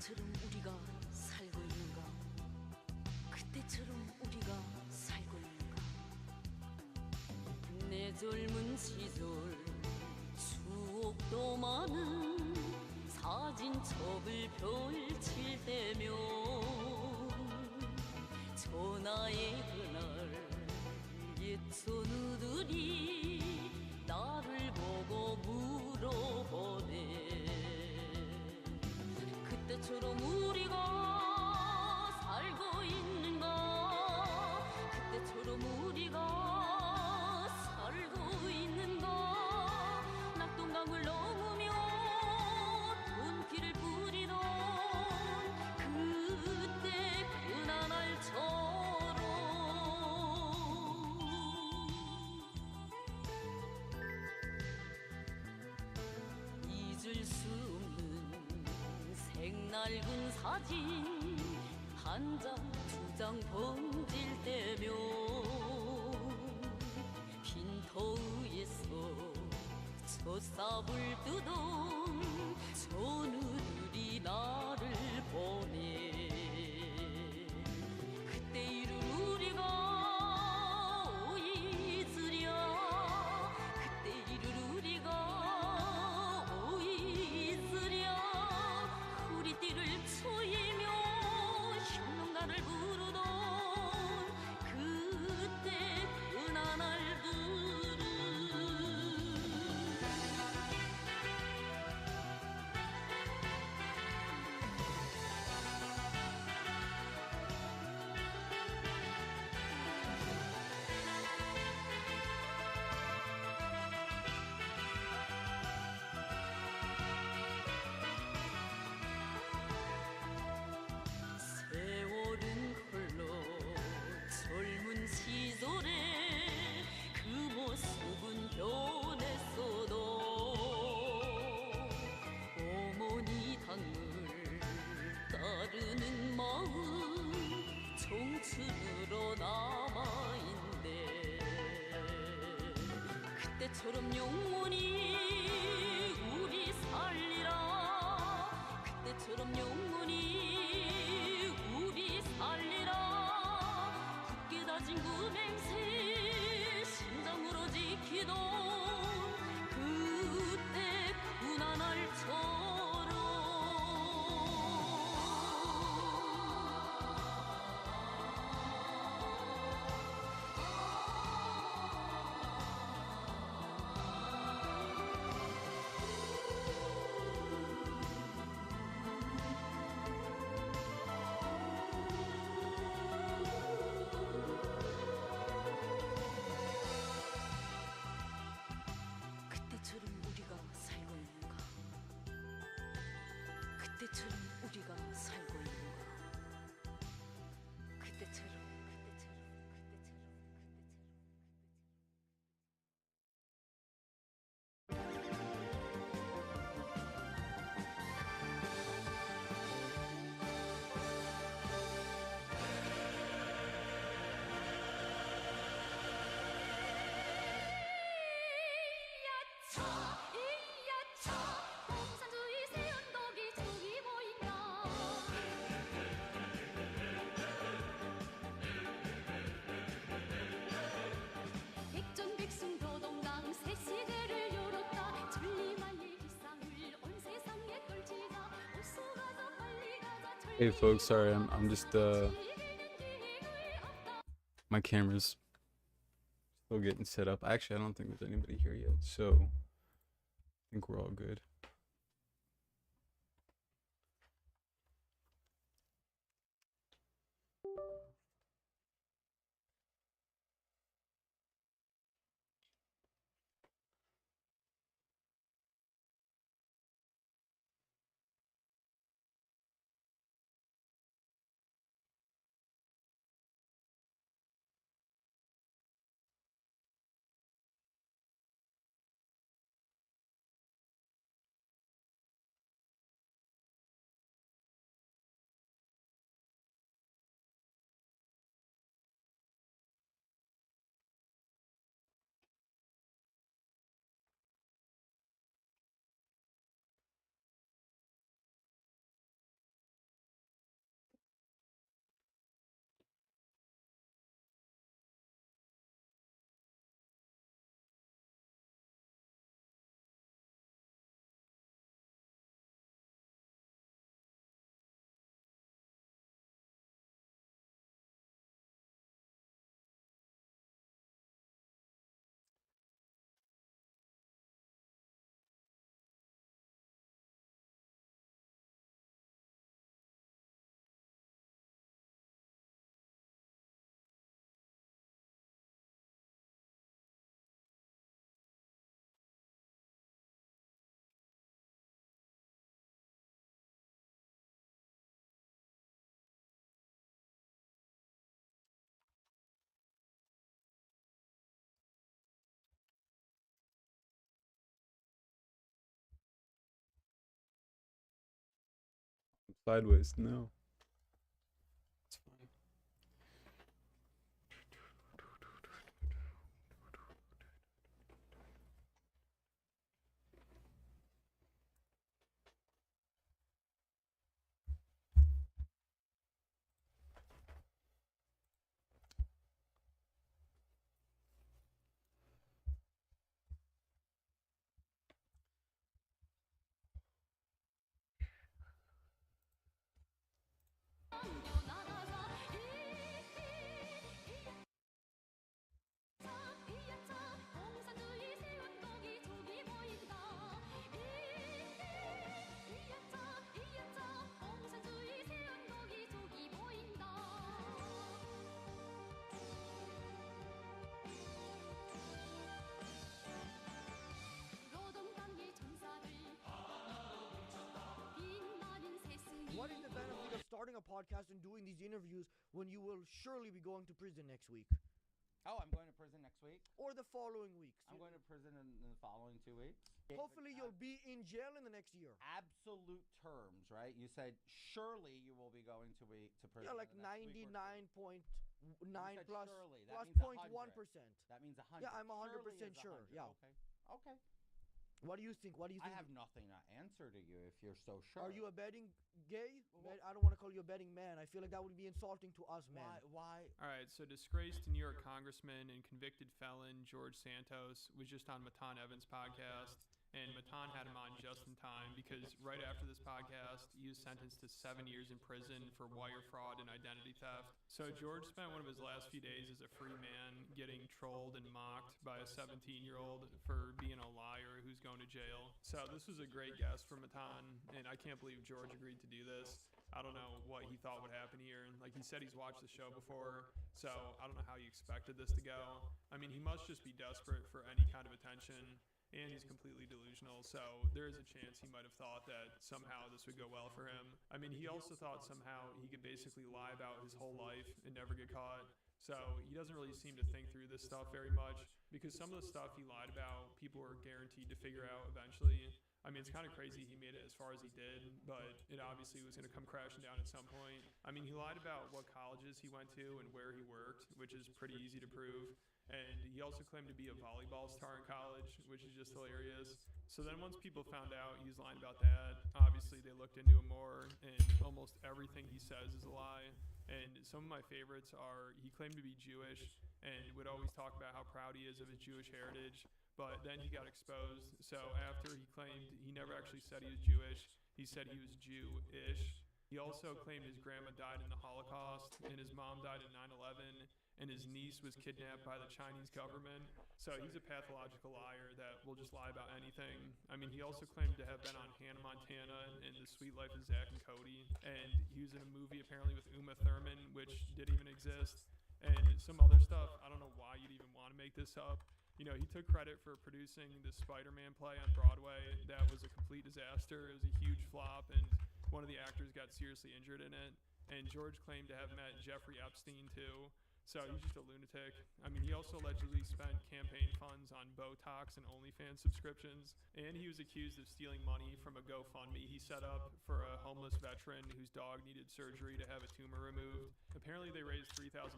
그때처럼 우리가 살고 있는가? 그때처럼 우리가 살고 있는가? 내 젊은 시절 추억도 많은 사진첩을 펼칠 때면 전화의 그날 옛 선우들이 나를 보고 물어보네. 그때처럼 우리가 살고 있는가? 그때처럼 우리가 살고 있는가? 낙동강을 넘으며 돈길을 뿌리던 그때 그날처럼 잊을 수 없는 색낡은 사진 한 장 두 장 번질 때면 빈터위에서 젖삽을 뜨던 전우들이 나를 보내. 그때 이룰 우리가 오이즈랴. 그때 이룰 우리가 오이즈랴. 우리띠를 초이며 흉농가를 부르던 그때 그나날들은 세월은 흘러 젊은 시절에 그 모습은 변했어도 어머니 당을 따르는 마음 청춘으로 남아있네. 그때처럼 영원히 우리 살리라. 그때처럼 영원히 우리 살리라. 굳게 다진 그 맹세 심장으로 지키던 그때 그나날처럼 그때처럼 우리가 살고 있는가? 그때처럼 우리가 살고 있는가? 그때처럼 이야차 공산주의 세운덕이 저기 보인다. 백전백승도동강 새 시대를 열었다. 천리만리 희상을 온 세상에 떨치자. 어서 가자 빨리 가자. Hey folks, sorry, I'm just my camera's still getting set up. Actually, I don't think there's anybody here yet, so I think we're all good. Sideways, no. It's fine. 공산주의 새 운동이 저기 보인다. 공산주의 새 운동이 저기 보인다. 노동당의 전사들 빛나는 세승이 What is the benefit of starting a podcast and doing these interviews when you will surely be going to prison next week? Oh, I'm going to prison next week. Or the following weeks? I'm going to prison in the following 2 weeks. Hopefully you'll be in jail in the next year. Absolute terms, right? You said surely you will be going to prison. Yeah, like in the next week or 99.9 said plus surely. That plus means 0.1%. That means 100. Yeah, I'm 100% Surely is sure. 100. Yeah. Okay. What do you think? What do you I think? have nothing to answer to you if you're so sure. Are you a betting gay? Well, I don't want to call you a betting man. I feel like that would be insulting to us, man. Why? All right, so disgraced New York congressman and convicted felon George Santos was just on Matan Evans' podcast, and Matan had him on just in time because right after this podcast, he was sentenced to 7 years in prison for wire fraud and identity theft. So George spent one of his last few days as a free man getting trolled and mocked by a 17-year-old for being a liar who's going to jail. So this was a great guest for Matan, and I can't believe George agreed to do this. I don't know what he thought would happen here. Like he said, he's watched the show before, so I don't know how he expected this to go. I mean, he must just be desperate for any kind of attention, and he's completely delusional, so there is a chance he might have thought that somehow this would go well for him. I mean, he also thought somehow he could basically lie about his whole life and never get caught. So he doesn't really seem to think through this stuff very much because some of the stuff he lied about, people were guaranteed to figure out eventually. I mean, it's kind of crazy he made it as far as he did, but it obviously was going to come crashing down at some point. I mean, he lied about what colleges he went to and where he worked, which is pretty easy to prove. And he also claimed to be a volleyball star in college, which is just hilarious. So then once people found out he was lying about that, obviously they looked into him more, and almost everything he says is a lie. And some of my favorites are he claimed to be Jewish and would always talk about how proud he is of his Jewish heritage. But then he got exposed. So after he claimed he never actually said he was Jewish, he said he was Jew-ish. He also claimed his grandma died in the Holocaust and his mom died in 9/11 and his niece was kidnapped by the Chinese government. So he's a pathological liar that will just lie about anything. I mean, he also claimed to have been on Hannah Montana and The Sweet Life of Zack and Cody. And he was in a movie apparently with Uma Thurman, which didn't even exist. And some other stuff. I don't know why you'd even want to make this up. You know, he took credit for producing the Spider-Man play on Broadway. That was a complete disaster. It was a huge flop, and one of the actors got seriously injured in it. And George claimed to have met Jeffrey Epstein, too. So he's just a lunatic. I mean, he also allegedly spent campaign funds on Botox and OnlyFans subscriptions. And he was accused of stealing money from a GoFundMe he set up for a homeless veteran whose dog needed surgery to have a tumor removed. Apparently they raised $3,000,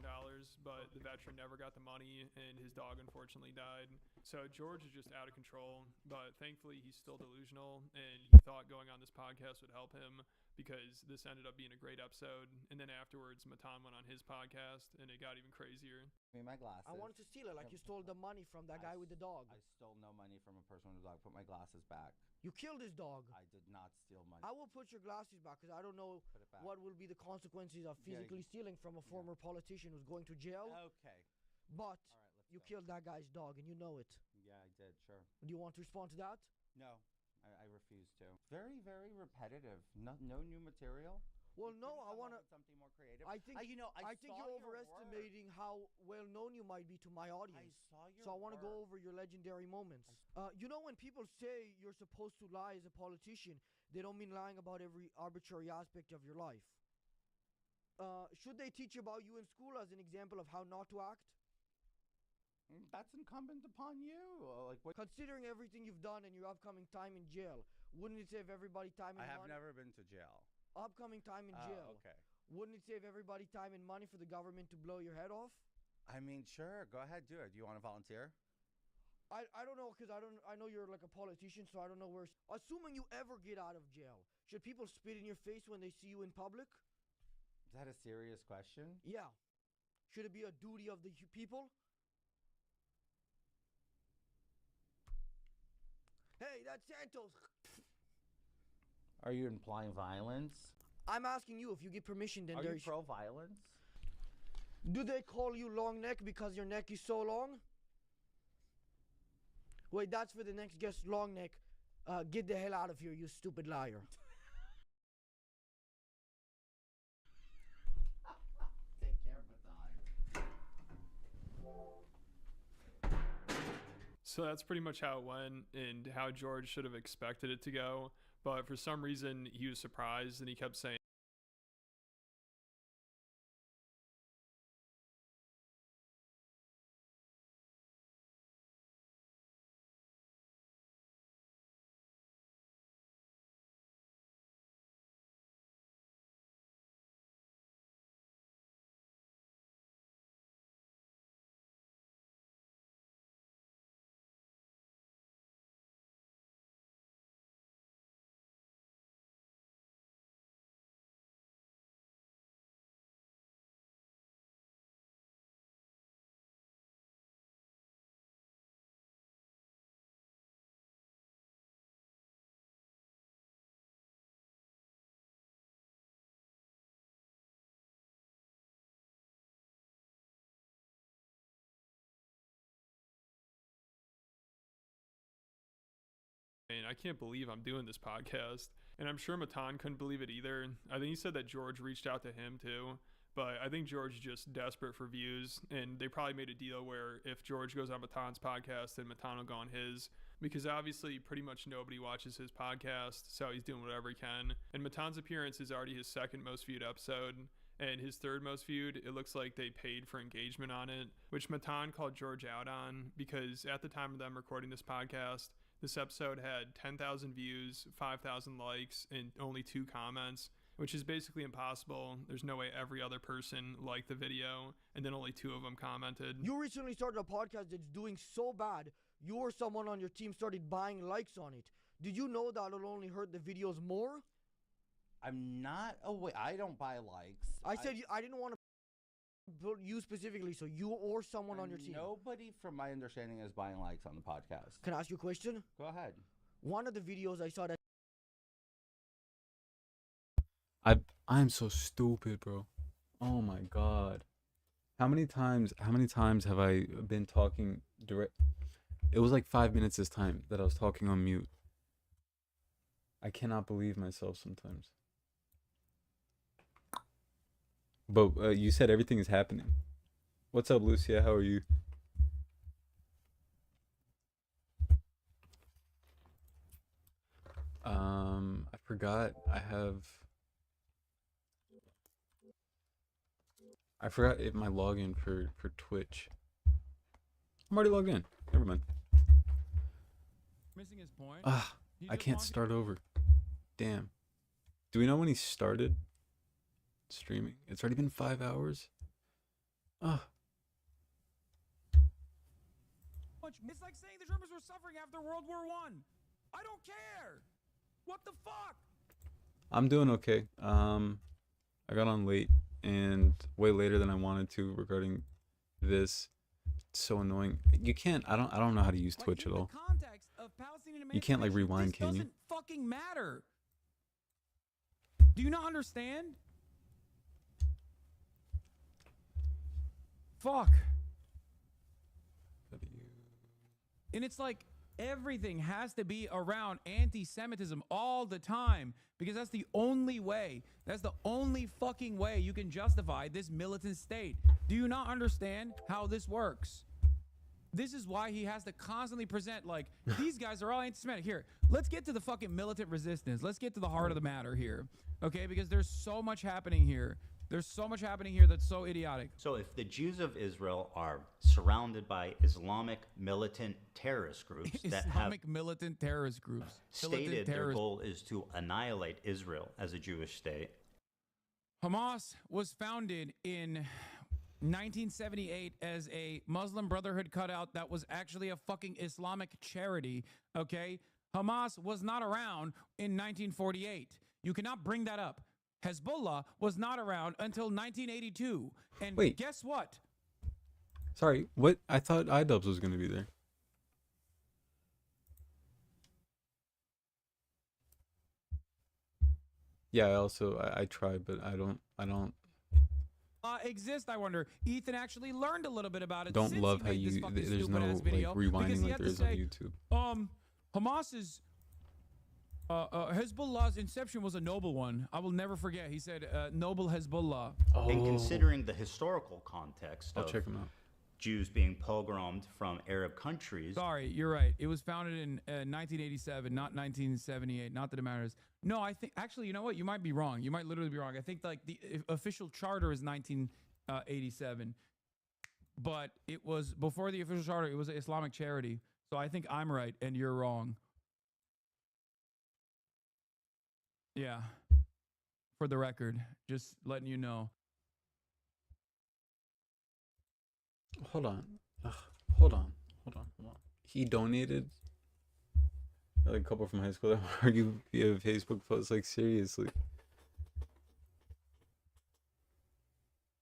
but the veteran never got the money and his dog unfortunately died. So George is just out of control, but thankfully he's still delusional, and he thought going on this podcast would help him because this ended up being a great episode. And then afterwards, Matan went on his podcast, and it got even crazier. Give me my glasses. I wanted to steal it, like you stole the money from that guy with the dog. I stole no money from a person with a dog. Put my glasses back. You killed his dog. I did not steal money. I will put your glasses back because I don't know Put it back. what will be the consequences of physically stealing from a former politician who's going to jail. Okay. But All right, let's you go. killed that guy's dog and you know it. Yeah, I did. Sure. Do you want to respond to that? No, I refuse to. Very, very repetitive. No new material. Well, You no, couldn't I come want up to. with something more creative. I think I I think saw you're your overestimating how well known you might be to my work. audience. I saw your So I want to go work. over your legendary moments. You know, when people say you're supposed to lie as a politician, they don't mean lying about every arbitrary aspect of your life. Should they teach about you in school as an example of how not to act? That's incumbent upon you. Like what? Considering everything you've done and your upcoming time in jail, wouldn't it save everybody time and I have money? never been to jail. Upcoming time in jail. Okay. Wouldn't it save everybody time and money for the government to blow your head off? I mean, sure. Go ahead, do it. Do you want to volunteer? I don't know, because I know you're like a politician, so I don't know where. Assuming you ever get out of jail, should people spit in your face when they see you in public? Is that a serious question? Yeah. Should it be a duty of the people? Hey, that's Santos. Are you implying violence? I'm asking you if you get permission. Then Are you there's. pro-violence? Do they call you long neck because your neck is so long? Wait, that's for the next guest, long neck. Get the hell out of here, you stupid liar. Take care, Mathai. So that's pretty much how it went and how George should have expected it to go. But for some reason, he was surprised and he kept saying, I can't believe I'm doing this podcast. And I'm sure Matan couldn't believe it either. I think he said that George reached out to him too. But I think George is just desperate for views. And they probably made a deal where if George goes on Matan's podcast, then Matan will go on his. Because obviously pretty much nobody watches his podcast, so he's doing whatever he can. And Matan's appearance is already his second most viewed episode. And his third most viewed, it looks like they paid for engagement on it, which Matan called George out on, because at the time of them recording this podcast, this episode had 10,000 views, 5,000 likes, and only 2 comments, which is basically impossible. There's no way every other person liked the video, and then only 2 of them commented. You recently started a podcast that's doing so bad, you or someone on your team started buying likes on it. Did you know that it'll only hurt the videos more? I'm not aware. I don't buy likes. I said I didn't want to put you specifically, so you or someone on your team. Nobody, from my understanding, is buying likes on the podcast. Can I ask you a question? Go ahead. One of the videos I saw that I'm so stupid, bro. Oh my god. How many times have I been talking direct? It was like 5 minutes this time that I was talking on mute. I cannot believe myself sometimes. But you said everything is happening. What's up, Lucia? How are you? I forgot I forgot my login for Twitch. I'm already logged in. Never mind. Missing his point. I can't start over. Damn. Do we know when he started streaming? It's already been 5 hours. It's like saying the Germans were suffering after World War I. I don't care. What the fuck? I'm doing okay. I got on late and way later than I wanted to regarding this. It's so annoying. You can't. I don't know how to use Twitch at all. You can't like rewind, can you? Doesn't fucking matter. Do you not understand? Fuck. And it's like everything has to be around anti-Semitism all the time because that's the only way. That's the only fucking way you can justify this militant state. Do you not understand how this works? This is why he has to constantly present like these guys are all anti-Semitic. Here, let's get to the fucking militant resistance. Let's get to the heart of the matter here, okay? Because there's so much happening here. There's so much happening here that's so idiotic. So if the Jews of Israel are surrounded by Islamic militant terrorist groups that have Islamic militant terrorist groups stated their goal is to annihilate Israel as a Jewish state. Hamas was founded in 1978 as a Muslim Brotherhood cutout that was actually a fucking Islamic charity, okay? Hamas was not around in 1948. You cannot bring that up. Hezbollah was not around until 1982. And Wait. Guess what? Sorry, what? I thought Idubbbz was going to be there. Yeah, I tried, but I don't Exist, I wonder. Ethan actually learned a little bit about it. don't since love he how made this you fucking there's no stupid-ass like video, because rewinding he like had there to is on say, YouTube. Hamas's Hezbollah's inception was a noble one. I will never forget. He said, "Noble Hezbollah." And considering the historical context I'll of check him out. Jews being pogromed from Arab countries, Sorry, you're right. It was founded in 1987, not 1978. Not that it matters. No, I think actually, you know what? You might be wrong. You might literally be wrong. I think like the official charter is 1987, but it was before the official charter. It was an Islamic charity. So I think I'm right and you're wrong. Yeah. For the record, just letting you know. Hold on. Hold on. He donated like a couple from high school that argue via Facebook posts. Like, seriously.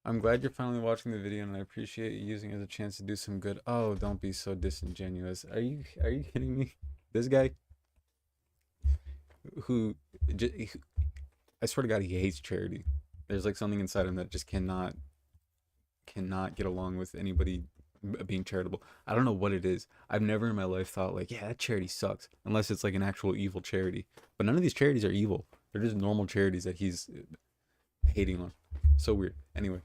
I'm glad you're finally watching the video, and I appreciate you using it as a chance to do some good. Oh, don't be so disingenuous. Are you kidding me? This guy who I swear to God, he hates charity. There's like something inside him that just cannot get along with anybody being charitable. I don't know what it is. I've never in my life thought like, yeah, that charity sucks, unless it's like an actual evil charity. But none of these charities are evil. They're just normal charities that he's hating on. So weird. Anyway,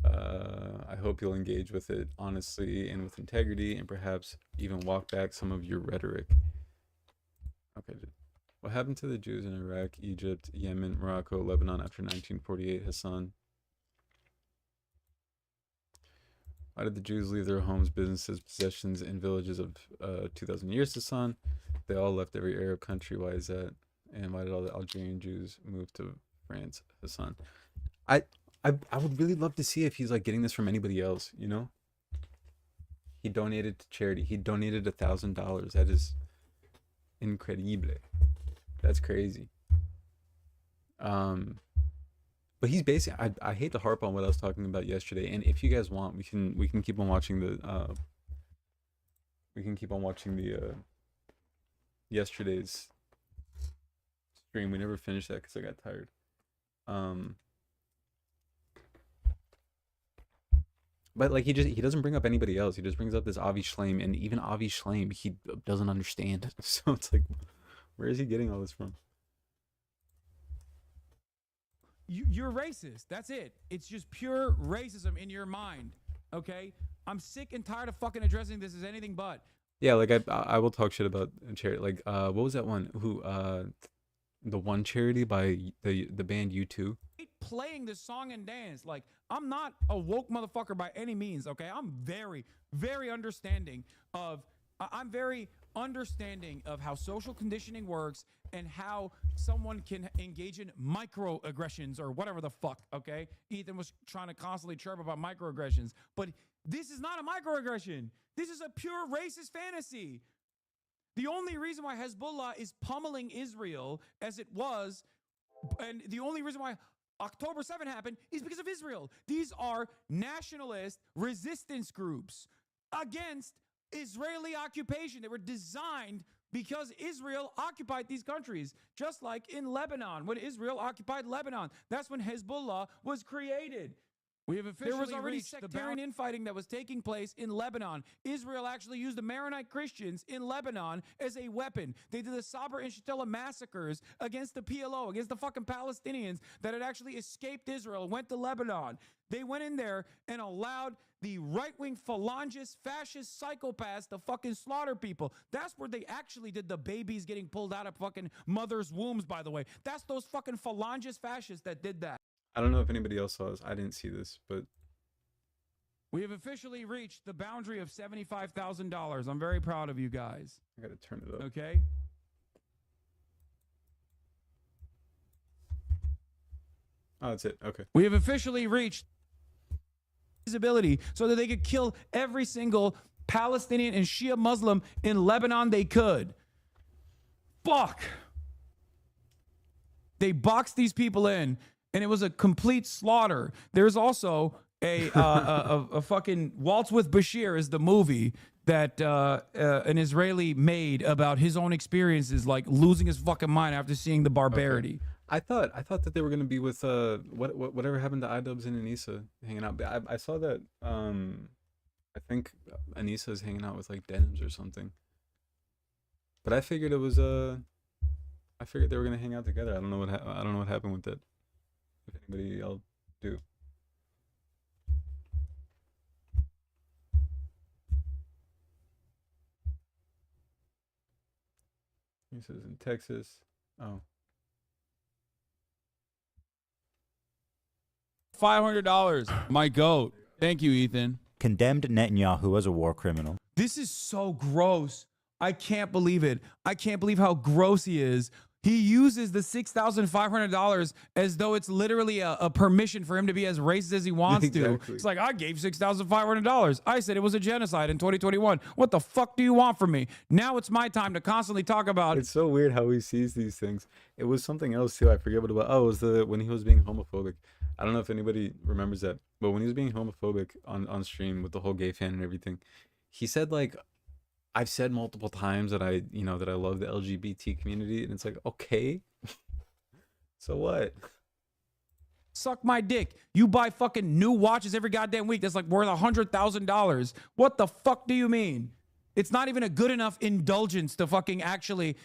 I hope you'll engage with it honestly and with integrity, and perhaps even walk back some of your rhetoric. Okay, what happened to the Jews in Iraq, Egypt, Yemen, Morocco, Lebanon after 1948, Hasan? Why did the Jews leave their homes, businesses, possessions, and villages of 2,000 years, Hasan? They all left every Arab country. Why is that? And why did all the Algerian Jews move to France, Hasan? I would really love to see if he's like getting this from anybody else, you know? He donated to charity. He donated $1,000. That is incredible. That's crazy. But he's basically, I hate to harp on what I was talking about yesterday, and if you guys want, we can keep on watching the yesterday's stream. We never finished that because I got tired. But like he doesn't bring up anybody else. He just brings up this Avi Shlaim, and even Avi Shlaim he doesn't understand. So it's like, where is he getting all this from? You're racist. That's it. It's just pure racism in your mind. Okay? I'm sick and tired of fucking addressing this as anything but. Yeah, like I will talk shit about charity. Like what was that one? Who the one charity by the band U2? Playing this song and dance. Like, I'm not a woke motherfucker by any means. Okay? I'm very, very understanding of how social conditioning works and how someone can engage in microaggressions or whatever the fuck, okay? Ethan was trying to constantly chirp about microaggressions, but this is not a microaggression. This is a pure racist fantasy. The only reason why Hezbollah is pummeling Israel as it was, and the only reason why October 7 happened is because of Israel. These are nationalist resistance groups against Israeli occupation. They were designed because Israel occupied these countries, just like in Lebanon. When Israel occupied Lebanon, that's when Hezbollah was created. There was already sectarian infighting that was taking place in Lebanon. Israel actually used the Maronite Christians in Lebanon as a weapon. They did the Sabra and Shatila massacres against the PLO, against the fucking Palestinians that had actually escaped Israel and went to Lebanon. They went in there and allowed the right-wing phalangist, fascist psychopaths to fucking slaughter people. That's where they actually did the babies getting pulled out of fucking mothers' wombs, by the way. That's those fucking phalangist fascists that did that. I don't know if anybody else saw this. I didn't see this, but We have officially reached the boundary of $75,000. I'm very proud of you guys. I gotta turn it up. Okay? Oh, that's it. Okay. We have officially reached ability so that they could kill every single Palestinian and Shia Muslim in Lebanon they could. Fuck. They boxed these people in, and it was a complete slaughter. There's also a fucking Waltz with Bashir is the movie that an Israeli made about his own experiences, like losing his fucking mind after seeing the barbarity. Okay. I thought that they were gonna be with whatever happened to Idubbbz and Anissa hanging out. I saw that I think Anissa is hanging out with like Denims or something. But I figured it was I figured they were gonna hang out together. I don't know what happened with that. If anybody else do. He says in Texas. Oh. $500. My goat. Thank you, Ethan. Condemned Netanyahu as a war criminal. This is so gross. I can't believe it. I can't believe how gross he is. He uses the $6,500 as though it's literally a permission for him to be as racist as he wants to. It's like, I gave $6,500. I said it was a genocide in 2021. What the fuck do you want from me? Now it's my time to constantly talk about. It's so weird how he sees these things. It was something else too. I forget what it was. Oh, it was when he was being homophobic. I don't know if anybody remembers that, but when he was being homophobic on stream with the whole gay fan and everything, he said like, I've said multiple times that I love the LGBT community, and it's like, okay, so what? Suck my dick. You buy fucking new watches every goddamn week that's like worth $100,000. What the fuck do you mean? It's not even a good enough indulgence to fucking actually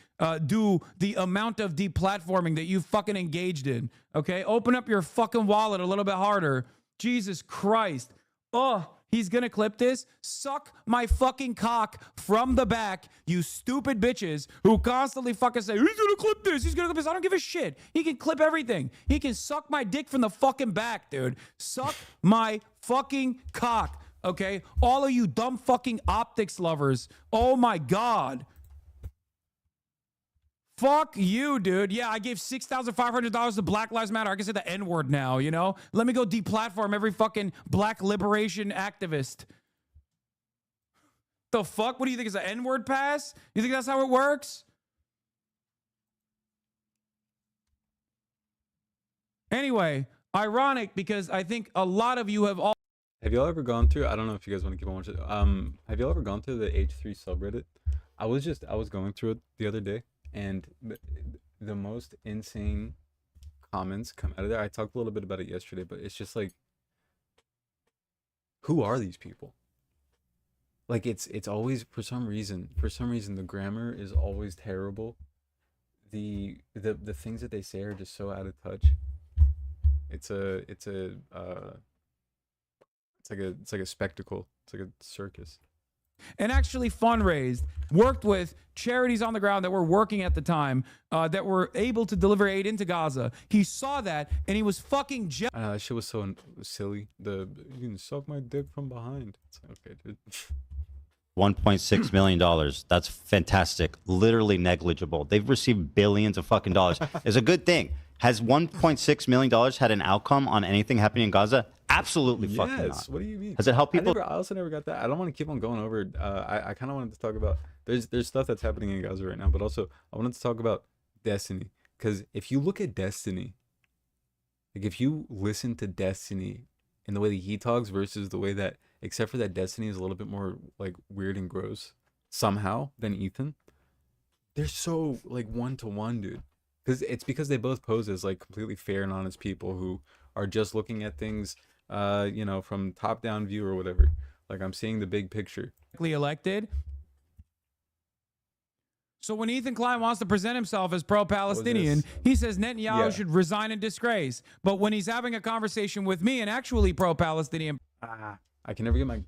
do the amount of deplatforming that you fucking engaged in. Okay? Open up your fucking wallet a little bit harder. Jesus Christ. Oh, he's gonna clip this? Suck my fucking cock from the back, you stupid bitches who constantly fucking say, he's gonna clip this, he's gonna clip this. I don't give a shit. He can clip everything. He can suck my dick from the fucking back, dude. Suck my fucking cock. Okay, all of you dumb fucking optics lovers. Oh my God. Fuck you, dude. Yeah, I gave $6,500 to Black Lives Matter. I can say the N-word now, you know? Let me go deplatform every fucking black liberation activist. The fuck? What do you think is an N-word pass? You think that's how it works? Anyway, ironic because I think a lot of you have all. Have y'all ever gone through? I don't know if you guys want to keep on watching. Have y'all ever gone through the H3 subreddit? I was going through it the other day, and the most insane comments come out of there. I talked a little bit about it yesterday, but it's just like, who are these people? Like it's always for some reason the grammar is always terrible. The things that they say are just so out of touch. It's like a spectacle. It's like a circus. And actually fundraised, worked with charities on the ground that were working at the time, that were able to deliver aid into Gaza. He saw that, and he was fucking jealous. That shit was so silly. You can suck my dick from behind. It's like, okay, dude. $1.6 million. That's fantastic. Literally negligible. They've received billions of fucking dollars. It's a good thing. Has $1.6 million had an outcome on anything happening in Gaza? Absolutely fucking not. What do you mean? Has it helped people? I also never got that. I don't want to keep on going over. I kind of wanted to talk about. There's stuff that's happening in Gaza right now, but also I wanted to talk about Destiny, because if you look at Destiny, like if you listen to Destiny in the way that he talks versus the way that, except for that Destiny is a little bit more like weird and gross somehow than Ethan, they're so like one-to-one, dude. Because they both pose as like completely fair and honest people who are just looking at things you know, from top down view or whatever. Like I'm seeing the big picture. Elected. So when Ethan Klein wants to present himself as pro-Palestinian, he says Netanyahu should resign in disgrace. But when he's having a conversation with me and actually pro-Palestinian, I can never get my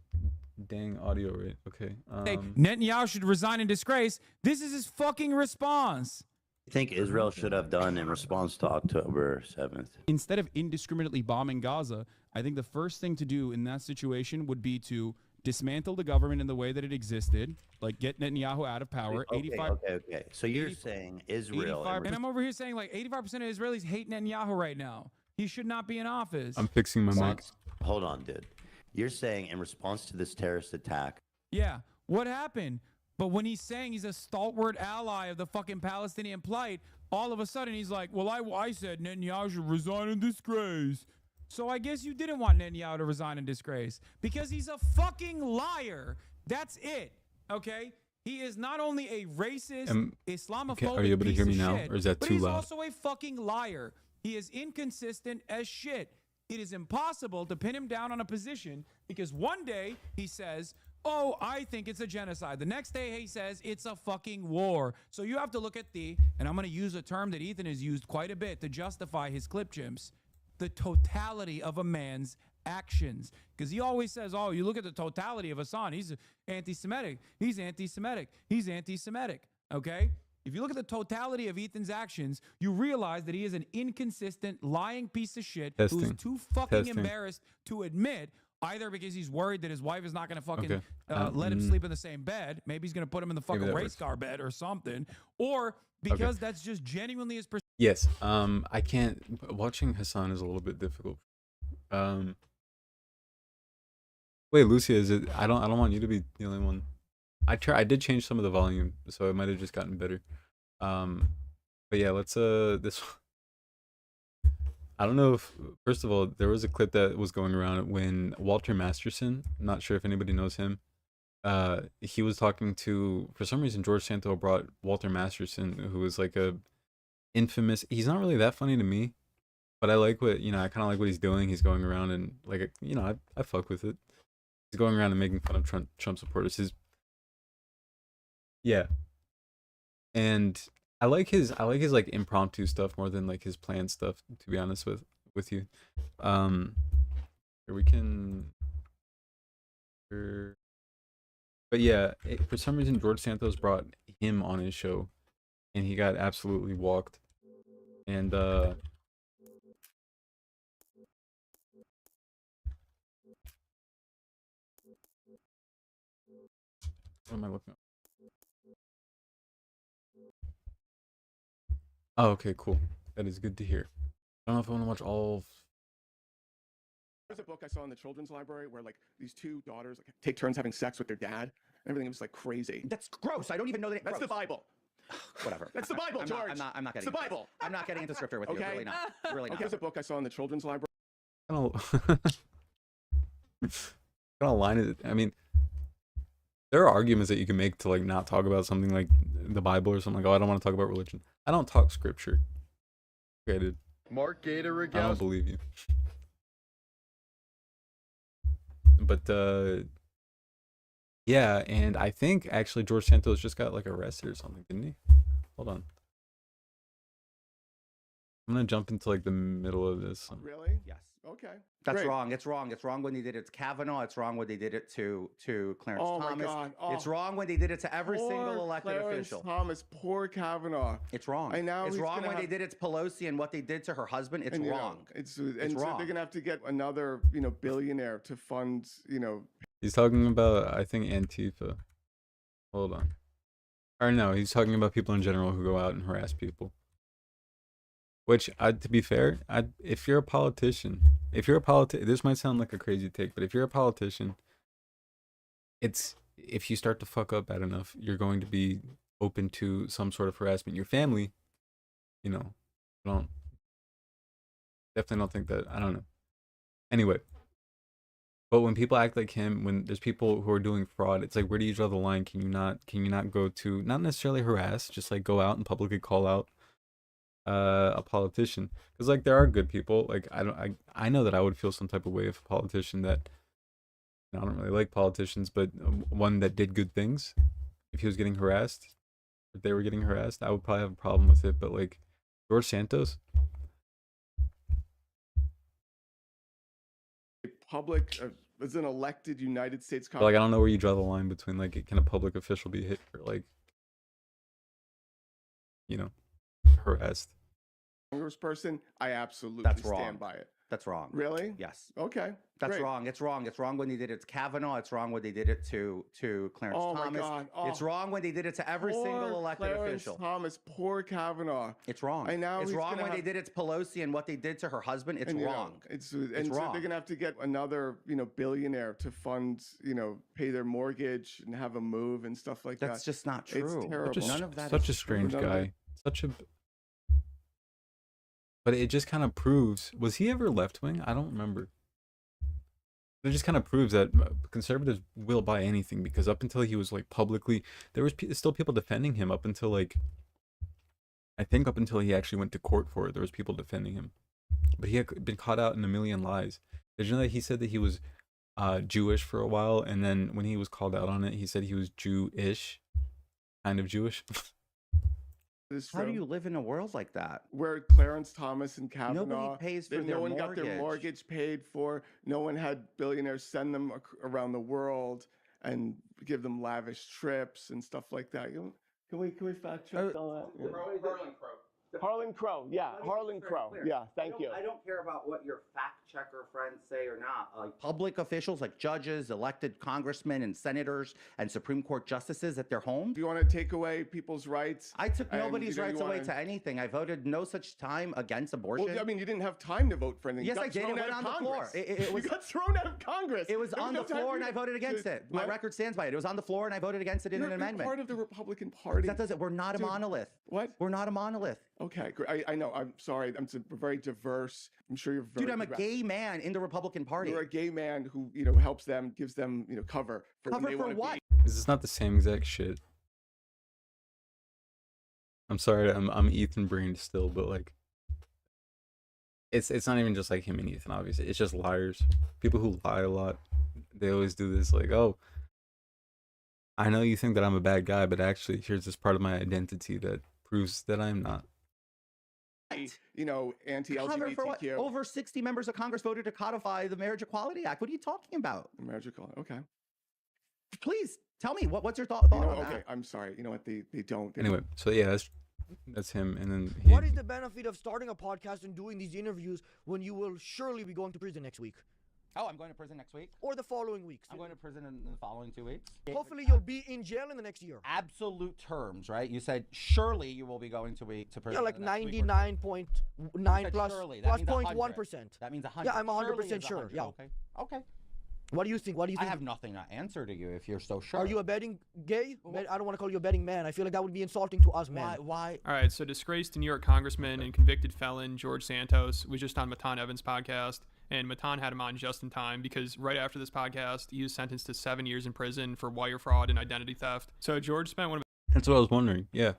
dang audio right. Okay. Netanyahu should resign in disgrace. This is his fucking response. I think Israel should have done in response to October 7th. Instead of indiscriminately bombing Gaza, I think the first thing to do in that situation would be to dismantle the government in the way that it existed, like get Netanyahu out of power. Okay. So you're saying Israel. And I'm over here saying like 85% of Israelis hate Netanyahu right now. He should not be in office. I'm fixing my mic. Hold on, dude. You're saying in response to this terrorist attack. Yeah. What happened? But when he's saying he's a stalwart ally of the fucking Palestinian plight, all of a sudden he's like, well, I said Netanyahu should resign in disgrace. So I guess you didn't want Netanyahu to resign in disgrace because he's a fucking liar. That's it. Okay? He is not only a racist, Islamophobic are you able to hear me piece of now, shit, or is that but too he's loud? also a fucking liar. He is inconsistent as shit. It is impossible to pin him down on a position because one day he says, oh, I think it's a genocide. The next day he says it's a fucking war. So you have to look at and I'm going to use a term that Ethan has used quite a bit to justify his clip chimps, the totality of a man's actions. Because he always says, oh, you look at the totality of Hasan. He's anti-Semitic. He's anti-Semitic. He's anti-Semitic. Okay? If you look at the totality of Ethan's actions, you realize that he is an inconsistent, lying piece of shit who's too fucking embarrassed to admit, either because he's worried that his wife is not going to fucking let him sleep in the same bed. Maybe he's going to put him in the fucking race car bed or something. Or because that's just genuinely his perspective. Yes. I can't. Watching Hasan is a little bit difficult. Wait, Lucia, is it? I don't want you to be the only one. I did change some of the volume, so it might have just gotten better. But yeah, let's this. I don't know if, first of all, there was a clip that was going around when Walter Masterson, not sure if anybody knows him, he was talking to, for some reason, George Santo brought Walter Masterson, who was like a infamous, he's not really that funny to me, but I like what, I kind of like what he's doing. He's going around and like, I fuck with it. He's going around and making fun of Trump supporters. Yeah. And I like his like impromptu stuff more than like his planned stuff, to be honest with you. Here we can, but yeah, for some reason George Santos brought him on his show and he got absolutely walked. And what am I looking at? Oh, okay, cool. That is good to hear. I don't know if I want to watch all of... There's a book I saw in the children's library where like these two daughters like take turns having sex with their dad. And everything was like crazy. That's gross. I don't even know that. That's the Bible. Whatever. That's the Bible, George. I'm not getting. It's the Bible. I'm not getting into scripture with you. Okay. Really not. Really not. There's a book I saw in the children's library. Kind of line it. I mean, there are arguments that you can make to like not talk about something like the Bible or something like, oh, I don't want to talk about religion. I don't talk scripture. Okay, dude. Mark Gator I don't believe you. But yeah, and I think actually George Santos just got like arrested or something, didn't he? Hold on. I'm gonna jump into like the middle of this. Really? Yes. Okay. That's Great. wrong. It's wrong. It's wrong when they did it to Kavanaugh. It's wrong when they did it to Clarence Oh Thomas. my God. Oh. It's wrong when they did it to every Poor single elected Clarence official. Thomas, poor Kavanaugh. It's wrong. I know It's he's wrong gonna when they have- did it to Pelosi and what they did to her husband. It's And, wrong. So wrong. they're gonna have to get another, billionaire to fund, He's talking about, I think, Antifa. Hold on. Or no, he's talking about people in general who go out and harass people. Which, to be fair, if you're a politician, this might sound like a crazy take, but if you're a politician, if you start to fuck up bad enough, you're going to be open to some sort of harassment. Your family, definitely don't think that. I don't know. Anyway. But when people act like him, when there's people who are doing fraud, it's like, where do you draw the line? Can you not go to, not necessarily harass, just like go out and publicly call out a politician, because like there are good people. Like I know that I would feel some type of way if a politician that, I don't really like politicians, but one that did good things, if he was getting harassed, if they were getting harassed, I would probably have a problem with it. But like George Santos, Public as an elected United States but, like I don't know where you draw the line between like, can a public official be hit for like, harassed? Congressperson, I absolutely That's stand wrong. by it. That's wrong. Really? Yes. Okay. That's great. wrong. It's wrong. It's wrong when they did it to Kavanaugh. It's wrong when they did it to Clarence Oh my Thomas. God. It's Oh. wrong when they did it to every Poor single elected Clarence official. Thomas, poor Kavanaugh. It's wrong. And now it's he's wrong gonna when they have- did it to Pelosi and what they did to her husband. It's And, wrong. It's wrong. So they're gonna have to get another, billionaire to fund, pay their mortgage and have a move and stuff like That's that. just not It's true. terrible. None of that Such is a strange None of guy. But it just kind of proves, was he ever left wing? I don't remember. It just kind of proves that conservatives will buy anything, because up until he was like publicly, there was still people defending him up until like, I think up until he actually went to court for it, there was people defending him. But he had been caught out in a million lies. Did you know that he said that he was Jewish for a while, and then when he was called out on it, he said he was Jewish, kind of Jewish. It's How do true. you live in a world like that? Where Clarence Thomas and Kavanaugh, Nobody pays for no their one got their mortgage. mortgage paid for. No one had billionaires send them around the world and give them lavish trips and stuff like that. Can we fact check all that? Yeah. Harlan Crow, yeah, Harlan Crow, yeah. Thank you. I don't care about what your fact checker friends say or not. Like public officials, like judges, elected congressmen and senators and Supreme Court justices at their home. If you want to take away people's rights, I took and, nobody's you rights away wanna- to anything. I voted no such time against abortion. Well, I mean, you didn't have time to vote for anything. Yes, You I got did. It thrown went out on of the floor. Congress. It was You got thrown out of Congress. It was There on no the time floor for and you I voted against to- it. My what? record stands by it. It was on the floor and I voted against it in You're, an you're amendment. part of the Republican Party. That doesn't. We're not a Dude, monolith. What? We're not a monolith. Okay, great. I know. I'm sorry. Very diverse. I'm sure you're very. Dude, I'm a progressive. gay man in the Republican Party. You're a gay man who helps them, gives them cover for when Cover they for wanna what? be. Is this not the same exact shit? I'm sorry, I'm Ethan brained still, but like, it's not even just like him and Ethan, obviously. It's just liars. People who lie a lot. They always do this, like, oh, I know you think that I'm a bad guy, but actually, here's this part of my identity that proves that I'm not. Cover for what? Anti-LGBTQ. Over 60 members of Congress voted to codify the Marriage Equality Act. What are you talking about? Marriage equality. Okay. Please tell me what's your thought on Okay. that? I'm sorry. You know what? They don't. They Anyway, so yeah, that's him, and then What is the benefit of starting a podcast and doing these interviews when you will surely be going to prison next week Oh, I'm going to prison next week. or the following weeks? I'm going to prison in the following 2 weeks. Hopefully, you'll be in jail in the next year. Absolute terms, right? You said surely you will be going to prison. Yeah, like in the next week or two. 99.9 said plus surely. That plus means 0.1%. 100. That means 100. Yeah, I'm 100% Surely is sure. 100. Yeah. Okay. Okay. What do you think? What do you I think? have nothing to answer to you if you're so sure. Are you a betting gay? Well, I don't want to call you a betting man. I feel like that would be insulting to us men. Why? All right, so disgraced New York Congressman and convicted felon George Santos was just on Matan Evans' podcast, and Matan had him on just in time because right after this podcast, he was sentenced to 7 years in prison for wire fraud and identity theft. So George spent one of that's what I was wondering. Yeah.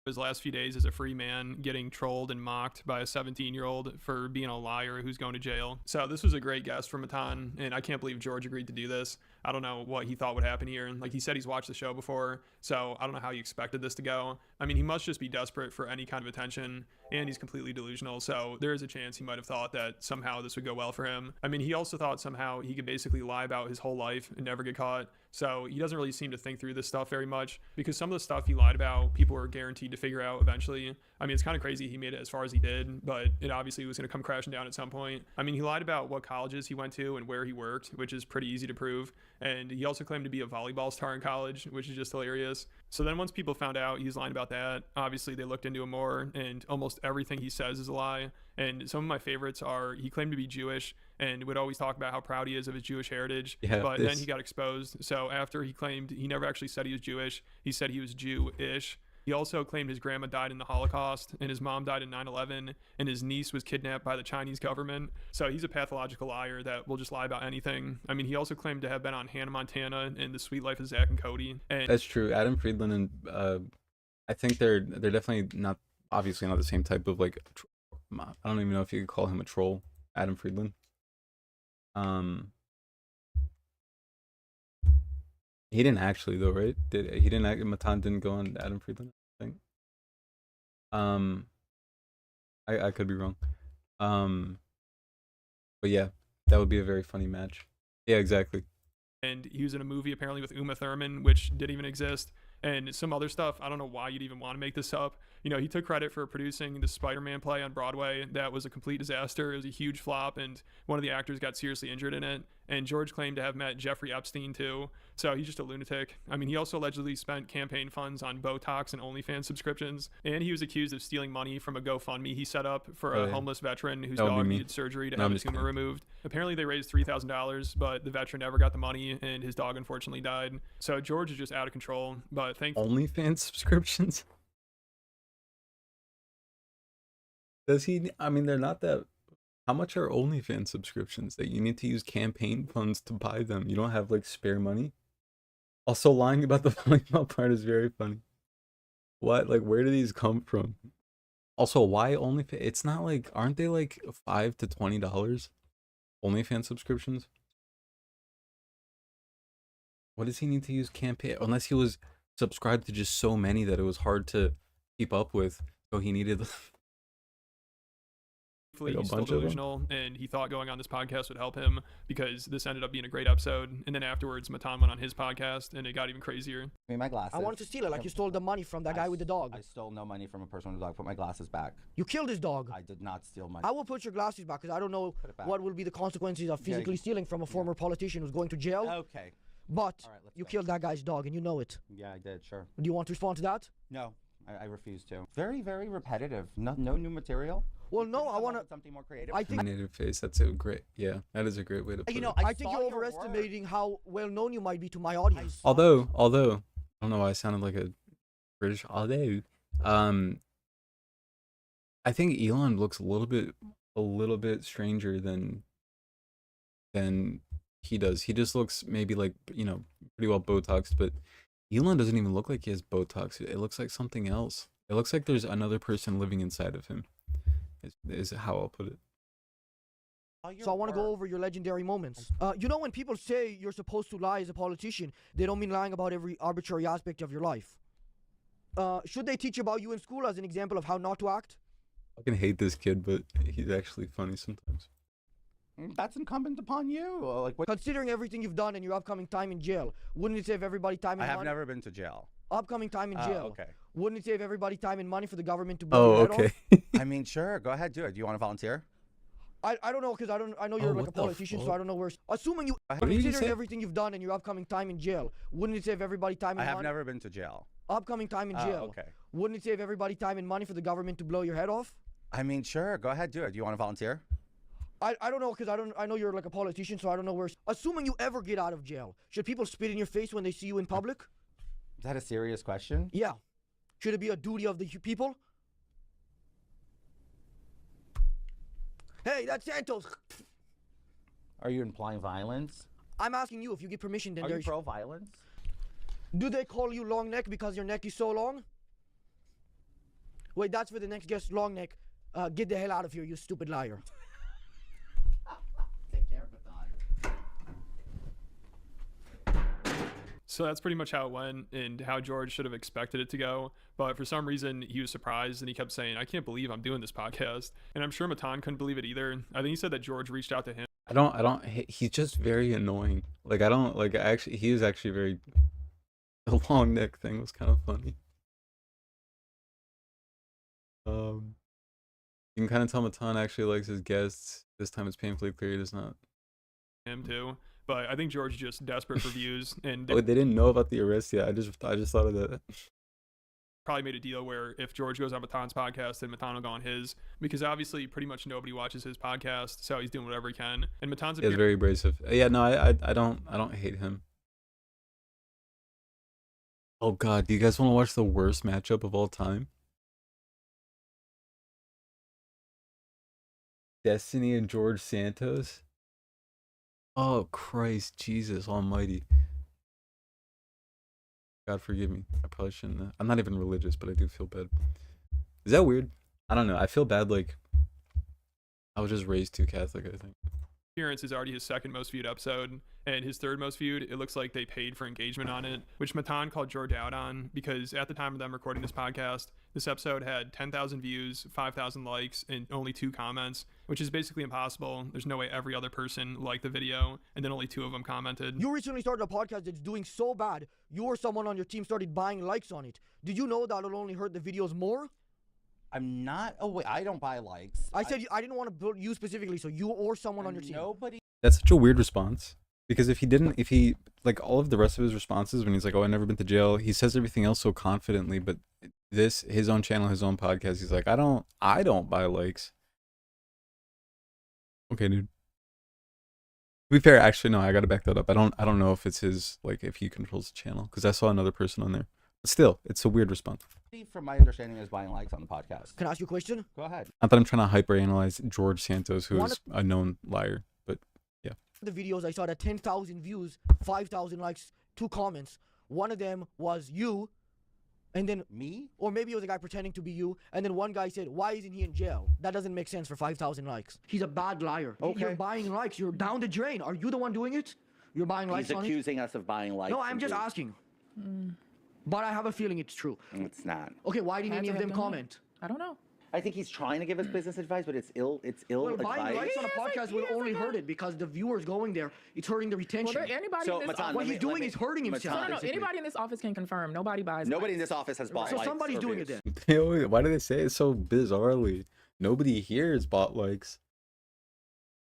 his last few days as a free man getting trolled and mocked by a 17-year-old for being a liar who's going to jail. So this was a great guest from Matan, and I can't believe George agreed to do this. I don't know what he thought would happen here. Like he said, he's watched the show before, so I don't know how he expected this to go. I mean, he must just be desperate for any kind of attention, and he's completely delusional, so there is a chance he might have thought that somehow this would go well for him. I mean, he also thought somehow he could basically lie about his whole life and never get caught, so he doesn't really seem to think through this stuff very much, because some of the stuff he lied about, people were guaranteed to figure out eventually. I mean, it's kind of crazy he made it as far as he did, but it obviously was going to come crashing down at some point. I mean, he lied about what colleges he went to and where he worked, which is pretty easy to prove, and he also claimed to be a volleyball star in college, which is just hilarious. So then once people found out he's lying about that, obviously they looked into him more, and almost everything he says is a lie. And some of my favorites are he claimed to be Jewish and would always talk about how proud he is of his Jewish heritage, but then he got exposed. So after he claimed he never actually said he was Jewish, he said he was Jew-ish. He also claimed his grandma died in the Holocaust, and his mom died in 9/11, and his niece was kidnapped by the Chinese government. So he's a pathological liar that will just lie about anything. I mean, he also claimed to have been on Hannah Montana and The Sweet Life of Zach and Cody. And That's true. Adam Friedland and I think they're definitely not, obviously not the same type of like I don't even know if you could call him a troll, Adam Friedland. He didn't actually though, right? He didn't Matan didn't go on Adam Friedland, I think. Um I could be wrong. But yeah, that would be a very funny match. Yeah, exactly. And he was in a movie apparently with Uma Thurman, which didn't even exist, and some other stuff. I don't know why you'd even want to make this up. You know, he took credit for producing the Spider-Man play on Broadway. That was a complete disaster. It was a huge flop, and one of the actors got seriously injured in it. And George claimed to have met Jeffrey Epstein too. So he's just a lunatic. I mean, he also allegedly spent campaign funds on Botox and OnlyFans subscriptions. And he was accused of stealing money from a GoFundMe he set up for a homeless veteran whose That would be dog me. needed surgery to No, have I'm his just tumor kidding. removed. Apparently they raised $3,000, but the veteran never got the money and his dog unfortunately died. So George is just out of control. But thankfully, OnlyFans subscriptions? Does he? I mean, they're not that. How much are OnlyFans subscriptions that you need to use campaign funds to buy them? You don't have like spare money. Also, lying about the volleyball part is very funny. What? Like, where do these come from? Also, why OnlyFans? It's not like, aren't they like $5 to $20 OnlyFans subscriptions? What does he need to use campaign? Unless he was subscribed to just so many that it was hard to keep up with, so he needed. Like a he's still bunch of them? delusional, and he thought going on this podcast would help him because this ended up being a great episode. And then afterwards, Matan went on his podcast, and it got even crazier. Give me my glasses. I wanted to steal it, like you stole the money from that guy with the dog. I stole no money from a person with a dog. Put my glasses back. You killed his dog. I did not steal money. I will put your glasses back because I don't know Put it back. what will be the consequences of physically stealing from a former politician who's going to jail. Okay. But All right, let's you go. killed that guy's dog and you know it. Yeah, I did. Sure. Do you want to respond to that? No, I refuse to. Very, very repetitive. No new material. Well, no, Couldn't I come up want to. with something more creative. I think Native face. That's a great. Yeah, that is a great way to put You it. know, I think saw you're your overestimating work. how well known you might be to my audience. Although, I don't know why I sounded like a British. Although, I think Elon looks a little bit stranger than he does. He just looks maybe like, you know, pretty well Botoxed, but Elon doesn't even look like he has Botox. It looks like something else. It looks like there's another person living inside of him. Is how I'll put it. So I want to go over your legendary moments. You know, when people say you're supposed to lie as a politician, they don't mean lying about every arbitrary aspect of your life. Should they teach about you in school as an example of how not to act? I can hate this kid, but he's actually funny sometimes. That's incumbent upon you. Like, what? Considering everything you've done and your upcoming time in jail, wouldn't it save everybody time and I have money? never been to jail. Upcoming time in jail. Okay. Wouldn't it save everybody time and money for the government to blow your Oh, head okay. I mean, sure. Go ahead, do it. Do you want to volunteer? off? I don't know, because I know you're like a what the politician, so fuck? I don't know where. Assuming you What did you considering say? everything you've done and your upcoming time in jail, wouldn't it save everybody time I and have money? never been to jail. Upcoming time in jail. Okay. Wouldn't it save everybody time and money for the government to blow your head off? I mean, sure. Go ahead, do it. Do you want to volunteer? I don't know, because I know you're like a politician, so I don't know where. Assuming you ever get out of jail, should people spit in your face when they see you in public? Is that a serious question? Yeah. Should it be a duty of the people? Hey, that's Santos. Are you implying violence? I'm asking you if you get permission. Then Are you there's. pro-violence? Do they call you long neck because your neck is so long? Wait, that's for the next guest, long neck. Get the hell out of here, you stupid liar. Take care, Baton. So that's pretty much how it went and how George should have expected it to go. But for some reason, he was surprised and he kept saying, I can't believe I'm doing this podcast. And I'm sure Matan couldn't believe it either. I think he said that George reached out to him. He's just very annoying. Like, I don't, like, actually, he is actually very, the long neck thing was kind of funny. You can kind of tell Matan actually likes his guests. This time it's painfully clear he does not. Him too. But I think George is just desperate for views. And they Oh, they didn't know about the arrest yet. I just thought of that. probably made a deal where if George goes on Matan's podcast, then Matan will go on his. Because obviously pretty much nobody watches his podcast. So he's doing whatever he can. And Matan's It's very abrasive. Yeah, no, I don't hate him. Oh God, do you guys want to watch the worst matchup of all time? Destiny and George Santos. Oh Christ, Jesus Almighty! God forgive me. I probably shouldn't. I'm not even religious, but I do feel bad. Is that weird? I don't know. I feel bad. Like I was just raised too Catholic, I think. Appearance is already his second most viewed episode, and his third most viewed. It looks like they paid for engagement on it, which Matan called George out on, because at the time of them recording this podcast, this episode had 10,000 views, 5,000 likes, and only 2 comments, which is basically impossible. There's no way every other person liked the video, and then only 2 of them commented. You recently started a podcast that's doing so bad, you or someone on your team started buying likes on it. Did you know that it'll only hurt the videos more? I'm not. Oh wait, I don't buy likes. I said I didn't want to build you specifically, so you or someone on your team. Nobody. That's such a weird response. Because if he like all of the rest of his responses when he's like, oh, I've never been to jail, he says everything else so confidently, but his own channel, his own podcast, he's like, I don't buy likes. Okay, dude. To be fair, actually no, I gotta back that up. I don't know if it's his, like, if he controls the channel, because I saw another person on there. But still, it's a weird response. From my understanding, is buying likes on the podcast. Can I ask you a question? Go ahead. Not that I'm trying to hyperanalyze George Santos, who is a known liar, but yeah. The videos I saw that 10,000 views, 5,000 likes, 2 comments. One of them was you, and then me, or maybe it was a guy pretending to be you, and then one guy said, "Why isn't he in jail?" That doesn't make sense for 5,000 likes. He's a bad liar. Okay. You're buying likes. You're down the drain. Are you the one doing it? You're buying likes He's on it? accusing us of buying likes. No, I'm just asking. But I have a feeling it's true. It's not. Okay, why didn't any of them comment? I don't know. I think he's trying to give us business advice, but it's ill Well, advice. buying likes on a podcast will only hurt it because the viewers going there, it's hurting the retention. Well, anybody So, in this Matan, office, what he's doing is hurting himself. no, basically. anybody in this office can confirm. Nobody buys. Nobody in likes. this office has bought So likes. somebody's or doing it views. then. Why do they say it so bizarrely? Nobody here has bought likes.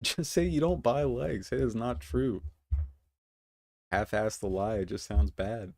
Just say you don't buy likes. Say it's not true. Half-ass the lie. It just sounds bad.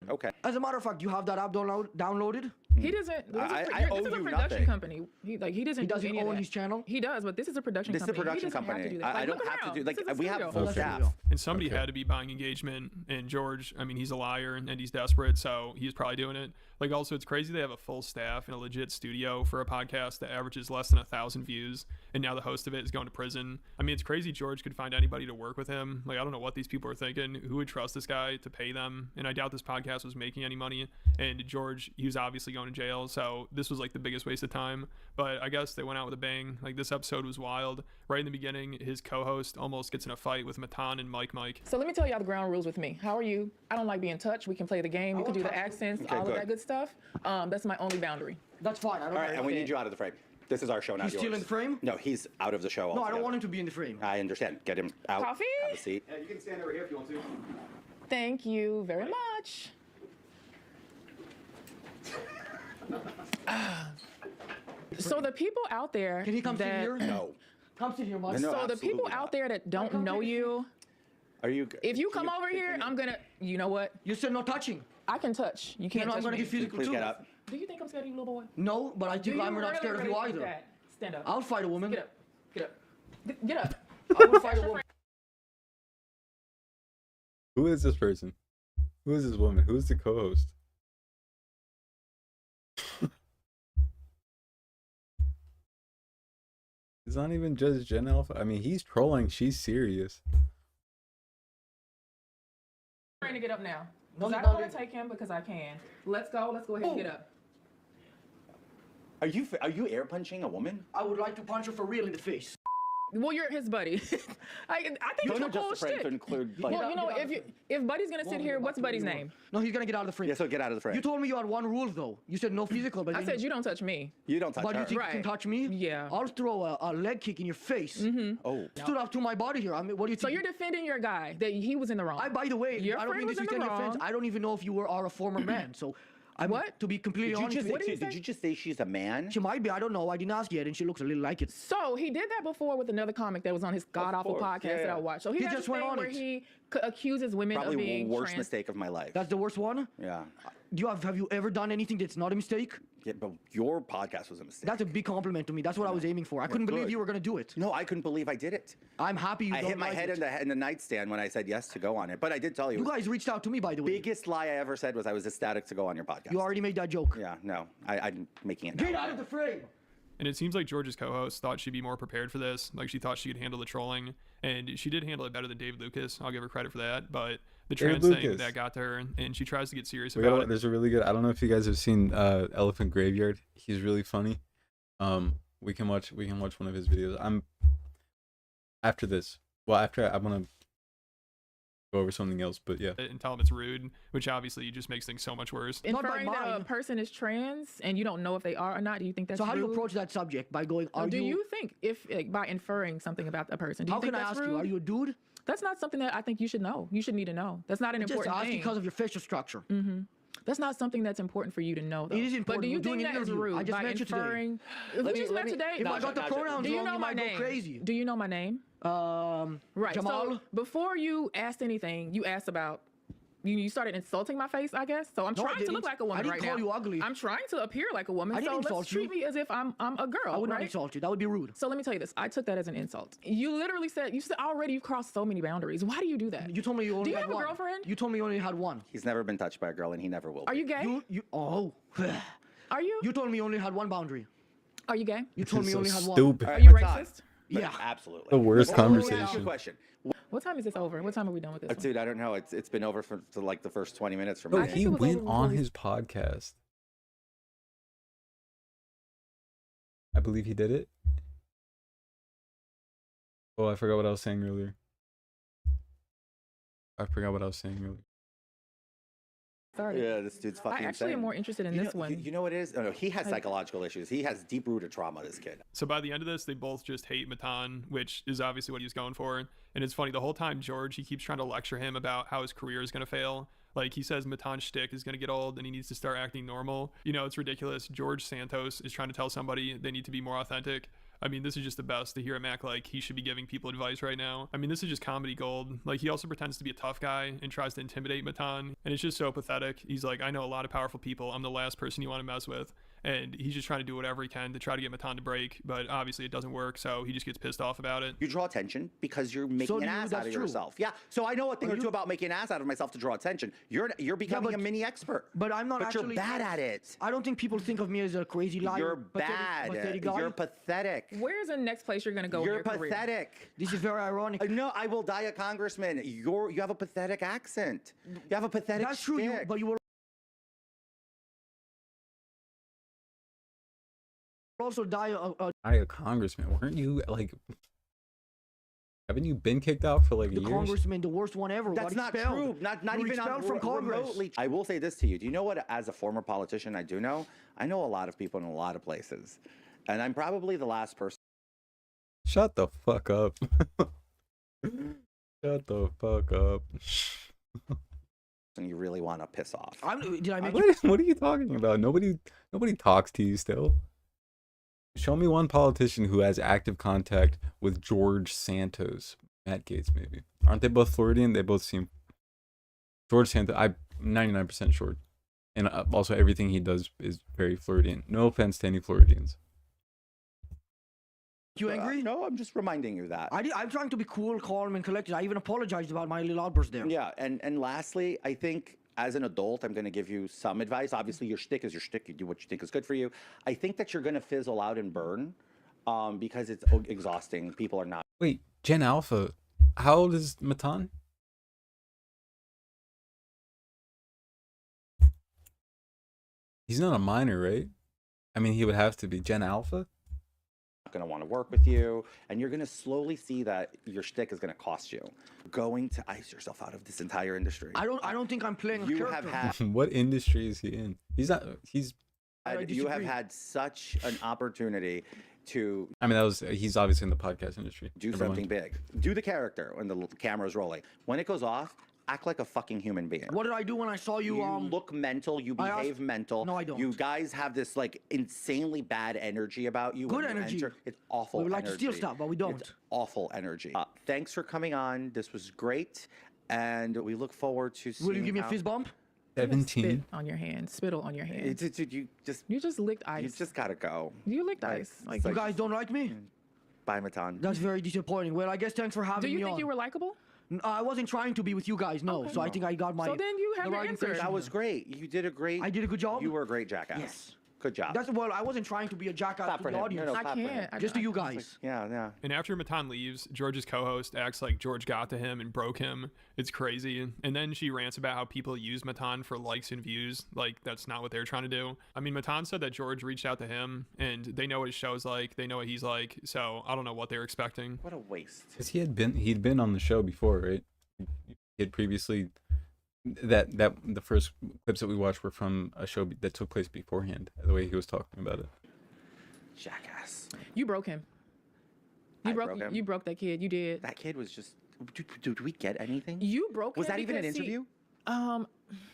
Okay. As a matter of fact, you have that app downloaded? He doesn't. This I is owe a you production nothing. company. He doesn't. He do doesn't any of own that. his channel? He does, but this is a production This is a company. production He doesn't have to company. do that. I Like, don't look have to around. do. Like, This is a we have studio. full That's staff. real. And somebody Okay. had to be buying engagement, and George, I mean, he's a liar and he's desperate, so he's probably doing it. Like, also, it's crazy they have a full staff and a legit studio for a podcast that averages less than 1,000 views, and now the host of it is going to prison. I mean, it's crazy George could find anybody to work with him. Like, I don't know what these people are thinking. Who would trust this guy to pay them? And I doubt this podcast was making any money. And George, he was obviously going to jail, so this was like the biggest waste of time. But I guess they went out with a bang. Like, this episode was wild. Right in the beginning, his co-host almost gets in a fight with Matan and Mike. So let me tell y'all the ground rules with me. How are you? I don't like being touched. We can play the game. You can do the accents, Okay, all good. of that good stuff. That's my only boundary. That's fine. I don't All right, care. and we need you out of the frame. This is our show, not He's yours. still in the frame? No, he's out of the show. No, I don't altogether. want him to be in the frame. I understand. Get him out. Coffee? Have a seat. Yeah, you can stand over here if you want to. Thank you very much. So the people out there Can he come sit that here? No. Come sit here, Mike. No, so the people absolutely out not. there that don't know you, Are you? if you come over here, I'm gonna. You know what? You said no touching. I can touch. You can't No, I'm touch gonna me. get physical Please too. get up. Do you think I'm scared of you, little boy? No, but I Do think you I'm not really, scared of you really think either. that? Stand up. I'll fight a woman. Get up. Get up. Get up. I will fight a woman. Who is this person? Who is this woman? Who is the co-host? It's not even just Gen Alpha. I mean, he's trolling. She's serious. I'm trying to get up now. No, 'Cause I no, don't no. want to take him because I can. Let's go. Let's go ahead and get up. Are you air punching a woman? I would like to punch her for real in the face. Well, you're his buddy. I think You it's know, a just cool a friend shit. to include. Like, Well, you know, if Buddy's gonna sit here, what's Buddy's name? No, he's gonna get out of the frame. yeah, so get out of the frame. You told me you had one rule though. You said no physical, but I then said you don't touch me. You don't touch But her. you think you can Right. touch me? Yeah. I'll throw a leg kick in your face. Oh. Stood up to my body here. I mean, what do you So think? you're defending your guy that he was in the wrong. By the way, Your I don't friend mean this was with in the any offense. wrong. I don't even know if you are a former man. So, What? To be completely Did you honest just with you, did he say? did you just say she's a man? she might be. I don't know. I didn't ask yet, and she looks a little like it. So he did that before with another comic that was on his god awful course, podcast that yeah. I watched. So he He has just this went thing on where it. he accuses women Probably of the being worst trans. mistake of my life. That's the worst one. Yeah. Do you have you ever done anything that's not a mistake? Yeah, but your podcast was a mistake. That's a big compliment to me. That's what I was aiming for. I couldn't believe good. you were gonna do it. No, I couldn't believe I did it. I'm happy you I don't hit my like head it. in the nightstand when I said yes to go on it. But I did tell you. You guys reached out to me, by the way. biggest lie I ever said was I was ecstatic to go on your podcast. You already made that joke. Yeah, no, I'm making it. Get now. out of the frame. And it seems like George's co-host thought she'd be more prepared for this. Like she thought she could handle the trolling, and she did handle it better than David Lucas. I'll give her credit for that. But the trans thing that got to her, and she tries to get serious about it. There's a really good. I don't know if you guys have seen Elephant Graveyard. He's really funny. We can watch one of his videos. After this. Well, after I want to go over something else, but yeah. And tell them it's rude, which obviously just makes things so much worse. Inferring that a person is trans and you don't know if they are or not, do you think that's so? How do you rude? approach that subject by going? Do you think if by inferring something about a person? Do you how think can I that's ask rude? you? Are you a dude? That's not something that I think you should know. You should need to know. That's not an Just important ask thing. because of your facial structure. That's not something that's important for you to know, though. It is important. But do you We're doing think an that is interview. rude I just by met you today. inferring? Let We just me- met today. If I got the pronouns do you wrong, know you my might name? go crazy. Do you know my name? Right. Jamal. So before you asked anything, you asked about. You started insulting my face, I guess. So I'm No, I trying to didn't. look like a I woman didn't right call now. you ugly. I'm trying to appear like a woman. I didn't so let's insult you. treat me as if I'm a girl. I would not right? insult you. That would be rude. So let me tell you this. I took that as an insult. You literally said already you've crossed so many boundaries. Why do you do that? You told me you only Do you had have a one. girlfriend? You told me you only had one. He's never been touched by a girl, and he never will. Are you gay? Oh. Are you? You told me you only had one boundary. Are you gay? You told me you only had one. Stupid. Are you Matan, racist? Yeah. absolutely. The worst Let me ask you a conversation. question. What time is this over? What time are we done with this? one? Dude, I don't know. It's been over for like the first 20 minutes for Bro, me. think he it was went over on before his podcast. I believe he did it. Oh, I forgot what I was saying earlier. Started. Yeah, this dude's fucking I actually insane. am more interested in You this know, one. You know what it is? Oh, no, he has psychological issues. He has deep-rooted trauma, this kid. So by the end of this, they both just hate Matan, which is obviously what he was going for. And it's funny, the whole time George, he keeps trying to lecture him about how his career is going to fail. Like he says Matan's shtick is going to get old and he needs to start acting normal. You know, it's ridiculous. George Santos is trying to tell somebody they need to be more authentic. I mean, this is just the best to hear him act like he should be giving people advice right now. I mean, this is just comedy gold. Like, he also pretends to be a tough guy and tries to intimidate Matan, and it's just so pathetic. He's like, I know a lot of powerful people. I'm the last person you want to mess with. And he's just trying to do whatever he can to try to get Matan to break, but obviously it doesn't work, so he just gets pissed off about it. You draw attention because you're making an ass out of yourself. Yeah, so I know a thing or two about making an ass out of myself to draw attention. You're becoming a mini expert. But I'm not But actually. you're bad at it. I don't think people think of me as a crazy liar. You're pathetic- bad. pathetic guy. You're pathetic. Where's the next place you're gonna go? You're in your career? pathetic. This is very ironic. No, I will die a congressman. You have a pathetic accent. You have a pathetic That's true, shtick. but you will also die a congressman. Weren't you like? Haven't you been kicked out for like the years? congressman, the worst one ever. That's not expelled. true. Not You were even expelled on from Congress. remotely. I will say this to you. Do you know what? As a former politician, I do know. I know a lot of people in a lot of places, and I'm probably the last person. Shut the fuck up. Shut the fuck up. And you really want to piss off. Did I make you? What are you talking about? Nobody talks to you still. Show me one politician who has active contact with George Santos. Matt Gates, maybe. Aren't they both Floridian? They both seem. George Santos, I'm 99% sure. And also everything he does is very Floridian. No offense to any Floridians. You angry? No, I'm just reminding you that. I'm trying to be cool, calm, and collected. I even apologized about my little outburst there. Yeah, and lastly, I think as an adult, I'm going to give you some advice. Obviously, your shtick is your shtick. You do what you think is good for you. I think that you're going to fizzle out and burn because it's exhausting. People are not. Wait, Gen Alpha. How old is Matan? He's not a minor, right? I mean, he would have to be Gen Alpha. Going to want to work with you, and you're going to slowly see that your shtick is going to cost you. Going to ice yourself out of this entire industry. I don't think I'm playing a You character. have had. What industry is he in? He's not. He's. You have had such an opportunity to. I mean, he's obviously in the podcast industry. Do Never something mind. big. Do the character when the camera's rolling. When it goes off, act like a fucking human being. What did I do when I saw you? You look mental. You behave mental. No, I don't. You guys have this like insanely bad energy about you. Good when you energy. enter. It's awful. We would like to steal energy. stuff, but we don't. It's awful energy. Thanks for coming on. This was great, and we look forward to seeing. Will you give me a fist bump? 17. Spit on your hand. Spittle on your hand. You just licked ice. You just gotta go. You licked ice. Like, You guys don't like me? Bye, Matan. That's very disappointing. Well, I guess thanks for having Do me you think on. you were likable? I wasn't trying to be with you guys, no. Okay. So I think I got my. So then you have the your right answer. impression. That was great. You did a great. I did a good job? You were a great jackass. Yes. Good job. That's well. I wasn't trying to be a jackass Clap to for the him. audience. No, I clap for him. can't. Just to you guys. Yeah. And after Matan leaves, George's co-host acts like George got to him and broke him. It's crazy. And then she rants about how people use Matan for likes and views. Like, that's not what they're trying to do. I mean, Matan said that George reached out to him, and they know what his show's like. They know what he's like. So I don't know what they're expecting. What a waste. Because he'd been on the show before, right? He had previously that the first clips that we watched were from a show that took place beforehand. The way he was talking about it. Jackass. You broke him. I broke him? You broke that kid. You did. That kid was just. Did we get anything? You broke Was him that even an because he- interview?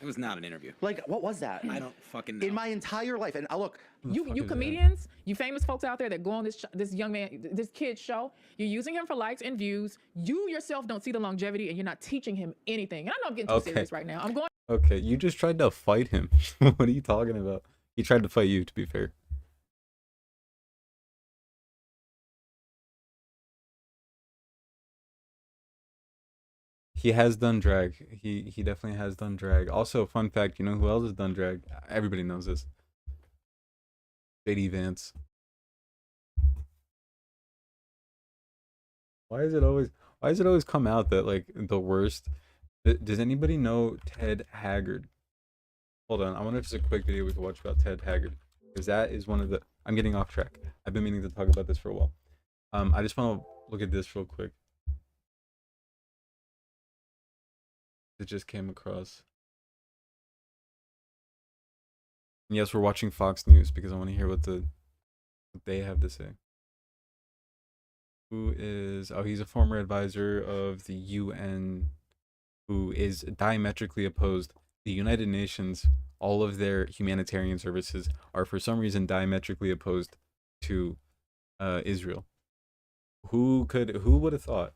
It was not an interview. Like, what was that? I don't fucking know. In my entire life, and look, You fuck is that? comedians, you famous folks out there that go on this young man, this kid's show, you're using him for likes and views. You yourself don't see the longevity, and you're not teaching him anything. And I know I'm getting too Okay. serious right now. I'm going. Okay, you just tried to fight him. What are you talking about? He tried to fight you, to be fair. He has done drag. He definitely has done drag. Also, fun fact, you know who else has done drag? Everybody knows this. JD Vance. Why is it always come out that like the worst? Does anybody know Ted Haggard? Hold on, I wonder if there's a quick video we can watch about Ted Haggard, because that is one of the. I'm getting off track. I've been meaning to talk about this for a while. I just want to look at this real quick. It just came across. And yes, we're watching Fox News because I want to hear what they have to say. Who is? Oh, he's a former advisor of the UN, who is diametrically opposed. The United Nations, all of their humanitarian services are for some reason diametrically opposed to Israel. Who would have thought?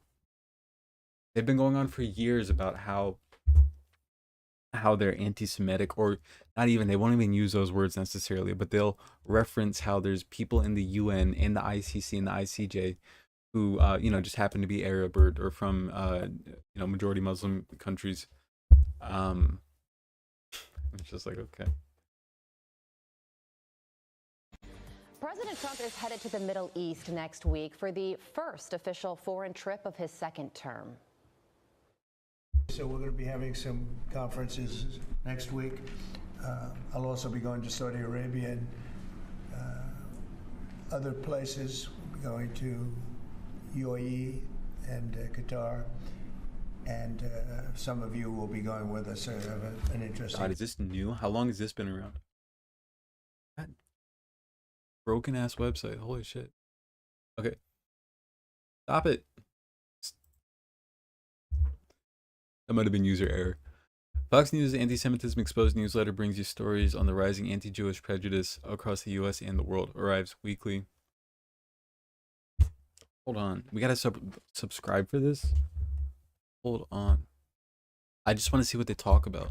They've been going on for years about how they're anti-Semitic, or not even, they won't even use those words necessarily, but they'll reference how there's people in the UN, in the ICC, and the ICJ who just happen to be Arab or from majority Muslim countries. It's just like, okay. President Trump is headed to the Middle East next week for the first official foreign trip of his second term. So we're going to be having some conferences next week. I'll also be going to Saudi Arabia and other places. We'll be going to UAE and Qatar. And some of you will be going with us. So have an interesting. God, is this new? How long has this been around? That broken ass website. Holy shit. Okay. Stop it. That might have been user error. Fox News' anti-Semitism exposed newsletter brings you stories on the rising anti-Jewish prejudice across the U.S. and the world. Arrives weekly. Hold on. We gotta subscribe for this? Hold on. I just want to see what they talk about.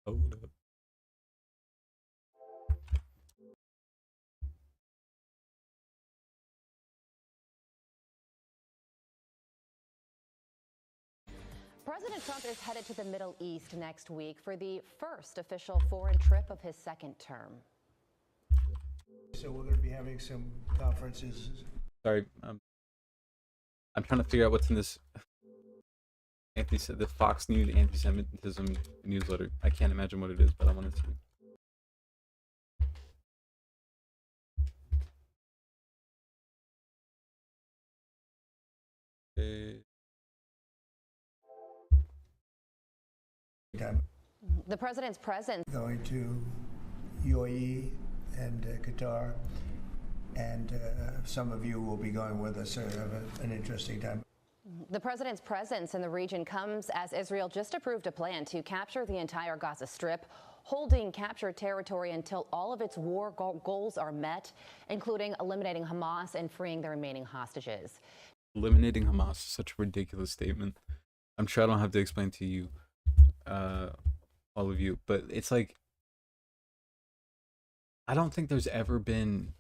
Hold up. President Trump is headed to the Middle East next week for the first official foreign trip of his second term. So we're going to be having some conferences. Sorry, I'm trying to figure out what's in this the Fox News anti-Semitism newsletter. I can't imagine what it is, but I want to see. The president's presence. Going to UAE and Qatar. And some of you will be going with us. So have an interesting time. The president's presence in the region comes as Israel just approved a plan to capture the entire Gaza Strip, holding captured territory until all of its war goals are met, including eliminating Hamas and freeing the remaining hostages. Eliminating Hamas is such a ridiculous statement. I'm sure I don't have to explain to you, all of you, but it's like, I don't think there's ever been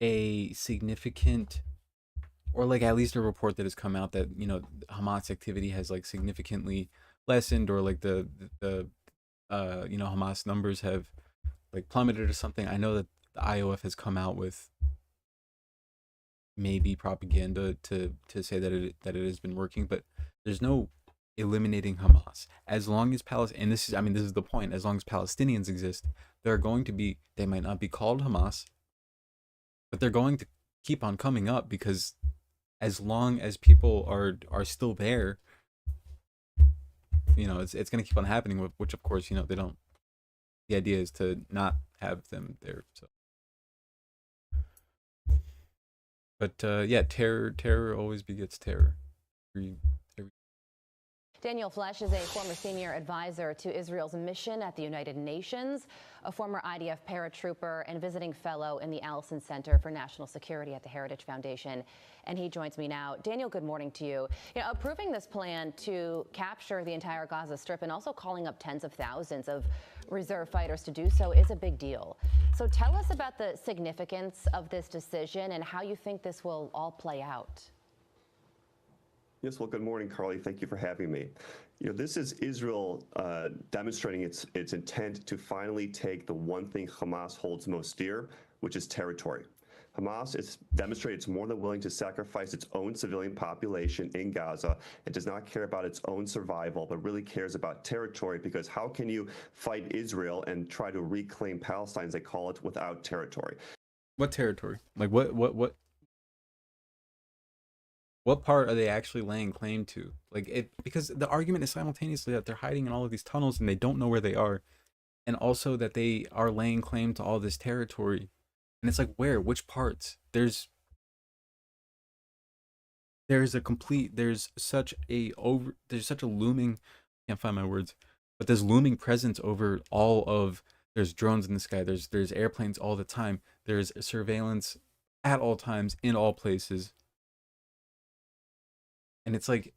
a significant, or like at least a report that has come out that, Hamas activity has like significantly lessened, or like the Hamas numbers have like plummeted or something. I know that the IOF has come out with maybe propaganda to say that it has been working, but there's no eliminating Hamas. As long as this is the point, as long as Palestinians exist, there are going to be, they might not be called Hamas, but they're going to keep on coming up, because as long as people are still there, it's going to keep on happening, which of course, they don't, the idea is to not have them there. So, but yeah, terror always begets terror. Daniel Flesch is a former senior advisor to Israel's mission at the United Nations, a former IDF paratrooper and visiting fellow in the Allison Center for National Security at the Heritage Foundation. And he joins me now. Daniel, good morning to you. Approving this plan to capture the entire Gaza Strip and also calling up tens of thousands of reserve fighters to do so is a big deal. So tell us about the significance of this decision and how you think this will all play out. Yes, well, good morning, Carly. Thank you for having me. This is Israel demonstrating its intent to finally take the one thing Hamas holds most dear, which is territory. Hamas has demonstrated it's more than willing to sacrifice its own civilian population in Gaza. It does not care about its own survival, but really cares about territory, because how can you fight Israel and try to reclaim Palestine, as they call it, without territory? What territory? Like what part are they actually laying claim to? Because the argument is simultaneously that they're hiding in all of these tunnels and they don't know where they are, and also that they are laying claim to all this territory. And it's like, where? Which parts? There's such a looming, can't find my words, but there's looming presence over all of, there's drones in the sky, there's airplanes all the time, there's surveillance at all times in all places. And it's like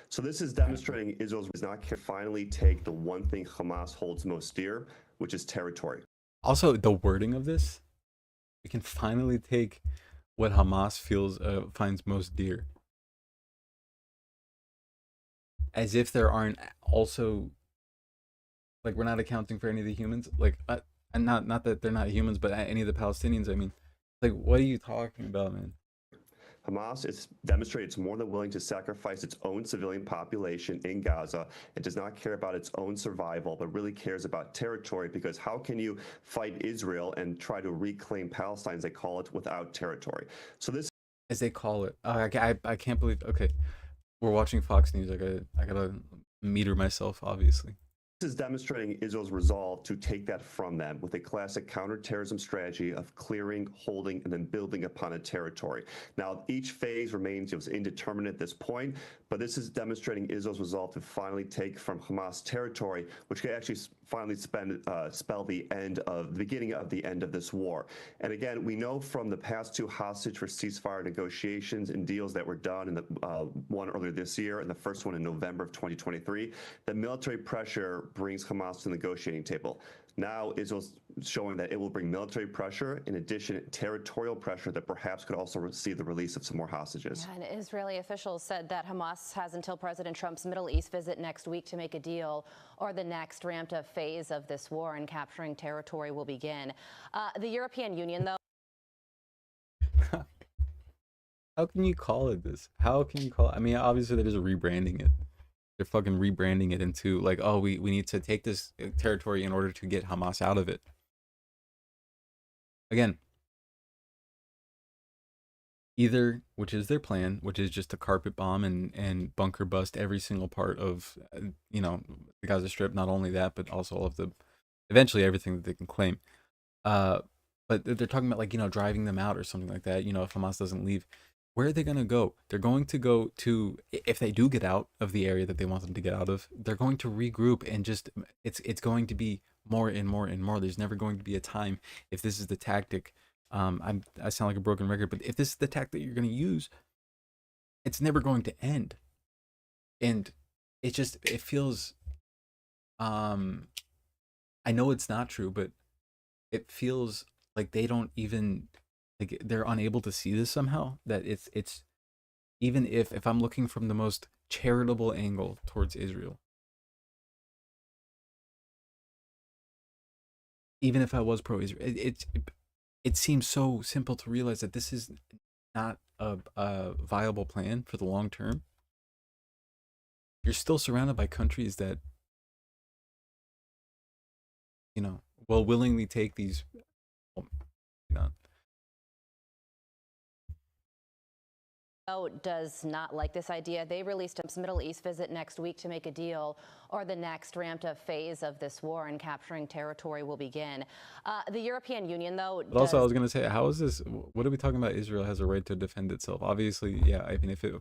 So this is demonstrating Israel does not care finally take the one thing Hamas holds most dear, which is territory. Also, the wording of this, we can finally take what Hamas finds most dear. As if there aren't also, like, we're not accounting for any of the humans, like, and not that they're not humans, but any of the Palestinians. I mean, like, what are you talking about, man? Hamas has demonstrated it's more than willing to sacrifice its own civilian population in Gaza. It does not care about its own survival, but really cares about territory, because how can you fight Israel and try to reclaim Palestine, as they call it, without territory? So this, as they call it, I can't believe. Okay, we're watching Fox News. I gotta meter myself, obviously. This is demonstrating Israel's resolve to take that from them with a classic counterterrorism strategy of clearing, holding, and then building upon a territory. Now, each phase remains indeterminate at this point, but this is demonstrating Israel's resolve to finally take from Hamas territory, which could actually finally spell the beginning of the end of this war. And again, we know from the past two hostage for ceasefire negotiations and deals that were done, in the one earlier this year and the first one in November of 2023, that military pressure brings Hamas to the negotiating table. Now Israel's showing that it will bring military pressure, in addition territorial pressure that perhaps could also see the release of some more hostages. Yeah, and Israeli officials said that Hamas has until President Trump's Middle East visit next week to make a deal, or the next ramped up phase of this war and capturing territory will begin. The European Union, though. How can you call it this? How can you call it? I mean, obviously they're just rebranding it. They're fucking rebranding it into like, oh, we need to take this territory in order to get Hamas out of it. Again, either, which is their plan, which is just to carpet bomb and bunker bust every single part of, the Gaza Strip. Not only that, but also all of eventually everything that they can claim. But they're talking about, like, driving them out or something like that. If Hamas doesn't leave. Where are they going to go? They're going to go to, if they do get out of the area that they want them to get out of, they're going to regroup and just, it's going to be more and more and more. There's never going to be a time, if this is the tactic, I sound like a broken record, but if this is the tactic you're going to use, it's never going to end. And it feels, I know it's not true, but it feels like they don't even, like, they're unable to see this somehow, that it's even if I'm looking from the most charitable angle towards Israel, even if I was pro-Israel, it seems so simple to realize that this is not a viable plan for the long term. You're still surrounded by countries that, you know, will willingly take these, well, not. Does not like this idea. They released a Middle East visit next week to make a deal, or the next ramped up phase of this war and capturing territory will begin. The European Union, though, But also, I was gonna say, how is this? What are we talking about? Israel has a right to defend itself. Obviously, yeah. I mean, if it,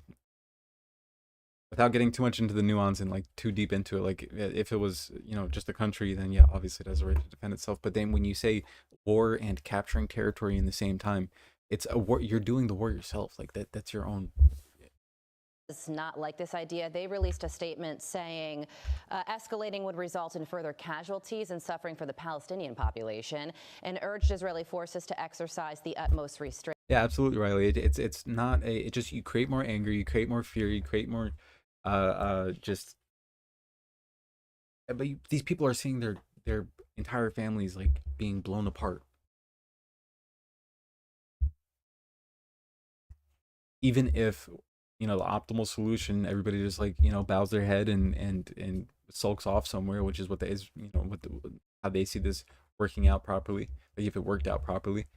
without getting too much into the nuance and like too deep into it, like if it was, you know, just a country, then yeah, obviously it has a right to defend itself. But then when you say war and capturing territory in the same time, it's a war. You're doing the war yourself. Like that's your own. Does not like this idea. They released a statement saying escalating would result in further casualties and suffering for the Palestinian population, and urged Israeli forces to exercise the utmost restraint. Yeah, absolutely, Riley. It's not a. It just, you create more anger, you create more fear, you create more, just. But these people are seeing their entire families like being blown apart. Even if, you know, the optimal solution, everybody just like, you know, bows their head and sulks off somewhere, which is what they is, you know, how they see this working out properly, like if it worked out properly.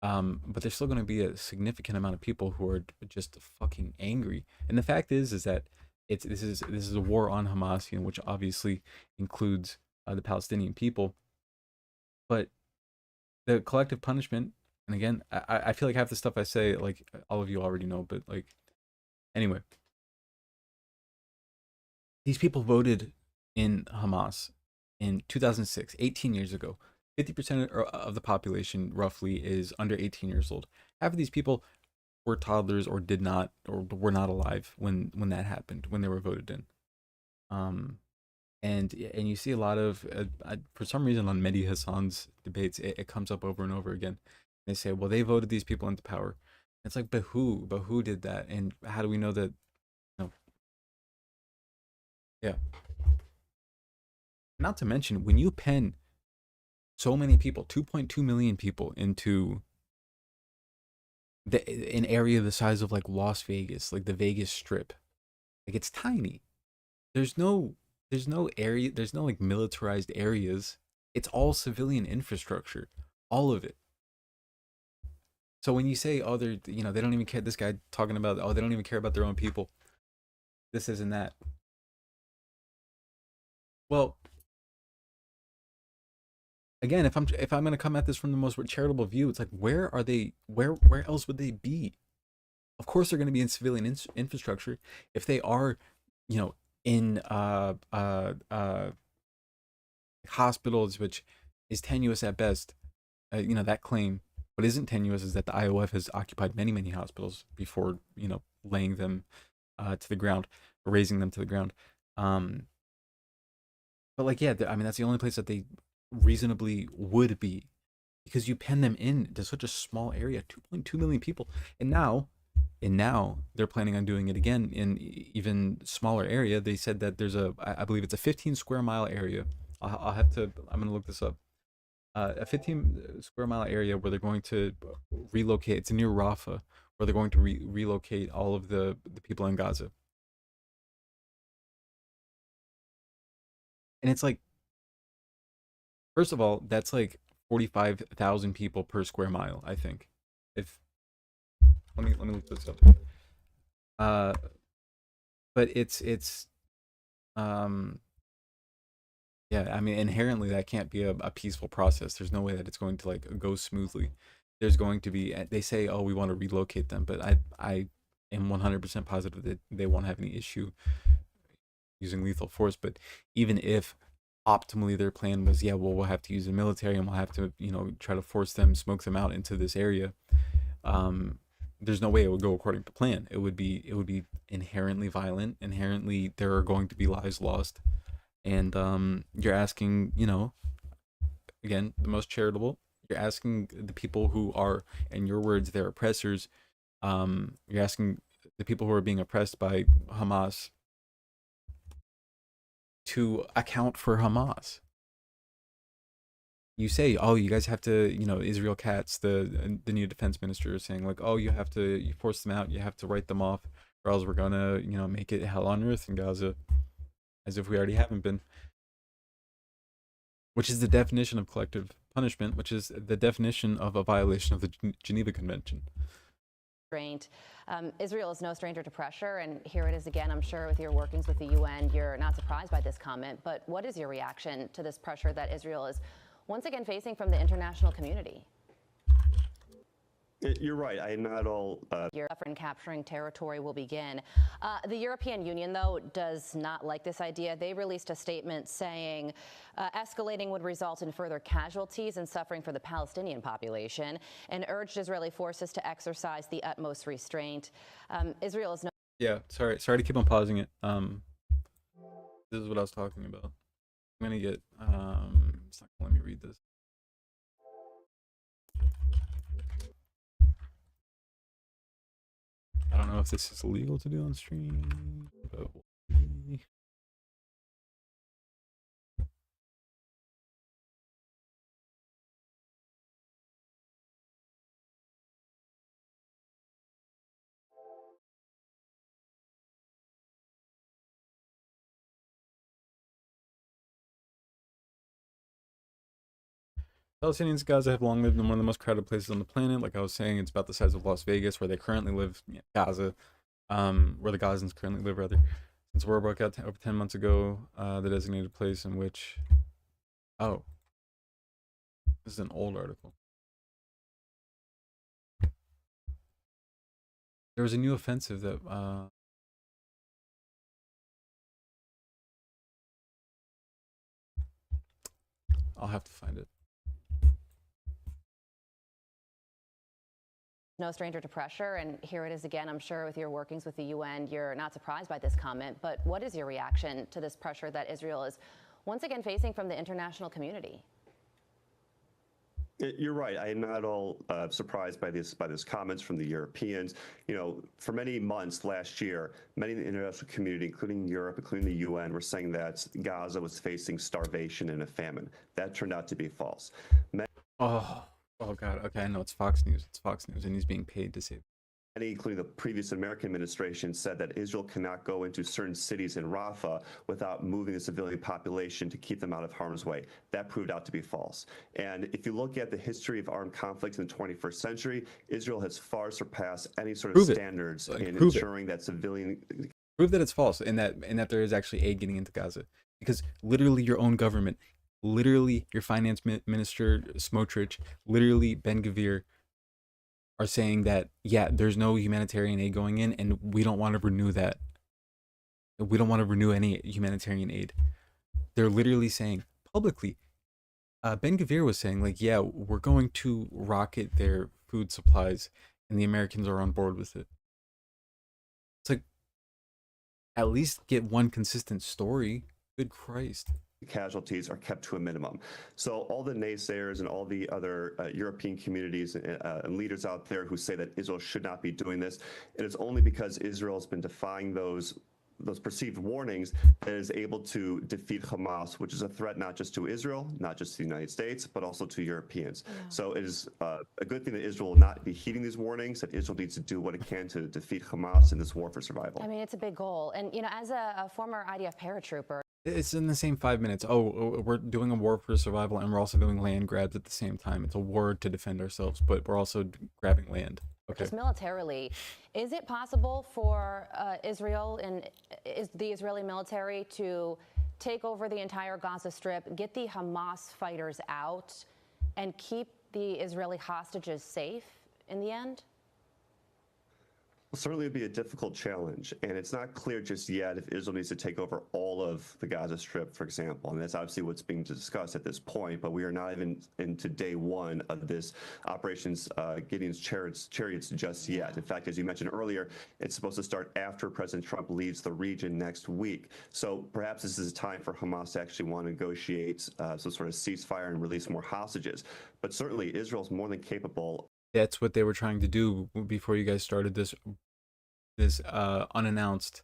But there's still going to be a significant amount of people who are just fucking angry. And the fact is that this is a war on Hamas, you know, which obviously includes the Palestinian people. But the collective punishment, and again, I feel like half the stuff I say, like all of you already know, but like, anyway, these people voted in Hamas in 2006, 18 years ago. 50% of the population roughly is under 18 years old. Half of these people were toddlers or did not, or were not alive when that happened, when they were voted in. And you see a lot of, for some reason on Mehdi Hasan's debates, it comes up over and over again. They say, well, they voted these people into power. It's like, but who? But who did that? And how do we know that? No. Yeah. Not to mention, when you pen so many people, 2.2 million people, into an area the size of like Las Vegas, like the Vegas Strip, like it's tiny. There's no area. There's no like militarized areas. It's all civilian infrastructure, all of it. So when you say, oh, they're, you know, they don't even care, this guy talking about, oh, they don't even care about their own people, this isn't that. Well, again, if I'm gonna come at this from the most charitable view, it's like, where are they? Where else would they be? Of course, they're gonna be in civilian infrastructure. If they are, you know, in hospitals, which is tenuous at best, you know, that claim. What isn't tenuous is that the IOF has occupied many hospitals before, you know, laying them to the ground, or raising them to the ground. But like, yeah, I mean, that's the only place that they reasonably would be, because you pen them in to such a small area, 2.2 million people, and now they're planning on doing it again in even smaller area. They said that there's I believe it's a 15 square mile area. I'm gonna look this up. A 15 square mile area where they're going to relocate. It's near Rafah, where they're going to relocate all of the people in Gaza. And it's like, first of all, that's like 45,000 people per square mile, I think. If let me look this up. But it's yeah, I mean, inherently that can't be a peaceful process. There's no way that it's going to like go smoothly. There's going to be, they say, oh, we want to relocate them, but I am 100% positive that they won't have any issue using lethal force. But even if optimally their plan was, yeah, well, we'll have to use the military and we'll have to, you know, try to force them, smoke them out into this area, there's no way it would go according to plan. It would be inherently violent. Inherently, there are going to be lives lost. And you're asking, you know, again, the most charitable, you're asking the people who are, in your words, their oppressors, you're asking the people who are being oppressed by Hamas to account for Hamas. You say, oh, you guys have to, Israel Katz, the new defense minister, is saying like, oh, you force them out, you have to write them off, or else we're gonna, make it hell on earth in Gaza, as if we already haven't been. Which is the definition of collective punishment, which is the definition of a violation of the Geneva Convention. Israel is no stranger to pressure, and here it is again. I'm sure with your workings with the UN, you're not surprised by this comment, but what is your reaction to this pressure that Israel is once again facing from the international community? You're right. I am not at all. Europe and capturing territory will begin. The European Union, though, does not like this idea. They released a statement saying escalating would result in further casualties and suffering for the Palestinian population, and urged Israeli forces to exercise the utmost restraint. Israel is no. Yeah, sorry to keep on pausing it. This is what I was talking about. I'm gonna get. It's not gonna let me read this. I don't know if this is illegal to do on stream, but Palestinians in Gaza have long lived in one of the most crowded places on the planet. Like I was saying, it's about the size of Las Vegas, where they currently live. Gaza, where the Gazans currently live, rather. Since war broke out over 10 months ago, the designated place in which... Oh. This is an old article. There was a new offensive that... I'll have to find it. No stranger to pressure, and here it is again. I'm sure with your workings with the UN, you're not surprised by this comment, but what is your reaction to this pressure that Israel is once again facing from the international community? You're right. I am not at all surprised by these comments from the Europeans. For many months last year, many in the international community, including Europe, including the UN, were saying that Gaza was facing starvation and a famine. That turned out to be false. Oh God. Okay, I know it's Fox News. It's Fox News, and he's being paid to say. Many, including the previous American administration, said that Israel cannot go into certain cities in Rafah without moving the civilian population to keep them out of harm's way. That proved out to be false. And if you look at the history of armed conflicts in the 21st century, Israel has far surpassed any sort of standards in ensuring that civilian. Prove that it's false, and that there is actually aid getting into Gaza, because literally your own government, literally your finance minister Smotrich, literally Ben Gvir, are saying that, yeah, there's no humanitarian aid going in, and we don't want to renew that. We don't want to renew any humanitarian aid. They're literally saying publicly. Ben Gvir was saying, like, yeah, we're going to rocket their food supplies, and the Americans are on board with it. It's like, at least get one consistent story. Good Christ. Casualties are kept to a minimum. So all the naysayers and all the other European communities and leaders out there who say that Israel should not be doing this, it is only because Israel has been defying those perceived warnings that is able to defeat Hamas, which is a threat not just to Israel, not just to the United States, but also to Europeans. Yeah. So it is a good thing that Israel will not be heeding these warnings, that Israel needs to do what it can to defeat Hamas in this war for survival. I mean, it's a big goal. And, as a former IDF paratrooper, it's in the same 5 minutes. Oh, we're doing a war for survival, and we're also doing land grabs at the same time. It's a war to defend ourselves, but we're also grabbing land. Okay. Just militarily, is it possible for Israel and the Israeli military to take over the entire Gaza Strip, get the Hamas fighters out, and keep the Israeli hostages safe in the end? Certainly would be a difficult challenge, and it's not clear just yet if Israel needs to take over all of the Gaza Strip, for example, and that's obviously what's being discussed at this point, but we are not even into day one of this Operations Gideon's Chariots just yet. In fact, as you mentioned earlier, it's supposed to start after President Trump leaves the region next week. So perhaps this is a time for Hamas to actually want to negotiate some sort of ceasefire and release more hostages. But certainly Israel's more than capable. That's what they were trying to do before you guys started this this unannounced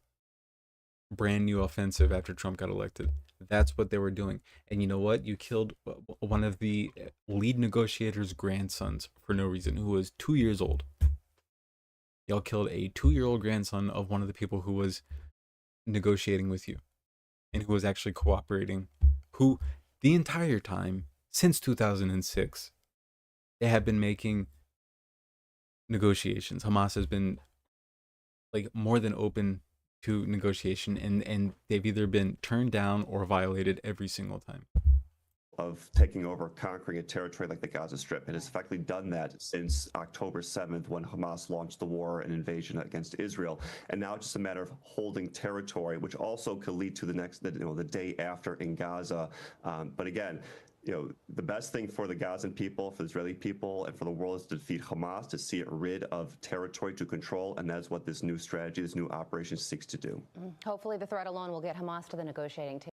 brand new offensive after Trump got elected. That's what they were doing. And you know what? You killed one of the lead negotiators' grandsons for no reason, who was 2 years old. Y'all killed a 2-year-old grandson of one of the people who was negotiating with you and who was actually cooperating, who the entire time since 2006, they have been making negotiations. Hamas has been like more than open to negotiation, and they've either been turned down or violated every single time. Of taking over, conquering a territory like the Gaza Strip. It has effectively done that since October 7th, when Hamas launched the war and invasion against Israel. And now it's just a matter of holding territory, which also could lead to the day after in Gaza. But again, the best thing for the Gazan people, for the Israeli people, and for the world is to defeat Hamas, to see it rid of territory to control, and that's what this new strategy, this new operation seeks to do. Hopefully the threat alone will get Hamas to the negotiating table.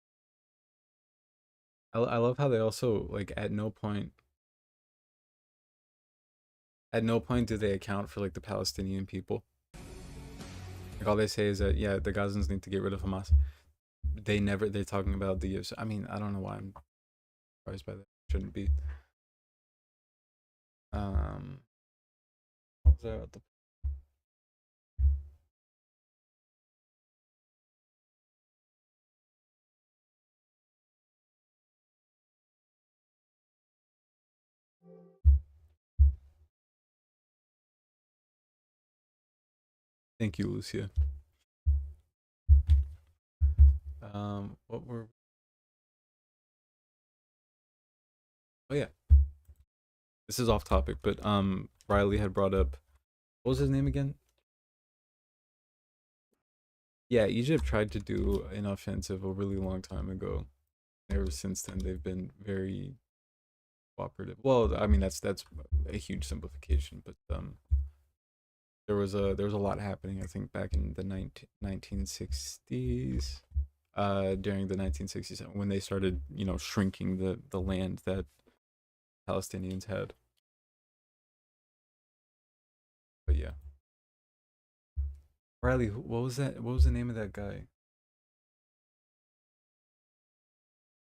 I love how they also, like, at no point do they account for, like, the Palestinian people. Like, all they say is that, yeah, the Gazans need to get rid of Hamas. They're talking about the US. I mean, I don't know why I'm surprised by that. Shouldn't be. What was that about the... Thank you, Lucia. What were... Oh yeah, this is off topic, but Riley had brought up, what was his name again? Yeah, Egypt tried to do an offensive a really long time ago. Ever since then, they've been very cooperative. Well, I mean, that's a huge simplification, but there was a lot happening, I think, back in the 1960s, during the 1960s, when they started, shrinking the land that Palestinians had. But yeah, Riley, what was that? What was the name of that guy?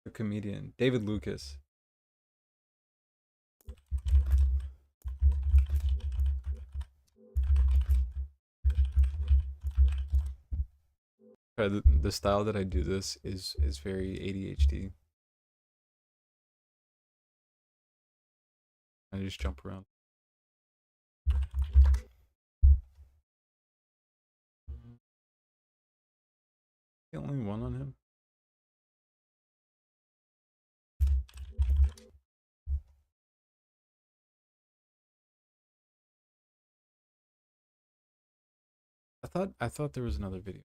The comedian, David Lucas. The style that I do this is very ADHD. I just jump around. The only one on him. I thought there was another video.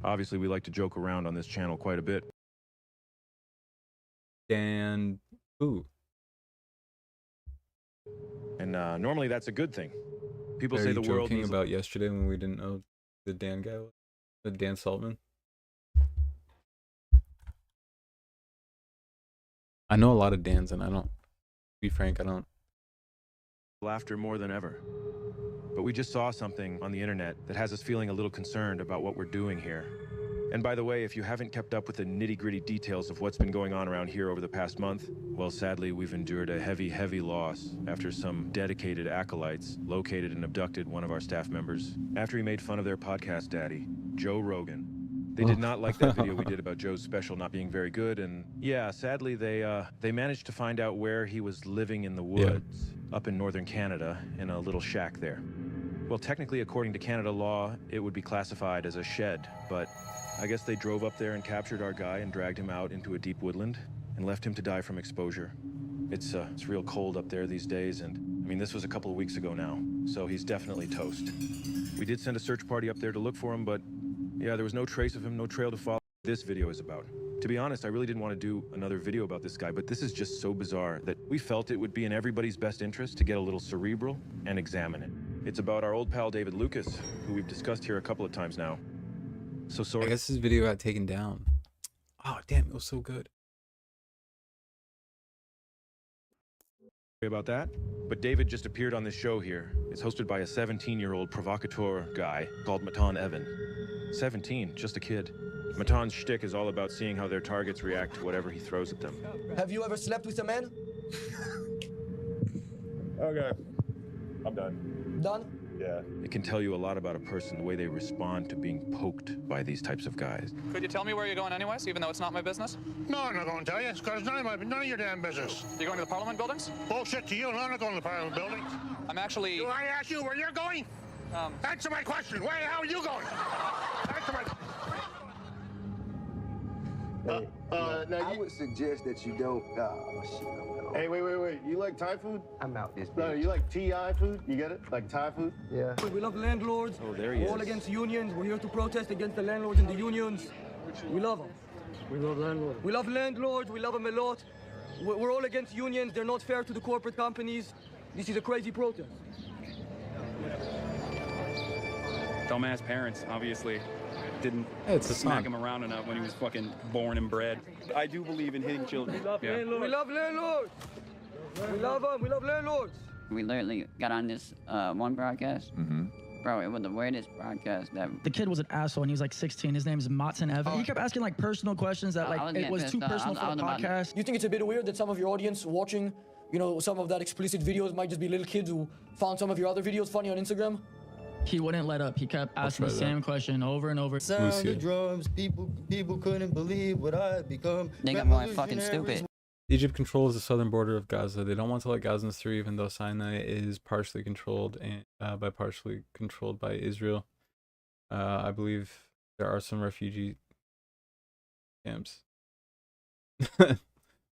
Obviously, we like to joke around on this channel quite a bit. Dan, who? And normally that's a good thing. People Are say you the world joking needs about yesterday when we didn't know the Dan guy, the Dan Saltman? I know a lot of Dans, and to be frank, I don't. laughter more than ever. But we just saw something on the internet that has us feeling a little concerned about what we're doing here. And by the way, if you haven't kept up with the nitty-gritty details of what's been going on around here over the past month, well, sadly, we've endured a heavy, heavy loss after some dedicated acolytes located and abducted one of our staff members after he made fun of their podcast daddy, Joe Rogan. They did not like that video we did about Joe's special not being very good, and yeah, sadly, they managed to find out where he was living in the woods up in northern Canada in a little shack there. Well, technically, according to Canada law, it would be classified as a shed, but I guess they drove up there and captured our guy and dragged him out into a deep woodland and left him to die from exposure. It's real cold up there these days, and I mean, this was a couple of weeks ago now, so he's definitely toast. We did send a search party up there to look for him, but yeah, there was no trace of him, no trail to follow. This video is about. To be honest, I really didn't want to do another video about this guy, but this is just so bizarre that we felt it would be in everybody's best interest to get a little cerebral and examine it. It's about our old pal David Lucas, who we've discussed here a couple of times now. So sorry. I guess this video got taken down. Oh, damn, it was so good. about that. But David just appeared on this show here. It's hosted by a 17-year-old provocateur guy called Matan Evan. 17, just a kid. Matan's shtick is all about seeing how their targets react to whatever he throws at them. Have you ever slept with a man? Okay. I'm done. Done? Yeah. It can tell you a lot about a person, the way they respond to being poked by these types of guys. Could you tell me where you're going anyways, even though it's not my business? No, I'm not going to tell you, because none of your damn business. You're going to the Parliament buildings? Bullshit to you, I'm not going to the Parliament buildings. I'm actually... Do I ask you where you're going? Answer my question. Where the hell are you going? Answer my... I would suggest that you don't. Oh, shit. Hey, wait. You like Thai food? I'm out this bitch. No, you like TI food? You get it? Like Thai food? Yeah. We love landlords. Oh, there he We're all is. against unions. We're here to protest against the landlords and the unions. We love them. We love landlords. We love landlords. We love them a lot. We're all against unions. They're not fair to the corporate companies. This is a crazy protest. Dumbass parents, obviously, didn't It's a smack song. him around enough when he was fucking born and bred. I do believe in hitting children. We love Yeah. landlords. We love landlords. We love them. We love landlords. We literally got on this one broadcast. Mm-hmm. Bro, it was the weirdest broadcast ever. The kid was an asshole, and he was like 16. His name is Matson Evan. He kept asking like personal questions that I like was it getting was too pissed off. personal I for was the about to- podcast. You think it's a bit weird that some of your audience watching, some of that explicit videos might just be little kids who found some of your other videos funny on Instagram? He wouldn't let up. He kept asking the try same question over and over. Sound Lucia. the drums, people couldn't believe what I had become. They got more fucking stupid. Egypt controls the southern border of Gaza. They don't want to let Gazans through, even though Sinai is partially controlled by Israel. I believe there are some refugee camps.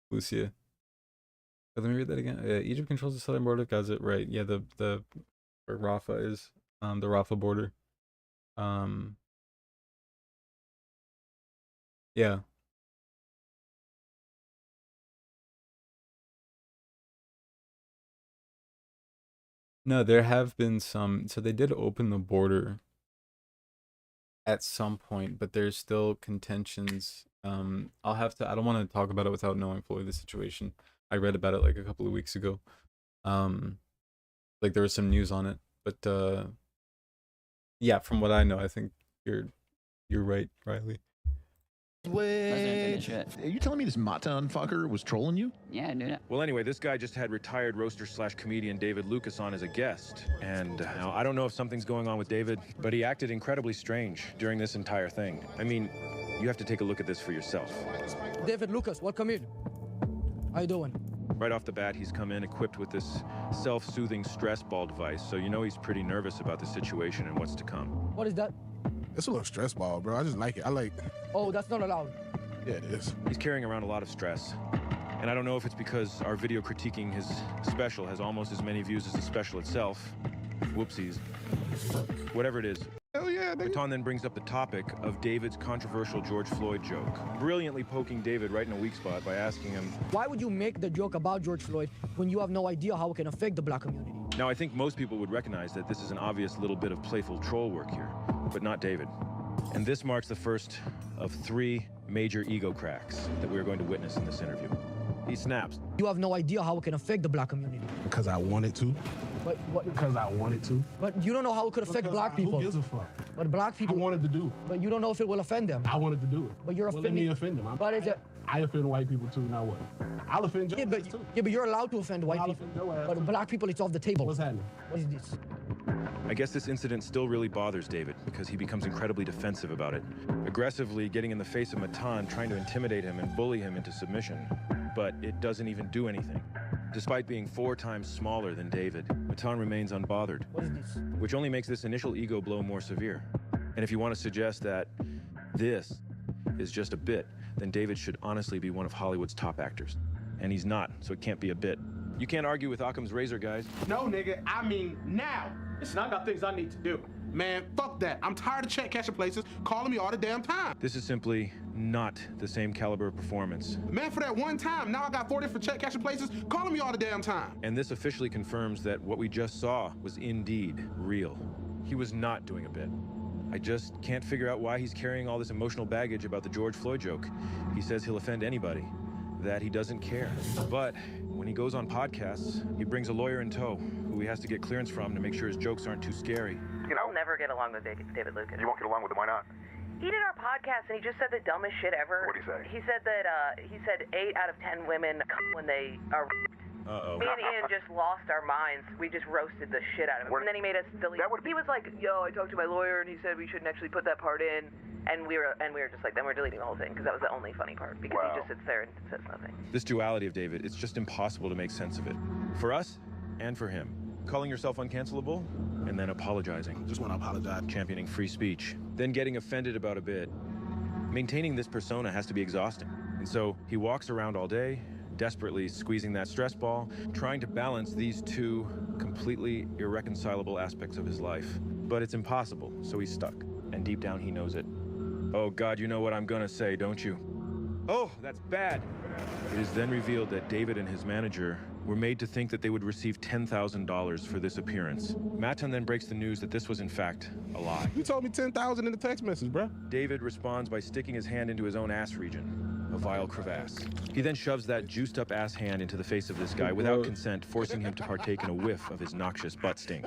Lucia. Let me read that again. Egypt controls the southern border of Gaza. Right. Yeah. The where Rafah is. The Rafah border. Yeah. No, there have been some. So they did open the border at some point, but there's still contentions. I don't want to talk about it without knowing fully the situation. I read about it like a couple of weeks ago. Like there was some news on it, but yeah, from what I know, I think you're right, Riley. Listen to this shit. Are you telling me this Matan fucker was trolling you? Yeah, dude. Well, anyway, this guy just had retired roaster/comedian David Lucas on as a guest. And now I don't know if something's going on with David, but he acted incredibly strange during this entire thing. I mean, you have to take a look at this for yourself. David Lucas, welcome in. How you doing? Right off the bat, he's come in equipped with this self-soothing stress ball device, so you know he's pretty nervous about the situation and what's to come. What is that? It's a little stress ball, bro. I just like it. Oh, that's not allowed. Yeah, it is. He's carrying around a lot of stress. And I don't know if it's because our video critiquing his special has almost as many views as the special itself. Whoopsies. Whatever it is. Hell yeah, nigga. Matan then brings up the topic of David's controversial George Floyd joke, brilliantly poking David right in a weak spot by asking him, Why would you make the joke about George Floyd when you have no idea how it can affect the black community? Now, I think most people would recognize that this is an obvious little bit of playful troll work here, but not David. And this marks the first of 3 major ego cracks that we're going to witness in this interview. He snaps. You have no idea how it can affect the black community. Because I wanted to. But what? Because I wanted to. But you don't know how it could affect black people. Who gives a fuck? But black people. I wanted to do. But you don't know if it will offend them. I wanted to do it. But you're well, let offending. me offend them. But is it? I offend white people too. Now what? I'll offend you too. Yeah, but you're allowed to offend white I'll people. offend your ass But too. black people, it's off the table. What's happening? What is this? I guess this incident still really bothers David because he becomes incredibly defensive about it, aggressively getting in the face of Matan, trying to intimidate him and bully him into submission. But it doesn't even do anything. Despite being 4 times smaller than David, Matan remains unbothered, What is this? which only makes this initial ego blow more severe. And if you want to suggest that this is just a bit, then David should honestly be one of Hollywood's top actors. And he's not, so it can't be a bit. You can't argue with Occam's razor, guys. No, nigga, I mean now. Listen, I got things I need to do. Man, fuck that. I'm tired of check cashing places calling me all the damn time. This is simply not the same caliber of performance. Man, for that one time, now I got 4 different check cashing places calling me all the damn time. And this officially confirms that what we just saw was indeed real. He was not doing a bit. I just can't figure out why he's carrying all this emotional baggage about the George Floyd joke. He says he'll offend anybody. that he doesn't care. But when he goes on podcasts, he brings a lawyer in tow who he has to get clearance from to make sure his jokes aren't too scary. I'll never get along with David Lucas. You won't get along with him, why not? He did our podcast and he just said the dumbest shit ever. What'd he say? He said that 8 out of 10 women come when they are. Uh-oh. Me and Ian just lost our minds. We just roasted the shit out of him. And then he made us delete. He was like, "Yo, I talked to my lawyer and he said we shouldn't actually put that part in." And we were just like, then we're deleting the whole thing because that was the only funny part because he just sits there and says nothing. This duality of David, it's just impossible to make sense of it. For us and for him. Calling yourself uncancelable and then apologizing. Just want to apologize. Championing free speech. Then getting offended about a bit. Maintaining this persona has to be exhausting. And so he walks around all day, desperately squeezing that stress ball, trying to balance these two completely irreconcilable aspects of his life. But it's impossible, so he's stuck. And deep down he knows it. Oh God, you know what I'm gonna say, don't you? Oh, that's bad. It is then revealed that David and his manager were made to think that they would receive $10,000 for this appearance. Matan then breaks the news that this was in fact a lie. You told me 10,000 in the text message, bro. David responds by sticking his hand into his own ass region, a vile crevasse. He then shoves that juiced up ass hand into the face of this guy without consent, forcing him to partake in a whiff of his noxious butt stink.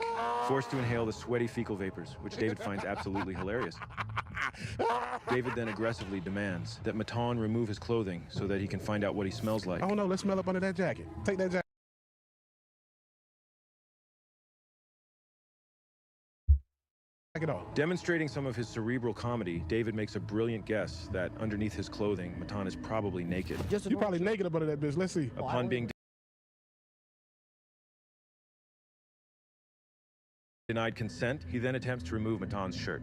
Forced to inhale the sweaty fecal vapors, which David finds absolutely hilarious. David then aggressively demands that Matan remove his clothing so that he can find out what he smells like. I don't know, let's smell up under that jacket. Take that jacket. Demonstrating some of his cerebral comedy, David makes a brilliant guess that underneath his clothing, Matan is probably naked. You're probably naked up under that bitch. Let's see. Upon being denied consent, he then attempts to remove Matan's shirt,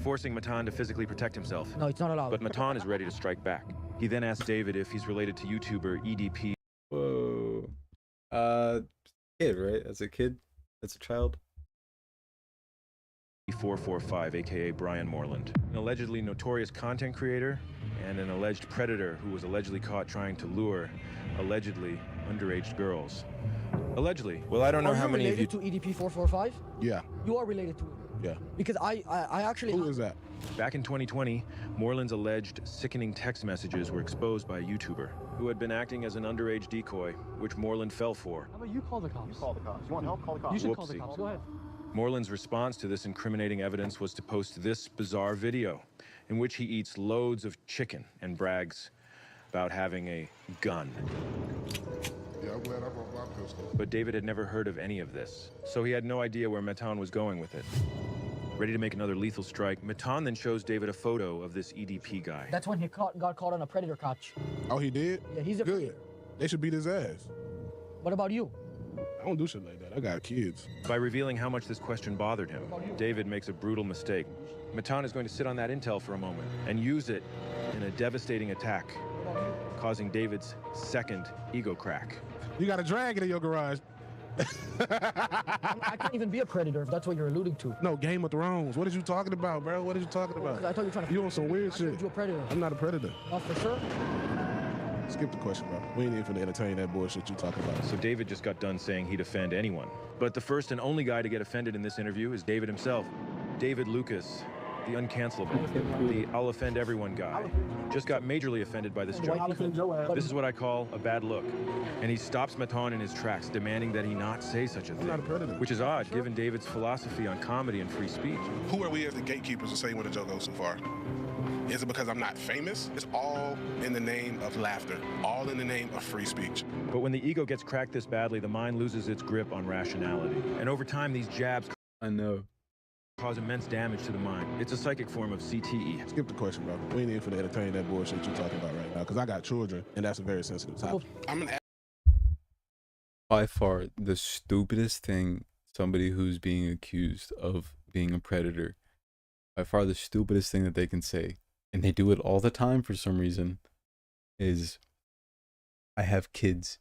forcing Matan to physically protect himself. No, it's not allowed. But Matan is ready to strike back. He then asks David if he's related to YouTuber EDP. Whoa. Kid, right? As a kid? As a child? 445, aka Brian Moreland, an allegedly notorious content creator and an alleged predator who was allegedly caught trying to lure allegedly underage girls. Allegedly. Well, I don't know how many of you to EDP 445? Yeah. You are related to it. Yeah. Because I actually. Who is that? Back in 2020, Moreland's alleged sickening text messages were exposed by a YouTuber who had been acting as an underage decoy, which Moreland fell for. How about you call the cops? You call the cops. You want help? Call the cops. You should call the cops. Go ahead. Moreland's response to this incriminating evidence was to post this bizarre video in which he eats loads of chicken and brags about having a gun. Yeah, I'm glad I brought my pistol. But David had never heard of any of this, so he had no idea where Matan was going with it. Ready to make another lethal strike, Matan then shows David a photo of this EDP guy. That's when he got caught on a predator catch. Oh, he did? Yeah, he's a good. predator. They should beat his ass. What about you? I don't do shit like that. I got kids. By revealing how much this question bothered him, David makes a brutal mistake. Matan is going to sit on that intel for a moment and use it in a devastating attack, causing David's second ego crack. You got a dragon in your garage. I can't even be a predator if that's what you're alluding to. No, Game of Thrones. What are you talking about, bro? What are you talking about? I thought you were trying to. You on some weird shit. You're a predator. I'm not a predator. Oh, for sure? Skip the question, bro. We ain't even finna entertain that bullshit you talking about. So David just got done saying he'd offend anyone. But the first and only guy to get offended in this interview is David himself. David Lucas, the uncancelable, the I'll offend everyone guy, just got majorly offended by this joke. This is what I call a bad look. And he stops Matan in his tracks, demanding that he not say such a thing. I'm not a predator. Which is odd, given David's philosophy on comedy and free speech. Who are we as the gatekeepers to say when a joke goes too far? Is it because I'm not famous? It's all in the name of laughter, all in the name of free speech. But when the ego gets cracked this badly, the mind loses its grip on rationality. And over time, these jabs cause immense damage to the mind. It's a psychic form of CTE. Skip the question, bro. We ain't even finna entertain that bullshit you're talking about right now, because I got children, and that's a very sensitive topic. By far, the stupidest thing somebody who's being accused of being a predator, by far the stupidest thing that they can say, and they do it all the time for some reason, is, I have kids.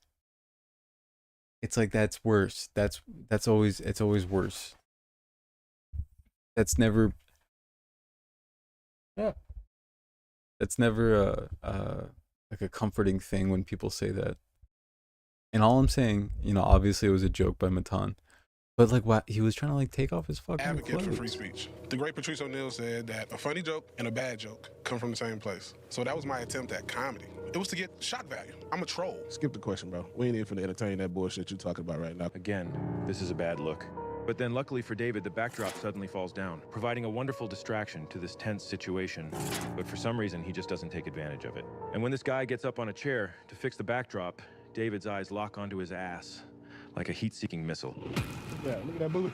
It's like, that's worse. It's always worse. That's never, that's never like a comforting thing when people say that. And all I'm saying, you know, obviously it was a joke by Matan, But like, why he was trying to like take off his fucking advocate clothes. for free speech. The great Patrice O'Neal said that a funny joke and a bad joke come from the same place. So that was my attempt at comedy. It was to get shock value. I'm a troll. Skip the question, bro. We ain't even finna entertain that bullshit you talking about right now. Again, this is a bad look. But then luckily for David, the backdrop suddenly falls down, providing a wonderful distraction to this tense situation. But for some reason, he just doesn't take advantage of it. And when this guy gets up on a chair to fix the backdrop, David's eyes lock onto his ass like a heat-seeking missile. Yeah, look at that booty.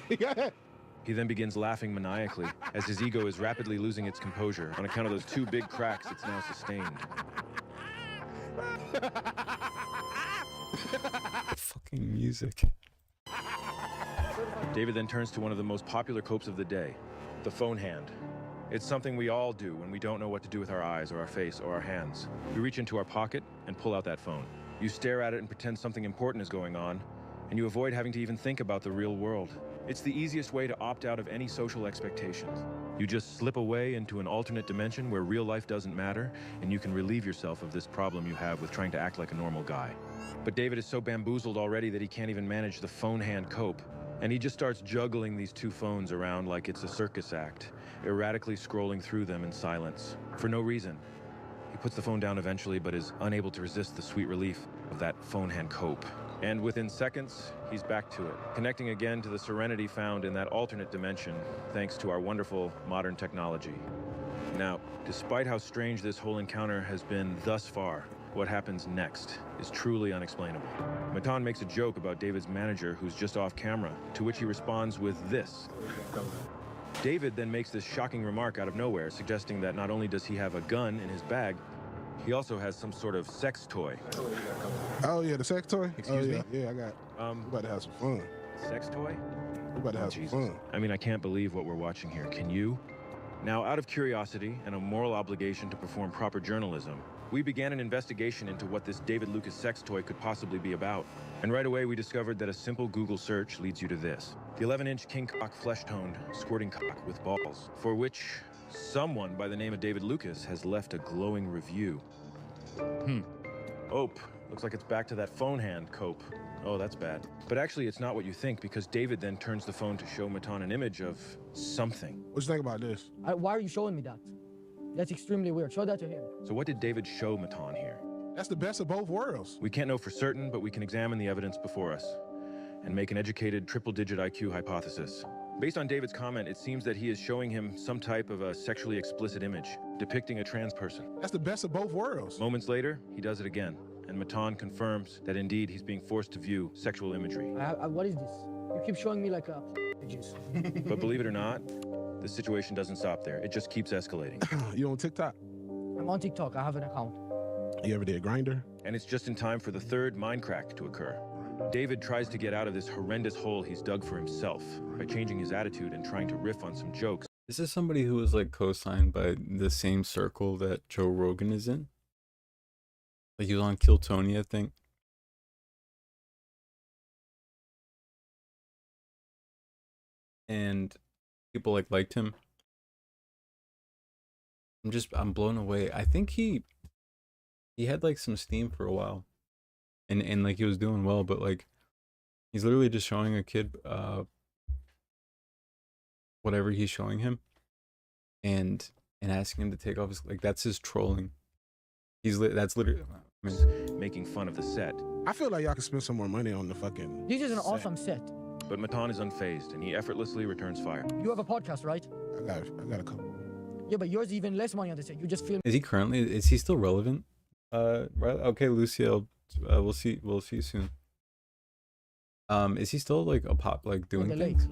He then begins laughing maniacally as his ego is rapidly losing its composure on account of those two big cracks it's now sustained. Fucking music. David then turns to one of the most popular copes of the day, the phone hand. It's something we all do when we don't know what to do with our eyes or our face or our hands. We reach into our pocket and pull out that phone. You stare at it and pretend something important is going on, and you avoid having to even think about the real world. It's the easiest way to opt out of any social expectations. You just slip away into an alternate dimension where real life doesn't matter, and you can relieve yourself of this problem you have with trying to act like a normal guy. But David is so bamboozled already that he can't even manage the phone hand cope. And he just starts juggling these two phones around like it's a circus act, erratically scrolling through them in silence, for no reason. He puts the phone down eventually, but is unable to resist the sweet relief of that phone hand cope. And within seconds, he's back to it, connecting again to the serenity found in that alternate dimension, thanks to our wonderful modern technology. Now, despite how strange this whole encounter has been thus far, what happens next is truly unexplainable. Matan makes a joke about David's manager who's just off camera, to which he responds with this. David then makes this shocking remark out of nowhere, suggesting that not only does he have a gun in his bag, he also has some sort of sex toy. Oh yeah, the sex toy? Excuse me? Yeah, I got it. We're about to have some fun. Sex toy? We're about to have some fun. I mean, I can't believe what we're watching here. Can you? Now, out of curiosity and a moral obligation to perform proper journalism, we began an investigation into what this David Lucas sex toy could possibly be about. And right away, we discovered that a simple Google search leads you to this. The 11-inch king cock flesh-toned squirting cock with balls, for which someone by the name of David Lucas has left a glowing review. Ope, looks like it's back to that phone hand cope. Oh, that's bad. But actually, it's not what you think, because David then turns the phone to show Matan an image of something. What you think about this? Why are you showing me that? That's extremely weird. Show that to him. So what did David show Matan here? That's the best of both worlds. We can't know for certain, but we can examine the evidence before us and make an educated triple-digit IQ hypothesis. Based on David's comment, it seems that he is showing him some type of a sexually explicit image, depicting a trans person. That's the best of both worlds. Moments later, he does it again, and Matan confirms that indeed he's being forced to view sexual imagery. What is this? You keep showing me like images. But believe it or not, the situation doesn't stop there. It just keeps escalating. You on TikTok? I'm on TikTok. I have an account. You ever did Grindr? And it's just in time for the third mind crack to occur. David tries to get out of this horrendous hole he's dug for himself by changing his attitude and trying to riff on some jokes. This is somebody who was like co-signed by the same circle that Joe Rogan is in. Like he was on Kill Tony, I think. And people like liked him. I'm blown away. I think he had like some steam for a while. And like he was doing well, but like he's literally just showing a kid whatever he's showing him and asking him to take off his, like, that's his trolling. That's literally making fun of the set. I feel like y'all can spend some more money on the fucking This is an awesome set. But Matan is unfazed and he effortlessly returns fire. You have a podcast, right? I got a couple. Yeah, but yours even less money on the set. You just film. Is he still relevant? Right. Okay, Lucia, we'll see you soon. Is he still like a pop, like doing things?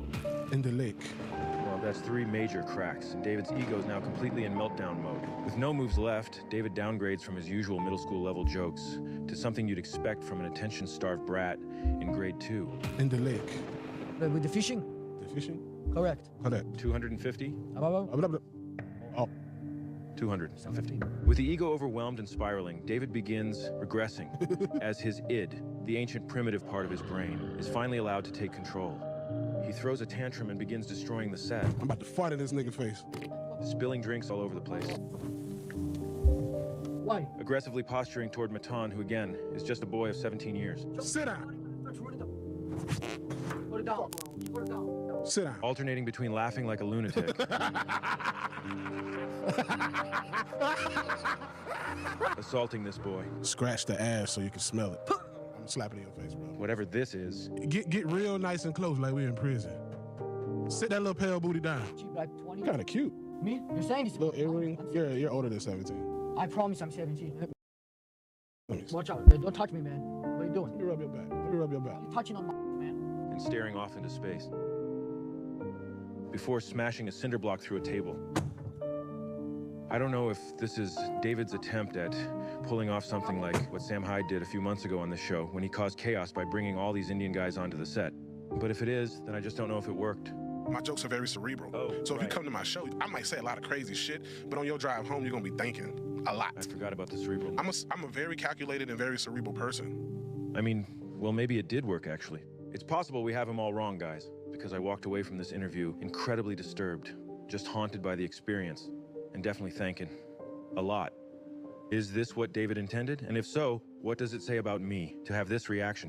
In the lake. Well, that's 3 major cracks, and David's ego is now completely in meltdown mode. With no moves left, David downgrades from his usual middle school level jokes to something you'd expect from an attention-starved brat in grade 2. In the lake. With the fishing? The fishing? Correct. Correct. 250? Oh. 250. With the ego overwhelmed and spiraling, David begins regressing as his id, the ancient primitive part of his brain, is finally allowed to take control. He throws a tantrum and begins destroying the set. I'm about to fart in this nigga's face. Spilling drinks all over the place. Why? Aggressively posturing toward Matan, who again is just a boy of 17 years. Sit down. Put it down. Sit down. Alternating between laughing like a lunatic, assaulting this boy. Scratch the ass so you can smell it. I'm slapping in your face, bro. Whatever this is. Get real nice and close like we're in prison. Sit that little pale booty down. Kind of cute. Me? You're saying this? Little earring. You're older than 17. I promise I'm 17. Let me see. Watch out. Don't touch me, man. What are you doing? Let me rub your back. Let me rub your back. You're touching on my man. And staring off into space. Before smashing a cinder block through a table. I don't know if this is David's attempt at pulling off something like what Sam Hyde did a few months ago on this show when he caused chaos by bringing all these Indian guys onto the set. But if it is, then I just don't know if it worked. My jokes are very cerebral. So if you come to my show, I might say a lot of crazy shit, but on your drive home, you're gonna be thinking a lot. I forgot about the cerebral. I'm a very calculated and very cerebral person. I mean, well, maybe it did work, actually. It's possible we have him all wrong, guys, because I walked away from this interview incredibly disturbed, just haunted by the experience, and definitely thinking a lot. Is this what David intended? And if so, what does it say about me to have this reaction?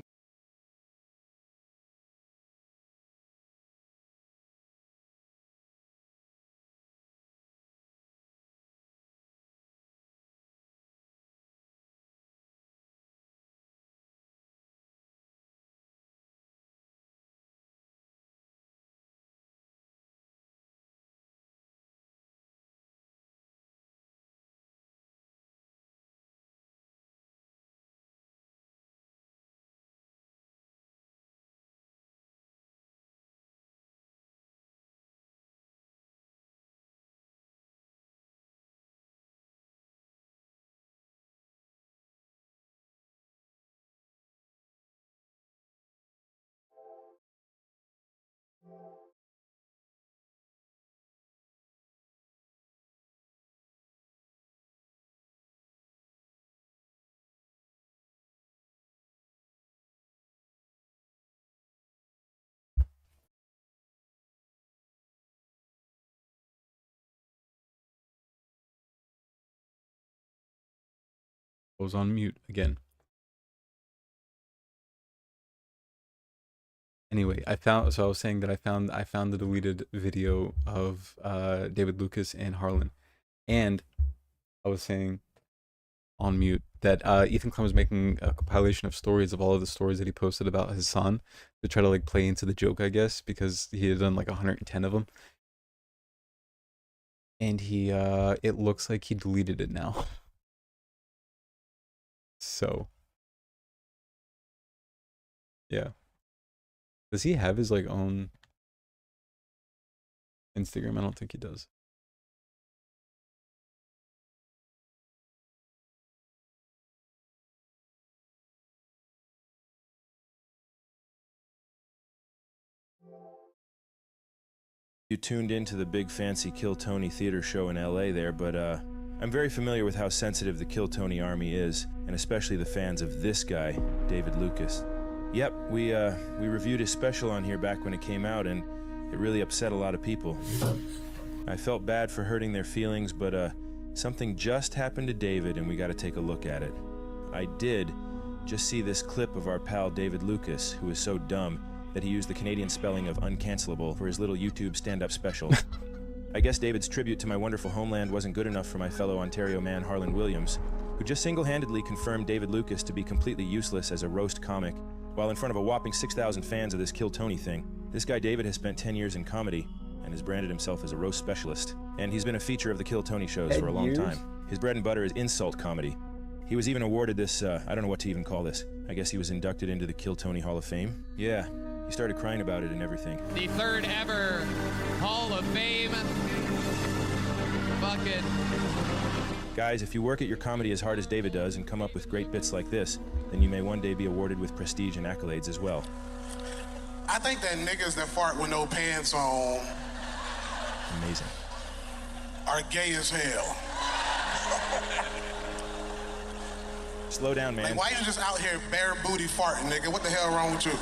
I was on mute again. Anyway, I was saying that I found the deleted video of David Lucas and Harlan, and I was saying on mute that Ethan Klein was making a compilation of stories of all of the stories that he posted about Hasan to try to like play into the joke, I guess, because he had done like 110 of them, and he it looks like he deleted it now. So yeah. Does he have his like own Instagram? I don't think he does. You tuned into the big fancy Kill Tony theater show in LA there, but I'm very familiar with how sensitive the Kill Tony army is, and especially the fans of this guy, David Lucas. Yep, we reviewed his special on here back when it came out, and it really upset a lot of people. I felt bad for hurting their feelings, but something just happened to David, and we got to take a look at it. I did just see this clip of our pal David Lucas, who is so dumb that he used the Canadian spelling of uncancelable for his little YouTube stand-up special. I guess David's tribute to my wonderful homeland wasn't good enough for my fellow Ontario man Harlan Williams, who just single-handedly confirmed David Lucas to be completely useless as a roast comic, while in front of a whopping 6,000 fans of this Kill Tony thing. This guy David has spent 10 years in comedy and has branded himself as a roast specialist. And he's been a feature of the Kill Tony shows for a long time. His bread and butter is insult comedy. He was even awarded this, I don't know what to even call this. I guess he was inducted into the Kill Tony Hall of Fame. Yeah, he started crying about it and everything. The third ever Hall of Fame. Bucket. Guys, if you work at your comedy as hard as David does and come up with great bits like this, then you may one day be awarded with prestige and accolades as well. I think that niggas that fart with no pants on Amazing. are gay as hell. Slow down, man. Like, why you just out here bare booty farting, nigga? What the hell wrong with you?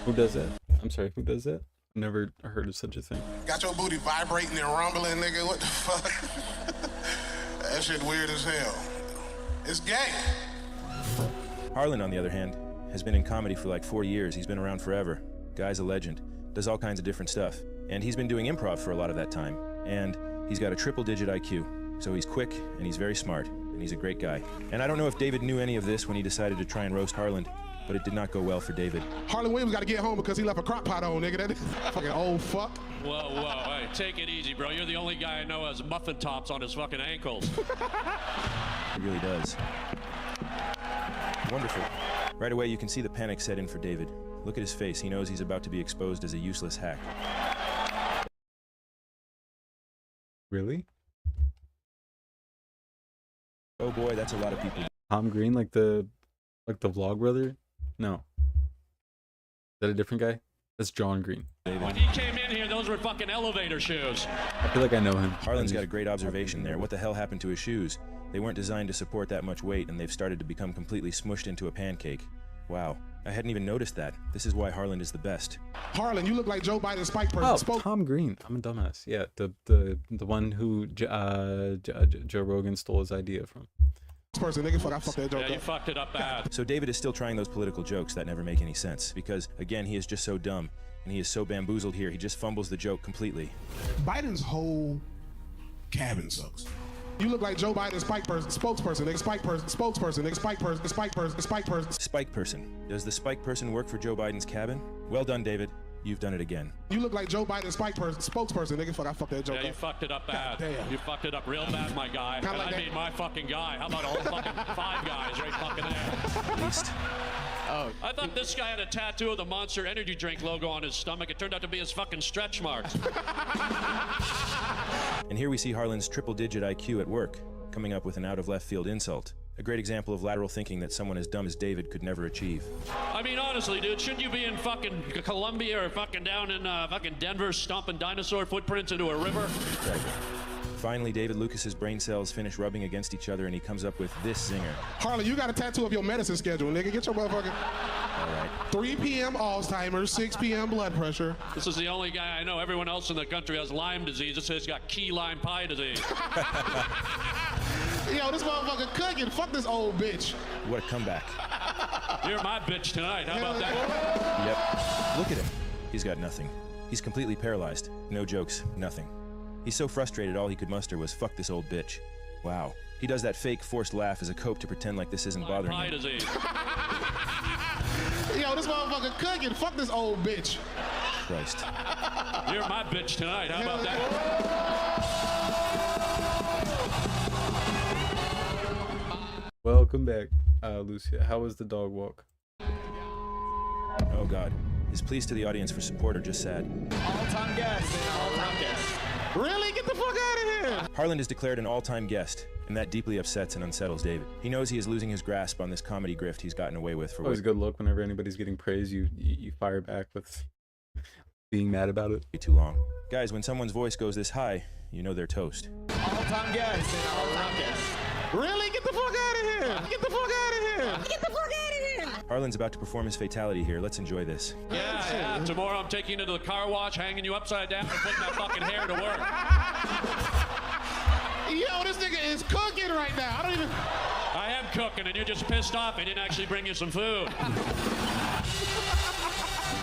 Who does that? I'm sorry, who does that? I've never heard of such a thing. Got your booty vibrating and rumbling, nigga? What the fuck? That shit weird as hell. It's gay. Harlan, on the other hand, has been in comedy for like 4 years. He's been around forever. Guy's a legend. does all kinds of different stuff. And he's been doing improv for a lot of that time. And he's got a triple-digit IQ. So he's quick, and he's very smart, and he's a great guy. And I don't know if David knew any of this when he decided to try and roast Harlan, but it did not go well for David. Harlan Williams got to get home because he left a crock pot on, nigga. That fucking old fuck. Whoa, whoa, hey, take it easy, bro. You're the only guy I know has muffin tops on his fucking ankles. It really does. Wonderful. Right away, you can see the panic set in for David. Look at his face. He knows he's about to be exposed as a useless hack. Really? Oh boy, that's a lot of people. Tom Green, like the vlog brother? No. Is that a different guy? That's John Green. When he came in here, those were fucking elevator shoes. I feel like I know him. Harlan's got a great observation there. What the hell happened to his shoes? They weren't designed to support that much weight, and they've started to become completely smushed into a pancake. Wow. I hadn't even noticed that. This is why Harlan is the best. Harlan, you look like Joe Biden's spike person. Oh, Tom Green. I'm a dumbass. Yeah, the one who Joe Rogan stole his idea from. Person, nigga, fuck, I fucked that joke Yeah, you fucked it up bad. So David is still trying those political jokes that never make any sense, because, again, he is just so dumb, and he is so bamboozled here, he just fumbles the joke completely. Biden's whole cabin sucks. You look like Joe Biden's spike person, spokesperson, nigga, spike person, spokesperson, nigga, spike person, spike person, spike person. Spike person. Does the spike person work for Joe Biden's cabin? Well done, David. You've done it again. You look like Joe Biden's spike person, spokesperson, nigga, fuck, I fucked that joke Yeah, you fucked it up bad. Damn. You fucked it up real bad, my guy. And like I mean my fucking guy. How about all fucking 5 guys right fucking there? At least. Oh. I thought this guy had a tattoo of the Monster Energy drink logo on his stomach. It turned out to be his fucking stretch marks. And here we see Harlan's triple-digit IQ at work, coming up with an out-of-left-field insult. A great example of lateral thinking that someone as dumb as David could never achieve. I mean, honestly, dude, shouldn't you be in fucking Colombia or fucking down in fucking Denver stomping dinosaur footprints into a river? Exactly. Finally, David Lucas's brain cells finish rubbing against each other, and he comes up with this zinger. Harlan, you got a tattoo of your medicine schedule, nigga. Get your motherfucking... All right. 3 p.m. Alzheimer's, 6 p.m. blood pressure. This is the only guy I know. Everyone else in the country has Lyme disease. This guy's got key lime pie disease. Yo, this motherfucker cooking. Fuck this old bitch. What a comeback. You're my bitch tonight. How about that? Yep. Look at him. He's got nothing. He's completely paralyzed. No jokes, nothing. He's so frustrated all he could muster was fuck this old bitch. Wow. He does that fake forced laugh as a cope to pretend like this isn't bothering Pie him. disease. Yo, this motherfucker cooking. Fuck this old bitch. Christ. You're my bitch tonight. How about that? Welcome back, Lucia. How was the dog walk? Oh God. His pleas to the audience for support are just sad. All-time guest. All-time guest. Really? Get the fuck out of here. Harlan is declared an all-time guest, and that deeply upsets and unsettles David. He knows he is losing his grasp on this comedy grift he's gotten away with for Always a good look whenever anybody's getting praise. You fire back with being mad about it. way too long. Guys, when someone's voice goes this high, you know they're toast. All-time guest. All-time guest. Really? Get the fuck out of here. Get the fuck out of here. Get the fuck out of here. Harlan's about to perform his fatality here. Let's enjoy this. Yeah. Tomorrow I'm taking you to the car wash, hanging you upside down, and putting that fucking hair to work. Yo, this nigga is cooking right now. I am cooking, and you're just pissed off I didn't actually bring you some food.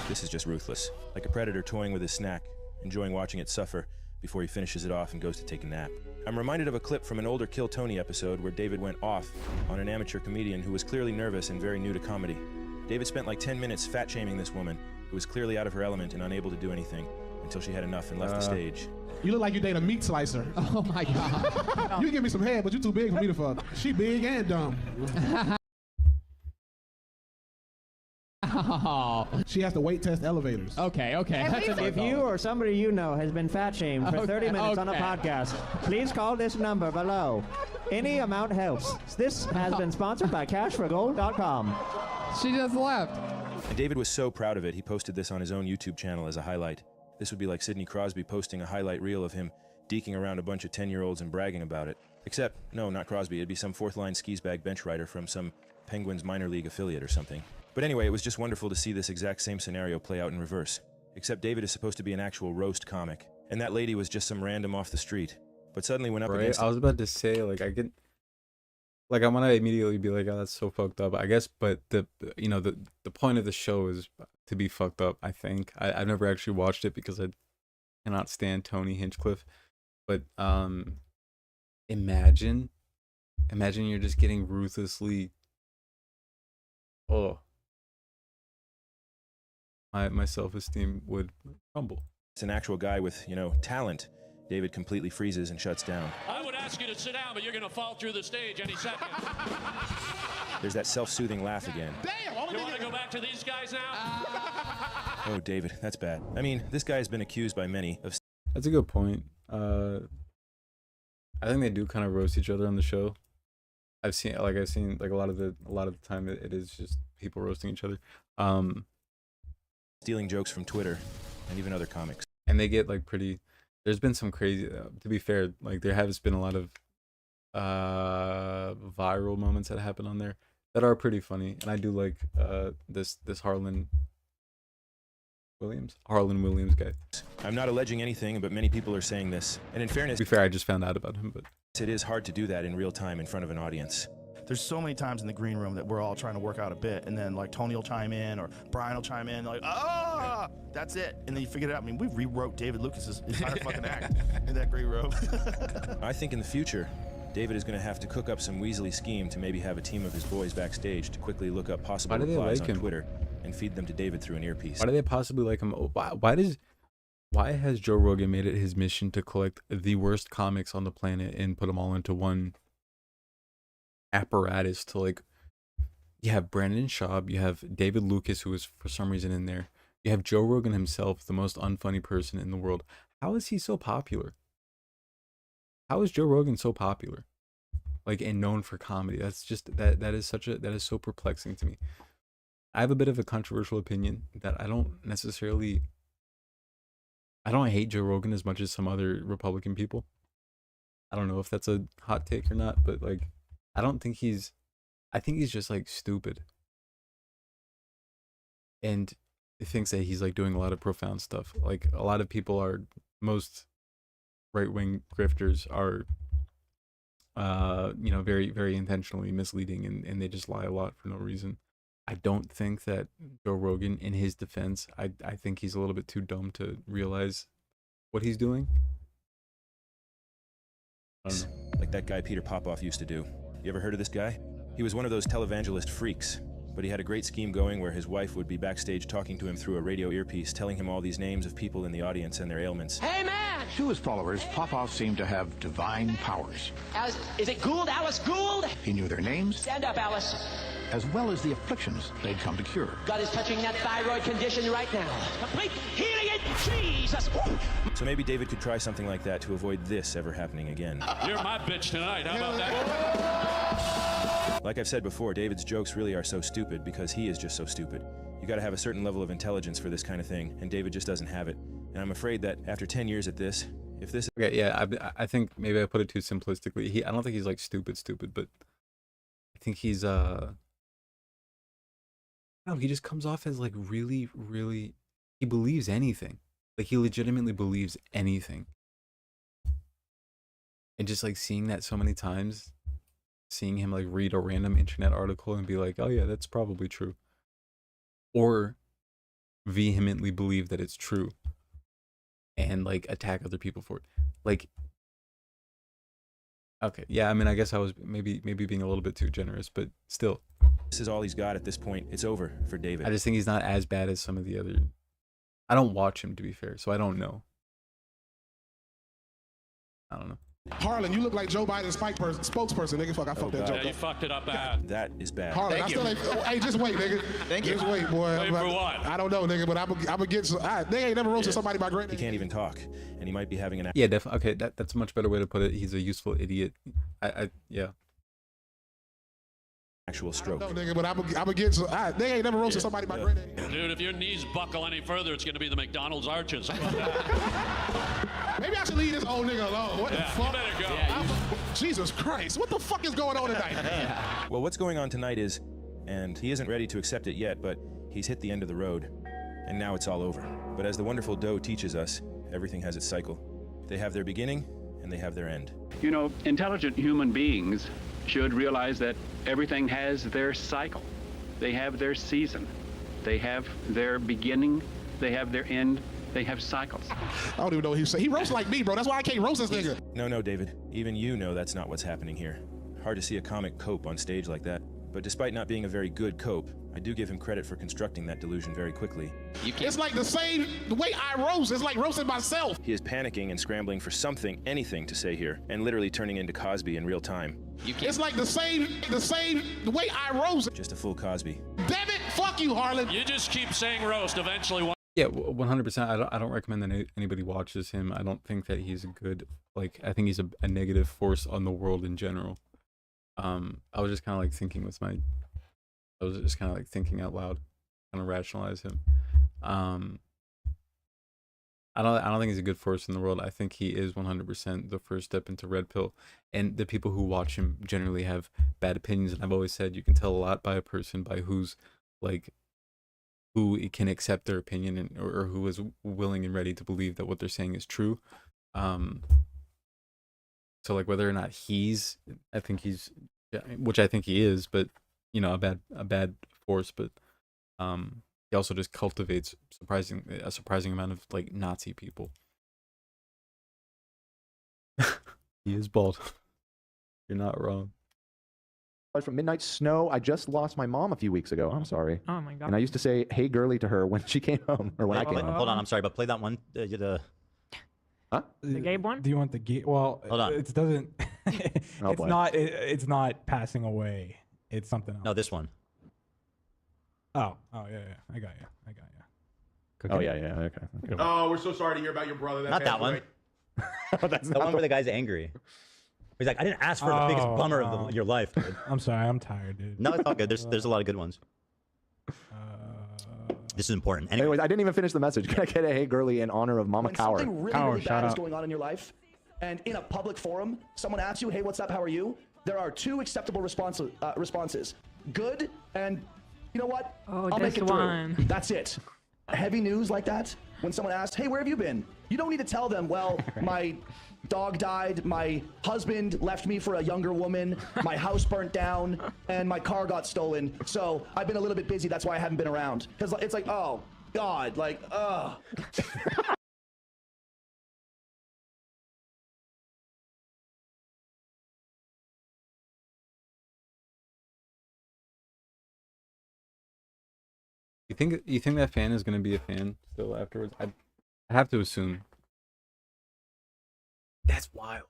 This is just ruthless. Like a predator toying with his snack, enjoying watching it suffer before he finishes it off and goes to take a nap. I'm reminded of a clip from an older Kill Tony episode where David went off on an amateur comedian who was clearly nervous and very new to comedy. David spent like 10 minutes fat-shaming this woman who was clearly out of her element and unable to do anything until she had enough and left the stage. You look like you date a meat slicer. Oh my God. You give me some head, but you too big for me to fuck. She big and dumb. Oh. She has to weight test elevators. Okay. If you or somebody you know has been fat shamed for 30 minutes on a podcast, please call this number below. Any amount helps. This has been sponsored by cashforgold.com. She just left. And David was so proud of it, he posted this on his own YouTube channel as a highlight. This would be like Sidney Crosby posting a highlight reel of him deking around a bunch of 10-year-olds and bragging about it. Except, no, not Crosby. It'd be some fourth-line skis bag bench rider from some Penguins minor league affiliate or something. But anyway, it was just wonderful to see this exact same scenario play out in reverse. Except David is supposed to be an actual roast comic, and that lady was just some random off the street. But suddenly went up against... I was about to say, like, like I want to immediately be like, oh, that's so fucked up, I guess. But the point of the show is to be fucked up. I think I've never actually watched it because I cannot stand Tony Hinchcliffe. But imagine you're just getting ruthlessly. Oh, my self-esteem would crumble. It's an actual guy with, talent. David completely freezes and shuts down. I would ask you to sit down, but you're going to fall through the stage any second. There's that self-soothing laugh again. Damn! You want to go back to these guys now? Oh, David, that's bad. I mean, this guy has been accused by many of... That's a good point. I think they do kind of roast each other on the show. I've seen like a lot of the time it is just people roasting each other. Stealing jokes from Twitter and even other comics. And they get like pretty. There's been some crazy. To be fair, like there has been a lot of viral moments that happen on there that are pretty funny, and I do like this Harlan Williams guy. I'm not alleging anything, but many people are saying this. And in fairness, to be fair, I just found out about him, but it is hard to do that in real time in front of an audience. There's so many times in the green room that we're all trying to work out a bit, and then like Tony will chime in or Brian will chime in, like, that's it, and then you figure it out. I mean, we rewrote David Lucas's entire fucking act in that green room. I think in the future, David is going to have to cook up some Weasley scheme to maybe have a team of his boys backstage to quickly look up possible replies on Twitter and feed them to David through an earpiece. Why do they possibly like him? Why has Joe Rogan made it his mission to collect the worst comics on the planet and put them all into one apparatus to, like, you have Brandon Schaub, you have David Lucas, who is for some reason in there, you have Joe Rogan himself, the most unfunny person in the world. How is he so popular? How is Joe Rogan so popular, like, and known for comedy? That's just that is so perplexing to me. I have a bit of a controversial opinion that I don't hate Joe Rogan as much as some other Republican people. I don't know if that's a hot take or not, but like I think he's just like stupid. And he thinks that he's like doing a lot of profound stuff. Like a lot of people are, most right-wing grifters are, very, very intentionally misleading and they just lie a lot for no reason. I don't think that Joe Rogan, in his defense, I think he's a little bit too dumb to realize what he's doing. I don't know. Like that guy Peter Popoff used to do. You ever heard of this guy? He was one of those televangelist freaks, but he had a great scheme going where his wife would be backstage talking to him through a radio earpiece, telling him all these names of people in the audience and their ailments. Hey, man! To his followers, Popoff seemed to have divine powers. Is it Gould? Alice Gould? He knew their names. Stand up, Alice. As well as the afflictions they'd come to cure. God is touching that thyroid condition right now. Complete healing in Jesus! So maybe David could try something like that to avoid this ever happening again. You're my bitch tonight. How about that? Like I've said before, David's jokes really are so stupid because he is just so stupid. You gotta have a certain level of intelligence for this kind of thing, and David just doesn't have it. And I'm afraid that after 10 years at this, if this... Okay, yeah, I think maybe I put it too simplistically. I don't think he's like stupid, but I think he's no, he just comes off as like really, really, he believes anything. Like he legitimately believes anything. And just like seeing that so many times, seeing him like read a random internet article and be like, oh yeah, that's probably true. Or vehemently believe that it's true and like attack other people for it. Like, okay, yeah, I mean, I guess I was maybe being a little bit too generous, but still. This is all he's got at this point. It's over for David. I just think he's not as bad as some of the other. I don't watch him, to be fair, so I don't know. I don't know. Harlan, you look like Joe Biden's spokesperson, nigga. Fuck, I fucked that joke. Yeah, you fucked it up bad. That is bad. Harlan, I still ain't. Hey, just wait, nigga. Thank you. Just wait, boy. Wait for what? I don't know, nigga, but I'm gonna get some. They ain't never roasted somebody by great. He can't even talk, and he might be having an. Yeah, definitely. Okay, that's a much better way to put it. He's a useful idiot. Yeah. Actual stroke. No, nigga, but I'm gonna get some. They ain't never roasted somebody by great. Dude, if your knees buckle any further, it's gonna be the McDonald's arches. Maybe I should leave this old nigga alone. What the fuck? You better go. Jesus Christ, what the fuck is going on tonight? Well, what's going on tonight is, and he isn't ready to accept it yet, but he's hit the end of the road, and now it's all over. But as the wonderful Doe teaches us, everything has its cycle. They have their beginning, and they have their end. You know, intelligent human beings should realize that everything has their cycle. They have their season. They have their beginning. They have their end. They have cycles. I don't even know what he said. He roasts like me, bro. That's why I can't roast this nigga. No, David. Even you know that's not what's happening here. Hard to see a comic cope on stage like that. But despite not being a very good cope, I do give him credit for constructing that delusion very quickly. It's like the way I roast. It's like roasting myself. He is panicking and scrambling for something, anything to say here, and literally turning into Cosby in real time. It's like the way I roast. Just a full Cosby. Damn it! Fuck you, Harlan. You just keep saying roast. Eventually, Yeah, 100%. I don't recommend that anybody watches him. I don't think that he's a good, like, I think he's a negative force on the world in general. I was just kind of like thinking out loud, kind of rationalize him. I don't think he's a good force in the world. I think he is 100% the first step into red pill, and the people who watch him generally have bad opinions. And I've always said you can tell a lot by a person by who can accept their opinion or who is willing and ready to believe that what they're saying is true. So like whether or not I think he's, which I think he is, but you know, a bad force, but he also just cultivates a surprising amount of like Nazi people. He is bald. You're not wrong. From Midnight Snow. I just lost my mom a few weeks ago. I'm sorry. Oh my god. And I used to say "Hey girly" to her when she came home, or when I came home. Hold on, I'm sorry, but play that one. Huh? The gay one? Do you want the gay? Well, hold on. It doesn't. Oh, it's boy. not. It's not passing away. It's something else. No, this one. Oh yeah. I got you. Oh yeah. Okay. Oh, we're so sorry to hear about your brother. Not that one. That's the one where the guy's angry. He's like, I didn't ask for the biggest bummer of your life, dude. I'm sorry. I'm tired, dude. No, it's all good. There's a lot of good ones. This is important. Anyways, I didn't even finish the message. Can I get a "Hey girly" in honor of Mama Coward? Something really bad is going on in your life, and in a public forum, someone asks you, "Hey, what's up? How are you?" There are two acceptable responses: good and, you know what? I'll make it through. That's it. Heavy news like that, when someone asks, "Hey, where have you been?" You don't need to tell them, "Well, my dog died, my husband left me for a younger woman, my house burnt down, and my car got stolen. So I've been a little bit busy. That's why I haven't been around." Because it's like, oh God, like, ugh. You think that fan is gonna be a fan still afterwards? I have to assume. That's wild.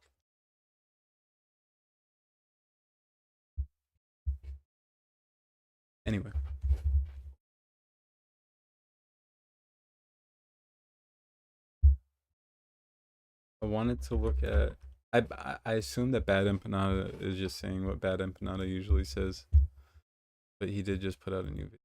Anyway. I wanted to look at. I assume that Bad Empanada is just saying what Bad Empanada usually says, but he did just put out a new video.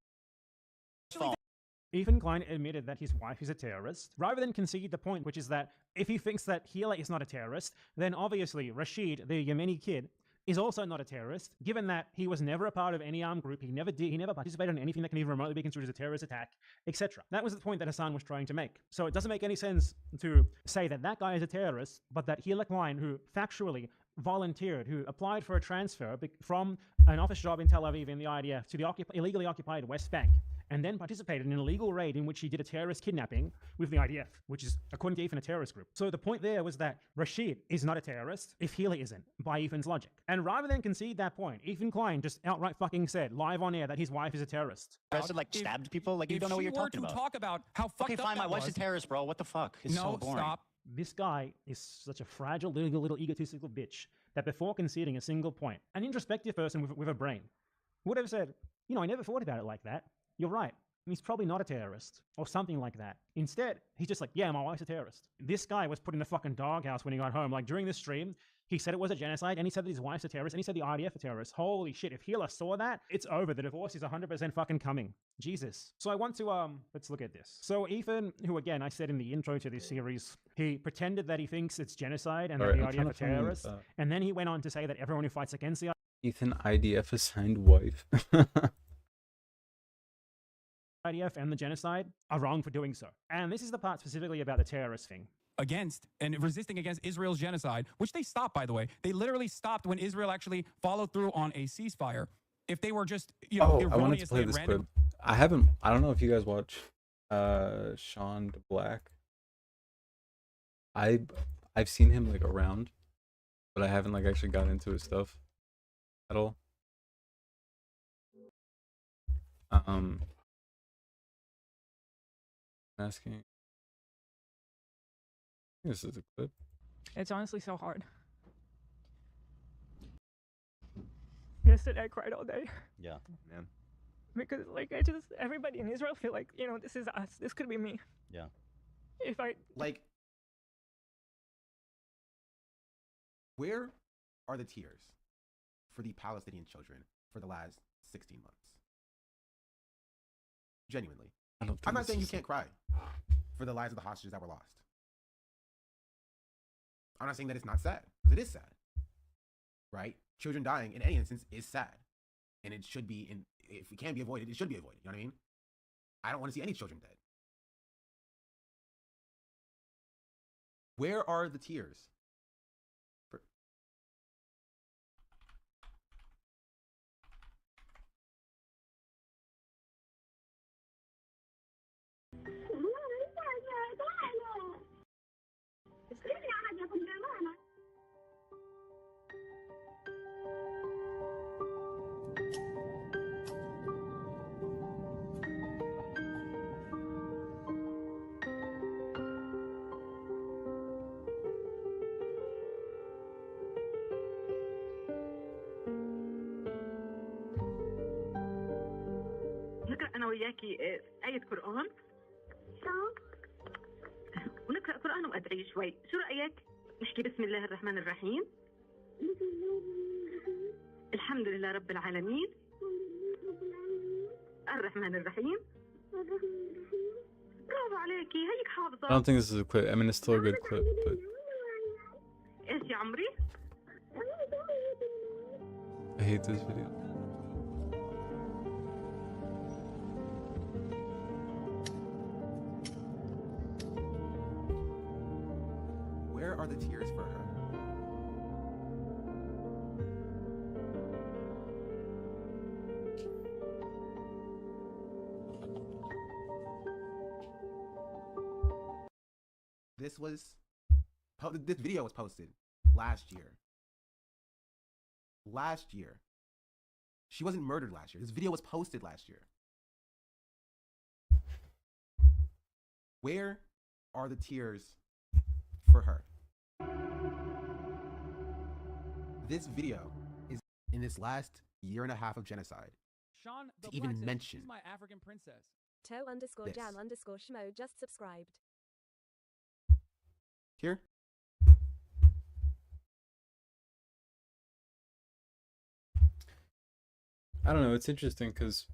Ethan Klein admitted that his wife is a terrorist, rather than concede the point, which is that if he thinks that Hila is not a terrorist, then obviously Rashid, the Yemeni kid, is also not a terrorist, given that he was never a part of any armed group, he never participated in anything that can even remotely be considered as a terrorist attack, etc. That was the point that Hasan was trying to make. So it doesn't make any sense to say that that guy is a terrorist, but that Hila Klein, who factually volunteered, who applied for a transfer from an office job in Tel Aviv in the IDF to the illegally occupied West Bank, and then participated in an illegal raid in which he did a terrorist kidnapping with the IDF, which is, according to Ethan, a terrorist group. So the point there was that Rashid is not a terrorist if Hila isn't, by Ethan's logic. And rather than concede that point, Ethan Klein just outright fucking said, live on air, that his wife is a terrorist. Arrested, like, stabbed people? Like, you don't know what you're talking about. Talk about how fucked okay, up fine, my that wife's a was. terrorist, bro. What the fuck? It's so boring. Stop. This guy is such a fragile, little egotistical bitch that before conceding a single point, an introspective person with a brain would have said, you know, I never thought about it like that. You're right. He's probably not a terrorist, or something like that. Instead, he's just like, yeah, my wife's a terrorist. This guy was put in a fucking doghouse when he got home. Like, during this stream, he said it was a genocide, and he said that his wife's a terrorist, and he said the IDF a terrorist. Holy shit, if Hila saw that, it's over. The divorce is 100% fucking coming. Jesus. So I want to, let's look at this. So Ethan, who again, I said in the intro to this series, he pretended that he thinks it's genocide and that the IDF are terrorists, and then he went on to say that everyone who fights against the Ethan, IDF assigned wife. IDF and the genocide are wrong for doing so. And this is the part specifically about the terrorist thing. against and resisting against Israel's genocide, which they stopped, by the way. They literally stopped when Israel actually followed through on a ceasefire. If they were just, you know, I wanted to play this clip. I don't know if you guys watch Sean Black. I've seen him like around, but I haven't like actually got into his stuff at all. Asking. This is a clip. It's honestly so hard. Yesterday I cried all day. Yeah, man. Because like everybody in Israel feel like, you know, this is us. This could be me. Yeah. If I like, where are the tears for the Palestinian children for the last 16 months? Genuinely. I'm not saying you can't cry for the lives of the hostages that were lost. I'm not saying that it's not sad, because it is sad. Right? Children dying in any instance is sad. And it should be, if it can be avoided, it should be avoided. You know what I mean? I don't want to see any children dead. Where are the tears? نقرأ أنا وياكي آية قرآن ونقرأ قرآن وأدعي شوي. شو رأيك؟ نحكي بسم الله الرحمن الرحيم. الحمد لله رب العالمين. الرحمن الرحيم. برافو عليكي هيك حافظة. I don't think this is a clip. I mean, it's still a good clip, but إيش يا عمري؟ I hate this video. Where are the tears for her? This video was posted last year. Last year. She wasn't murdered last year. This video was posted last year. Where are the tears for her? This video is in this last year and a half of genocide. Sean, to even mention my African princess. Toe_jam_schmo just subscribed. Here. I don't know. It's interesting because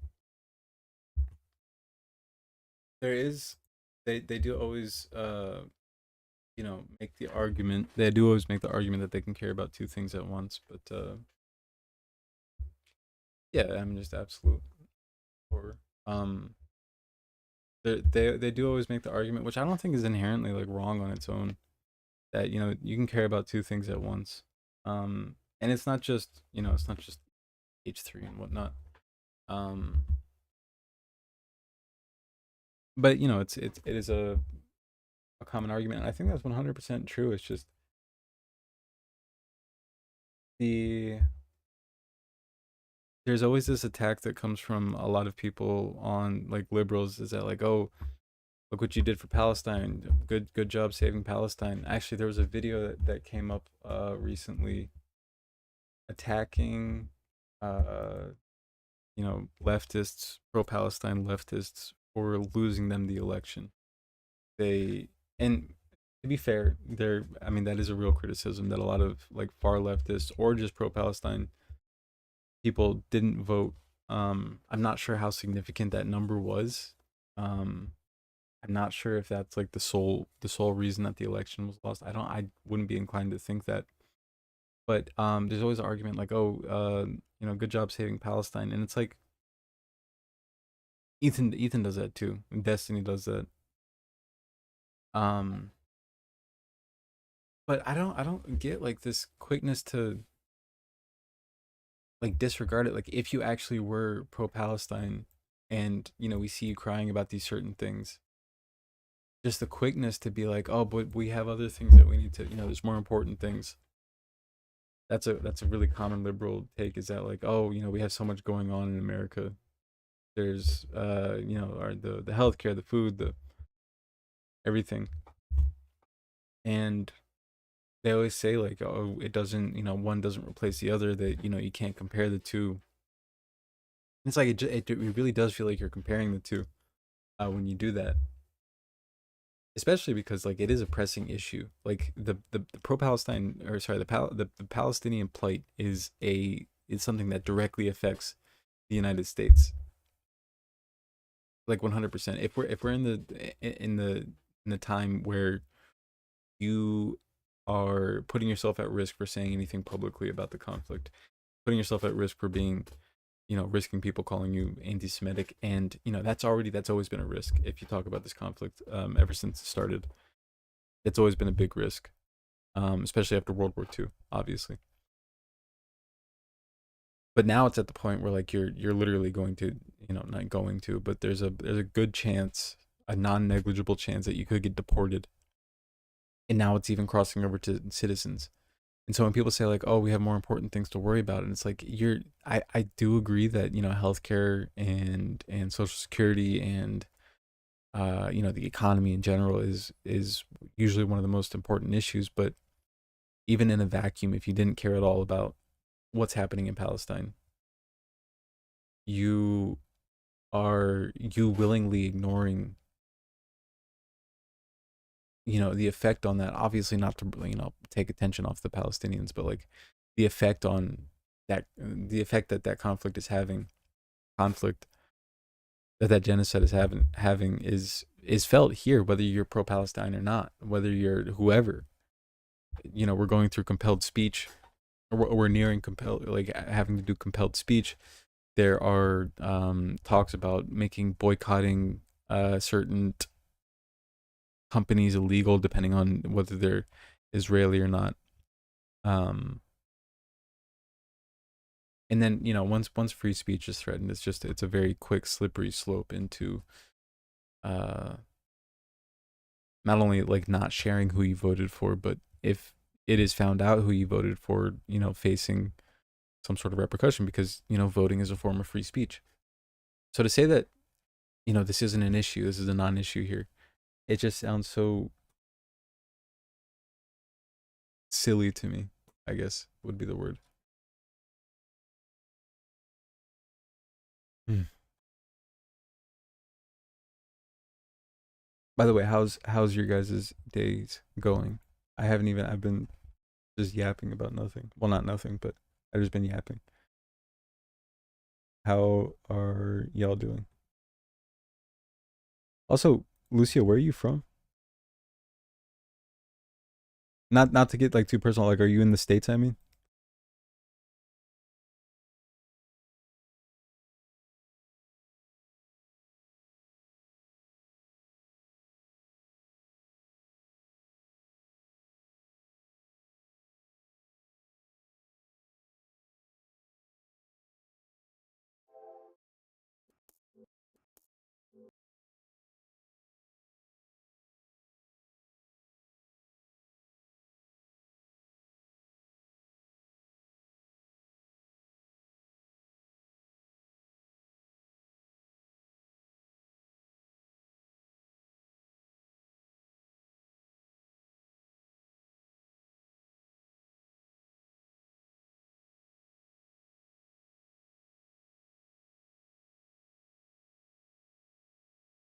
there is, they do always, you know, make the argument. They do always make the argument that they can care about two things at once. But yeah, I mean, just absolute horror. They do always make the argument, which I don't think is inherently like wrong on its own, that, you know, you can care about two things at once. And it's not just, you know, it's not just H3 and whatnot. But you know, it is a common argument, and I think that's 100% true. It's just there's always this attack that comes from a lot of people on like liberals, is that like, oh, look what you did for Palestine, good job saving Palestine. Actually, there was a video that came up recently attacking you know, leftists, pro-Palestine leftists, for losing them the election. And to be fair, I mean, that is a real criticism, that a lot of like far leftists or just pro-Palestine people didn't vote. I'm not sure how significant that number was. I'm not sure if that's like the sole reason that the election was lost. I wouldn't be inclined to think that. But there's always an argument like, oh, you know, good job saving Palestine, and it's like Ethan does that too, and Destiny does that. But I don't get like this quickness to like disregard it. Like if you actually were pro-Palestine and we see you crying about these certain things, just the quickness to be like, oh, but we have other things that we need to, there's more important things. That's a really common liberal take, is that like, oh, we have so much going on in America. There's the healthcare, the food, the everything. And they always say like, oh, it doesn't, one doesn't replace the other, that you can't compare the two. It's like it really does feel like you're comparing the two when you do that, especially because like it is a pressing issue. Like the pro-Palestine, or sorry, the Palestinian plight is something that directly affects the United States, like 100%. If we're in the time where you are putting yourself at risk for saying anything publicly about the conflict, putting yourself at risk for being, risking people calling you anti-Semitic, and that's always been a risk. If you talk about this conflict, ever since it started, it's always been a big risk, especially after World War II, obviously. But now it's at the point where like you're literally going to, not going to, but there's a good chance, a non-negligible chance, that you could get deported. And now it's even crossing over to citizens. And so when people say like, oh, we have more important things to worry about, and it's like, I do agree that, healthcare and social security and, the economy in general is usually one of the most important issues. But even in a vacuum, if you didn't care at all about what's happening in Palestine, you willingly ignoring the effect on that, obviously not to, take attention off the Palestinians, but like the effect that conflict is having, that genocide is having is felt here, whether you're pro-Palestine or not, whether you're whoever. We're going through compelled speech, or we're nearing like having to do compelled speech. There are talks about making boycotting certain companies illegal, depending on whether they're Israeli or not. And then once free speech is threatened, it's a very quick, slippery slope into not only like not sharing who you voted for, but if it is found out who you voted for, facing some sort of repercussion, because voting is a form of free speech. So to say that this isn't an issue, this is a non-issue here, it just sounds so silly to me, I guess would be the word. By the way, how's your guys' days going? I've been just yapping about nothing. Well, not nothing, but I've just been yapping. How are y'all doing? Also, Lucia, where are you from? Not to get like too personal, like, are you in the States, I mean?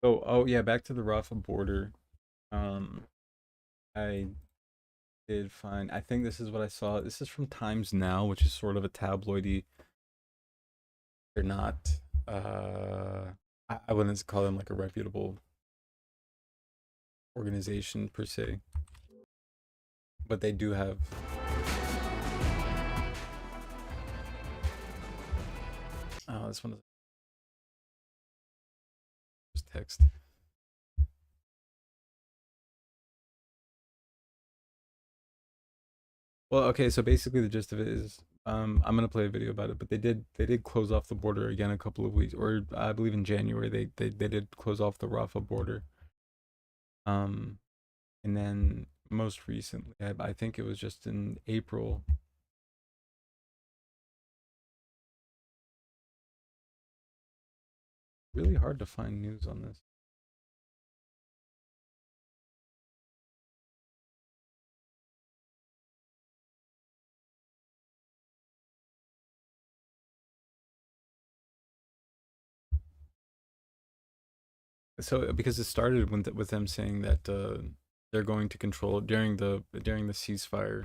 Oh yeah, back to the Rafah border. I did find, I think this is what I saw. This is from Times Now, which is sort of a tabloidy. They're not I wouldn't call them like a reputable organization per se, but they do have this one is just text. Well, okay, so basically the gist of it is, I'm gonna play a video about it, but they did close off the border again a couple of weeks, or I believe in January they did close off the Rafah border. And then most recently, I think it was just in April. Really hard to find news on this. So because it started with them saying that they're going to control during the ceasefire.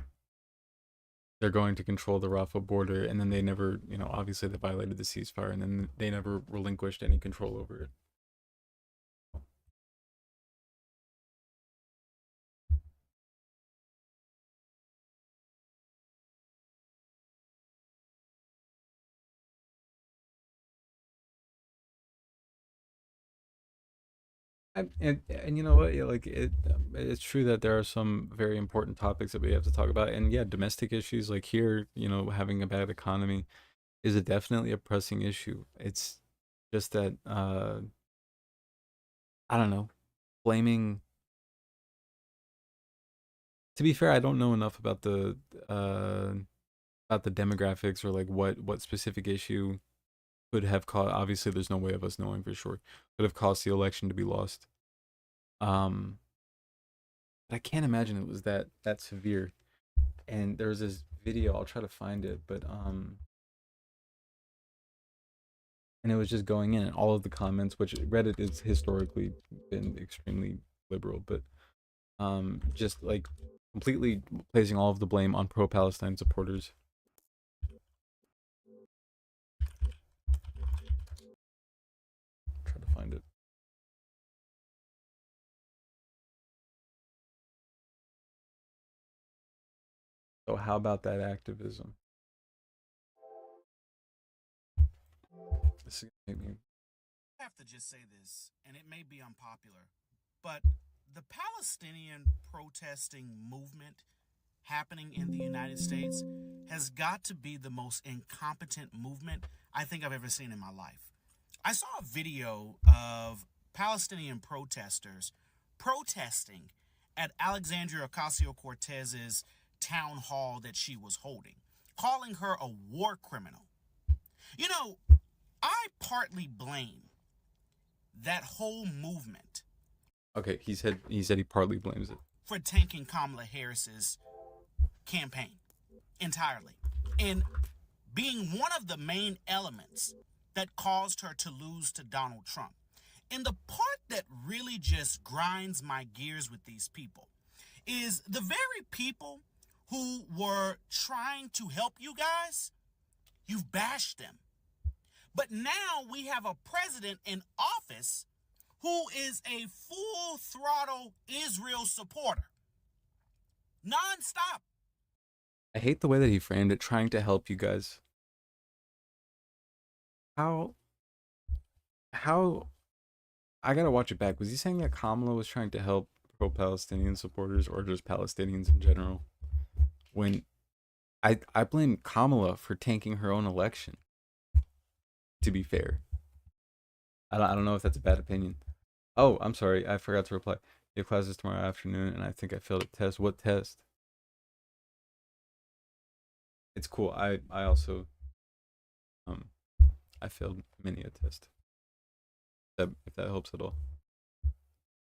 They're going to control the Rafah border, and then they never, obviously they violated the ceasefire, and then they never relinquished any control over it. And you know what? Yeah, like it's true that there are some very important topics that we have to talk about, and yeah, domestic issues like here, having a bad economy is definitely a pressing issue. It's just that I don't know, blaming. To be fair, I don't know enough about the demographics or like what specific issue could have caused. Obviously, there's no way of us knowing for sure. Could have caused the election to be lost. But I can't imagine it was that severe. And there was this video. I'll try to find it, but and it was just going in and all of the comments, which Reddit is historically been extremely liberal, but just like completely placing all of the blame on pro-Palestine supporters. Try to find it. So how about that activism? This is gonna make me... I have to just say this, and it may be unpopular, but the Palestinian protesting movement happening in the United States has got to be the most incompetent movement I think I've ever seen in my life. I saw a video of Palestinian protesters protesting at Alexandria Ocasio-Cortez's town hall that she was holding, calling her a war criminal. You know, I partly blame that whole movement. Okay, he said he partly blames it For tanking Kamala Harris's campaign entirely, and being one of the main elements that caused her to lose to Donald Trump. And the part that really just grinds my gears with these people is the very people who were trying to help you guys, you've bashed them. But now we have a president in office who is a full throttle Israel supporter. Non-stop. I hate the way that he framed it, trying to help you guys. How I gotta watch it back. Was he saying that Kamala was trying to help pro-Palestinian supporters or just Palestinians in general? When I blame Kamala for tanking her own election, to be fair. I don't know if that's a bad opinion. Oh, I'm sorry, I forgot to reply. You have classes tomorrow afternoon and I think I failed a test. What test? It's cool. I also I failed many a test. If that helps at all.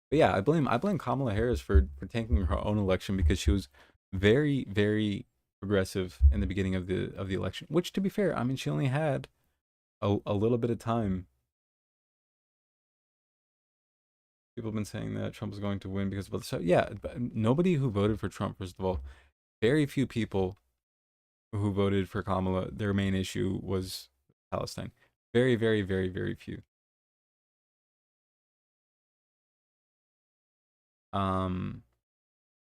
But yeah, I blame Kamala Harris for tanking her own election because she was very, very progressive in the beginning of the election. Which, to be fair, I mean, she only had a little bit of time. People have been saying that Trump was going to win because of all this. So yeah, nobody who voted for Trump, first of all, very few people who voted for Kamala, their main issue was Palestine. Very, very, very, very few.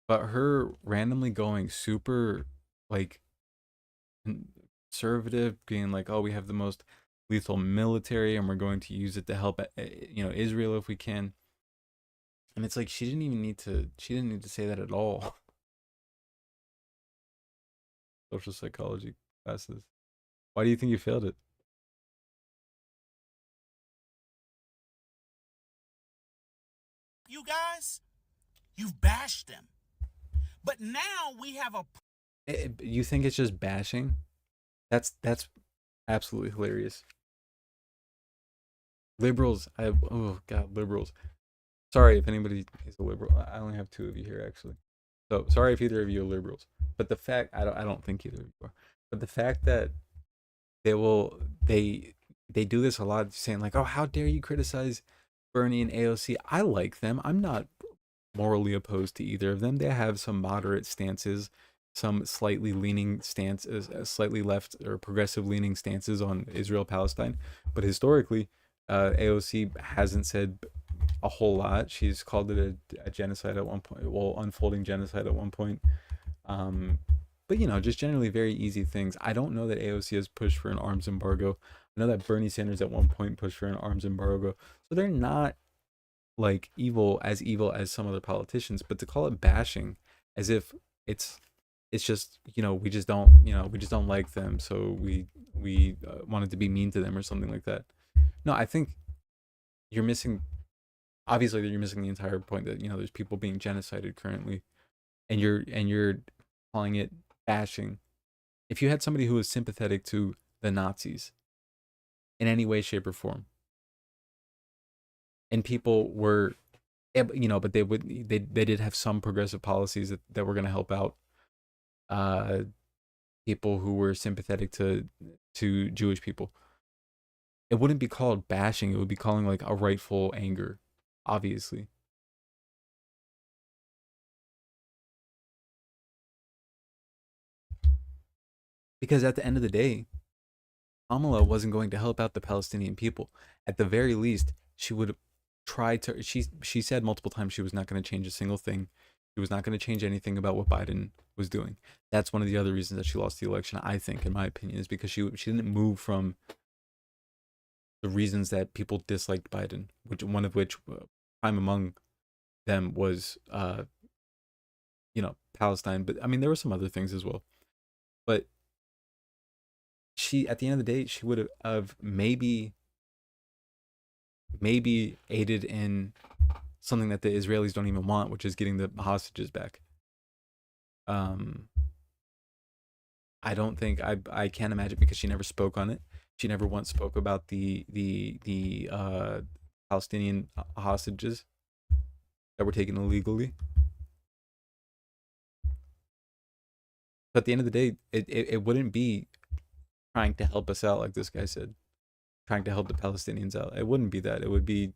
But her randomly going super like conservative, being like, oh, we have the most lethal military and we're going to use it to help Israel if we can. And it's like she didn't need to say that at all. social psychology classes. Why do you think you failed it? You guys, you've bashed them. But now we have a You think it's just bashing? That's absolutely hilarious. Liberals, oh god, liberals. Sorry if anybody is a liberal. I only have 2 of you here actually. So sorry if either of you are liberals. But the fact I don't think either of you are. But the fact that they do this a lot, saying like, oh, how dare you criticize Bernie and AOC? I like them. I'm not morally opposed to either of them. They have some moderate stances, some slightly leaning stances, slightly left or progressive leaning stances on Israel Palestine. But historically, AOC hasn't said a whole lot. She's called it a genocide at one point, well, unfolding genocide at one point. But you know, just generally very easy things. I don't know that AOC has pushed for an arms embargo. I know that Bernie Sanders at one point pushed for an arms embargo. So they're not like evil as some other politicians, but to call it bashing as if it's just, you know, we just don't like them, so we wanted to be mean to them or something like that. No, I think you're missing the entire point that, you know, there's people being genocided currently, and you're calling it bashing. If you had somebody who was sympathetic to the Nazis in any way, shape, or form, and people were, you know, but they did have some progressive policies that were going to help out people who were sympathetic to Jewish people, it wouldn't be called bashing. It would be calling like a rightful anger, obviously. Because at the end of the day, Kamala wasn't going to help out the Palestinian people. At the very least, she would try to. She said multiple times she was not going to change a single thing. She was not going to change anything about what Biden was doing. That's one of the other reasons that she lost the election, I think, in my opinion, is because she didn't move from the reasons that people disliked Biden, one of which, prime among them, was you know, Palestine. But I mean, there were some other things as well. But she, at the end of the day, she would have maybe aided in something that the Israelis don't even want, which is getting the hostages back. I don't think, I can't imagine, because she never spoke on it. She never once spoke about the Palestinian hostages that were taken illegally. But at the end of the day, it wouldn't be trying to help us out, like this guy said, trying to help the Palestinians out. It wouldn't be that. It would be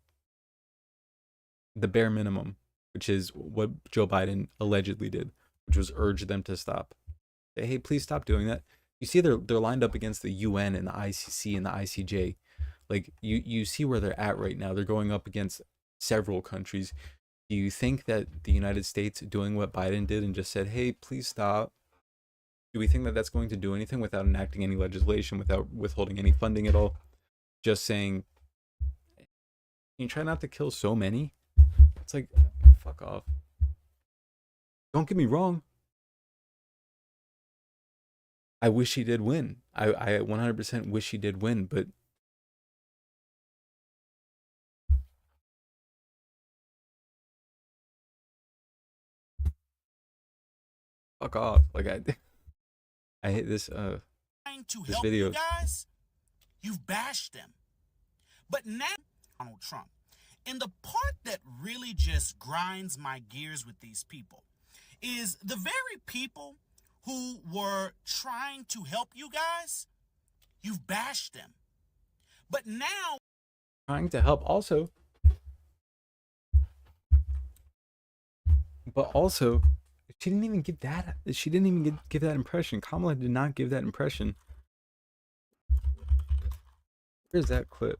the bare minimum, which is what Joe Biden allegedly did, which was urge them to stop. Say, hey, please stop doing that. You see, they're lined up against the UN and the ICC and the ICJ. Like, you see where they're at right now. They're going up against several countries. Do you think that the United States doing what Biden did and just said, hey, please stop, do we think that that's going to do anything without enacting any legislation, without withholding any funding at all? Just saying, you try not to kill so many? It's like, fuck off. Don't get me wrong. I wish he did win. I 100% wish he did win, but fuck off. Like, I hate this trying to this help video. you guys, you've bashed them. But now Donald Trump. And the part that really just grinds my gears with these people is the very people who were trying to help you guys, you've bashed them. But now Trying to help also. But also, she didn't even give that. She didn't even give that impression. Kamala did not give that impression. Where's that clip?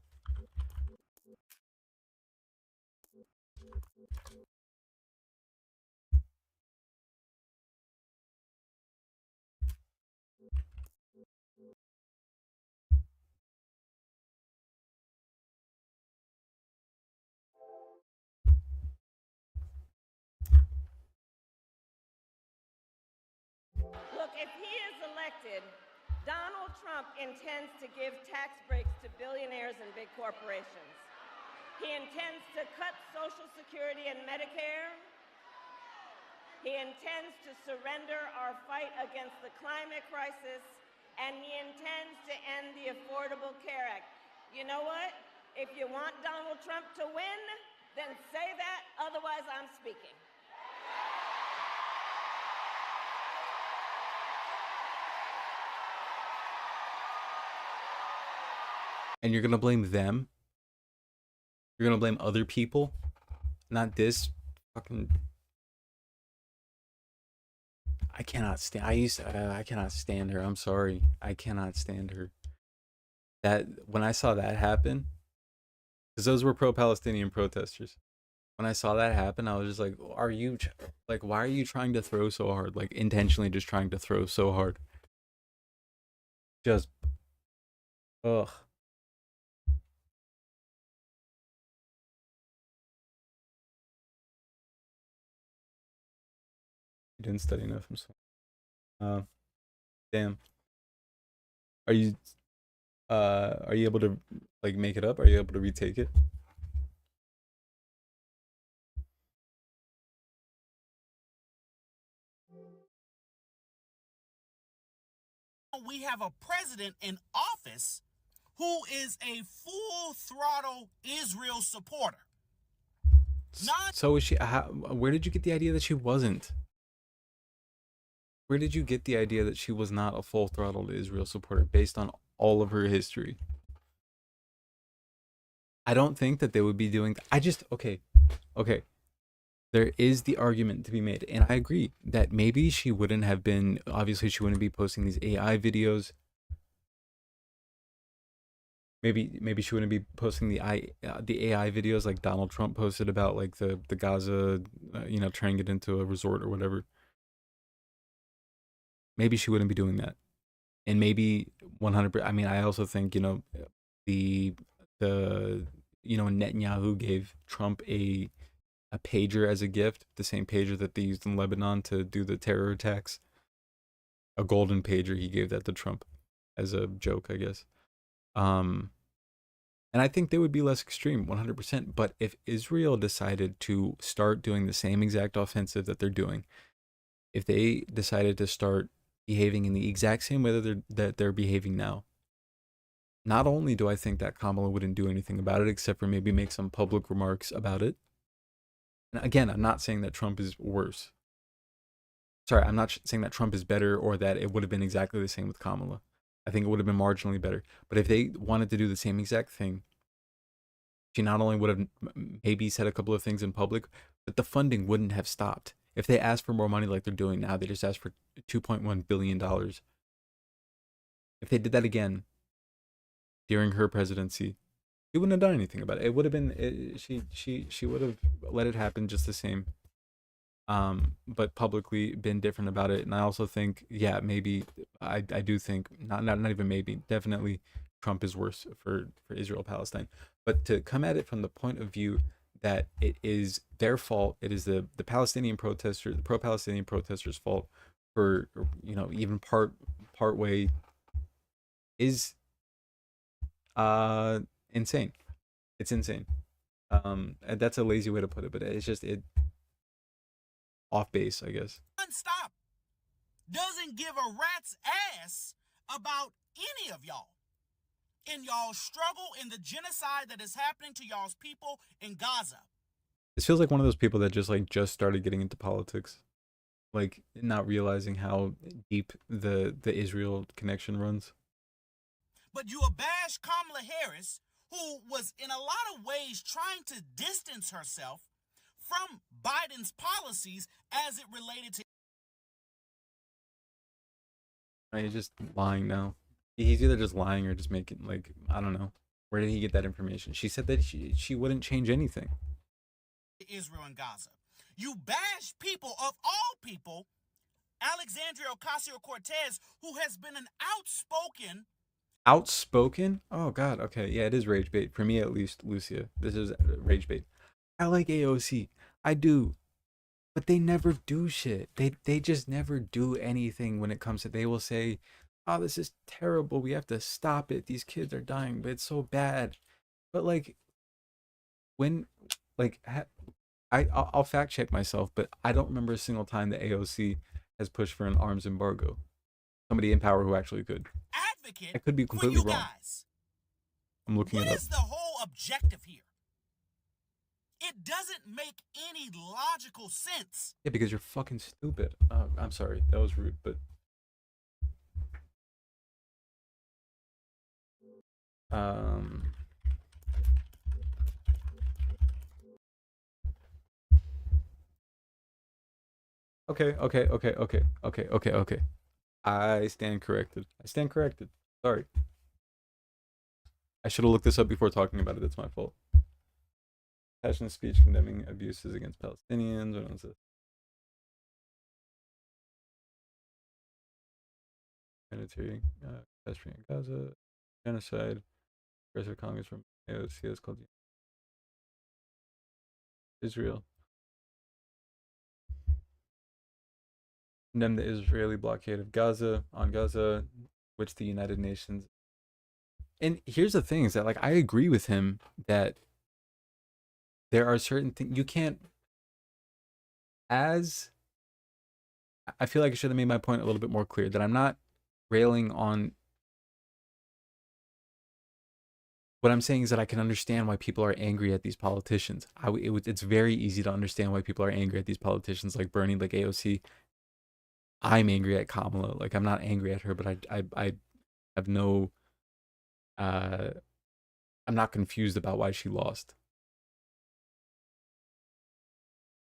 Look if he is elected, Donald Trump intends to give tax breaks to billionaires and big corporations. He intends to cut Social Security and Medicare. He intends to surrender our fight against the climate crisis, and he intends to end the Affordable Care Act. You know what? If you want Donald Trump to win, then say that, otherwise I'm speaking. And you're gonna blame them? You're gonna blame other people? Not this fucking... I cannot stand... I cannot stand her. I'm sorry. I cannot stand her. That... When I saw that happen... Because those were pro-Palestinian protesters. When I saw that happen, I was just like, are you... Like, why are you trying to throw so hard? Like, intentionally just trying to throw so hard. Just... Ugh. You didn't study enough. I'm sorry. Damn. Are you able to like make it up? Are you able to retake it? We have a president in office who is a full throttle Israel supporter. So is she? Where did you get the idea that she wasn't? Where did you get the idea that she was not a full throttle Israel supporter based on all of her history? I don't think that they would be doing. Okay. There is the argument to be made, and I agree that maybe she wouldn't have been. Obviously, she wouldn't be posting these AI videos. Maybe she wouldn't be posting the AI videos like Donald Trump posted about like the Gaza, turning it into a resort or whatever. Maybe she wouldn't be doing that, and maybe 100%. I mean, I also think the Netanyahu gave Trump a pager as a gift, the same pager that they used in Lebanon to do the terror attacks. A golden pager, he gave that to Trump as a joke, I guess. And I think they would be less extreme, 100%. But if Israel decided to start doing the same exact offensive that they're doing, if they decided to start behaving in the exact same way that they're behaving now, not only do I think that Kamala wouldn't do anything about it, except for maybe make some public remarks about it. And again, I'm not saying that Trump is worse. Sorry, I'm not saying that Trump is better or that it would have been exactly the same with Kamala. I think it would have been marginally better. But if they wanted to do the same exact thing, she not only would have maybe said a couple of things in public, but the funding wouldn't have stopped. If they asked for more money like they're doing now, they just asked for $2.1 billion. If they did that again during her presidency, she wouldn't have done anything about it. It would have been, she would have let it happen just the same. But publicly been different about it. And I also think, yeah, maybe, I do think, not even maybe, definitely Trump is worse for Israel-Palestine. But to come at it from the point of view that it is their fault, it is the Palestinian protesters, the pro-Palestinian protesters' fault for, even part way is insane. It's insane. And that's a lazy way to put it, but it's just off base, I guess. Stop. Doesn't give a rat's ass about any of y'all in y'all's struggle in the genocide that is happening to y'all's people in Gaza. This feels like one of those people that just started getting into politics, like not realizing how deep the Israel connection runs. But you abash Kamala Harris, who was in a lot of ways trying to distance herself from Biden's policies as it related to. He's just lying now. He's either just lying or just making, like, I don't know. Where did he get that information? She said that she wouldn't change anything. Israel and Gaza. You bash people of all people, Alexandria Ocasio-Cortez, who has been an outspoken? Oh God. Okay. Yeah, it is rage bait for me, at least, Lucia. This is rage bait. I like AOC. I do. But they never do shit. They just never do anything when it comes to. They will say, "Oh, this is terrible. We have to stop it. These kids are dying, but it's so bad." But like, when, like, I'll fact check myself, but I don't remember a single time the AOC has pushed for an arms embargo. Somebody in power who actually could. Advocate I could be completely for you wrong. guys. I'm looking What it up. is the whole objective here? It doesn't make any logical sense. Yeah, because you're fucking stupid. I'm sorry, that was rude, but okay. I stand corrected. Sorry. I should have looked this up before talking about it. That's my fault. Passionate speech condemning abuses against Palestinians. What was this? Humanitarian catastrophe in Gaza, genocide, Progressive Congress from AOC is called Israel. Condemn the Israeli blockade of Gaza, which the United Nations. And here's the thing: is that, like, I agree with him that there are certain things you can't. As I feel like I should have made my point a little bit more clear, that I'm not railing on. What I'm saying is that I can understand why people are angry at these politicians. It's very easy to understand why people are angry at these politicians like Bernie, like AOC. I'm angry at Kamala. Like, I'm not angry at her, but I have no. I'm not confused about why she lost.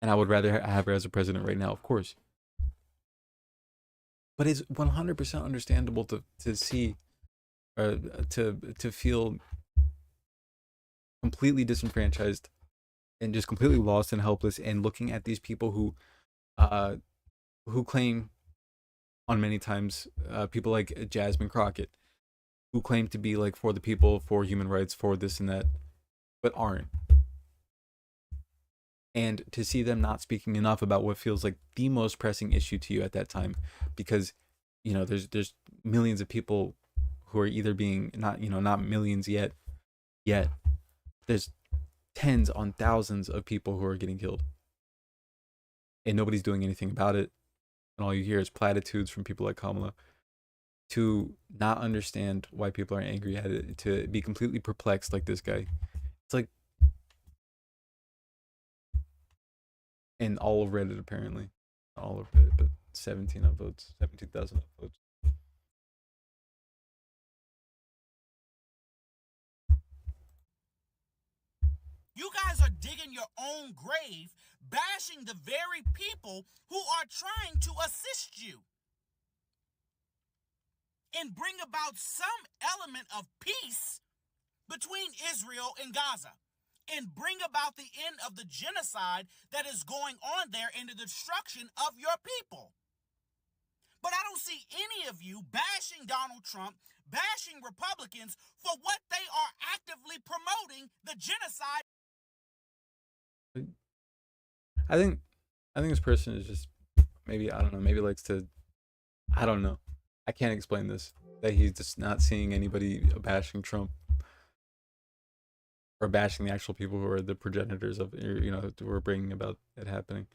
And I would rather have her as a president right now, of course. But it's 100% understandable to see, to feel completely disenfranchised and just completely lost and helpless, and looking at these people who claim on many times, people like Jasmine Crockett, who claim to be like for the people, for human rights, for this and that, but aren't. And to see them not speaking enough about what feels like the most pressing issue to you at that time, because, you know, there's millions of people who are either being not millions yet. There's tens on thousands of people who are getting killed, and nobody's doing anything about it. And all you hear is platitudes from people like Kamala. To not understand why people are angry at it, to be completely perplexed like this guy. It's like, and all of Reddit apparently, not all of Reddit, but 17,000 upvotes. You guys are digging your own grave, bashing the very people who are trying to assist you and bring about some element of peace between Israel and Gaza, and bring about the end of the genocide that is going on there and the destruction of your people. But I don't see any of you bashing Donald Trump, bashing Republicans for what they are actively promoting, the genocide. I think this person is just, maybe, I don't know, maybe likes to, I don't know. I can't explain this. That he's just not seeing anybody bashing Trump or bashing the actual people who are the progenitors of, you know, who are bringing about it happening.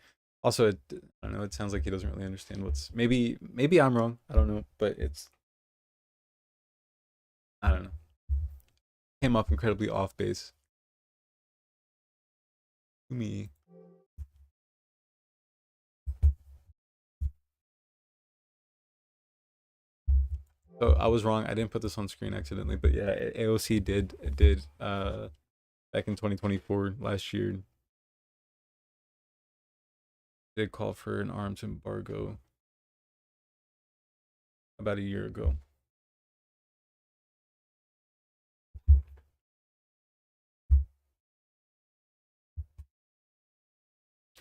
Also, I don't know, it sounds like he doesn't really understand what's, maybe I'm wrong. I don't know, but I don't know. Came off incredibly off base to me. So I was wrong. I didn't put this on screen accidentally, but yeah, AOC did back in 2024 last year, did call for an arms embargo about a year ago.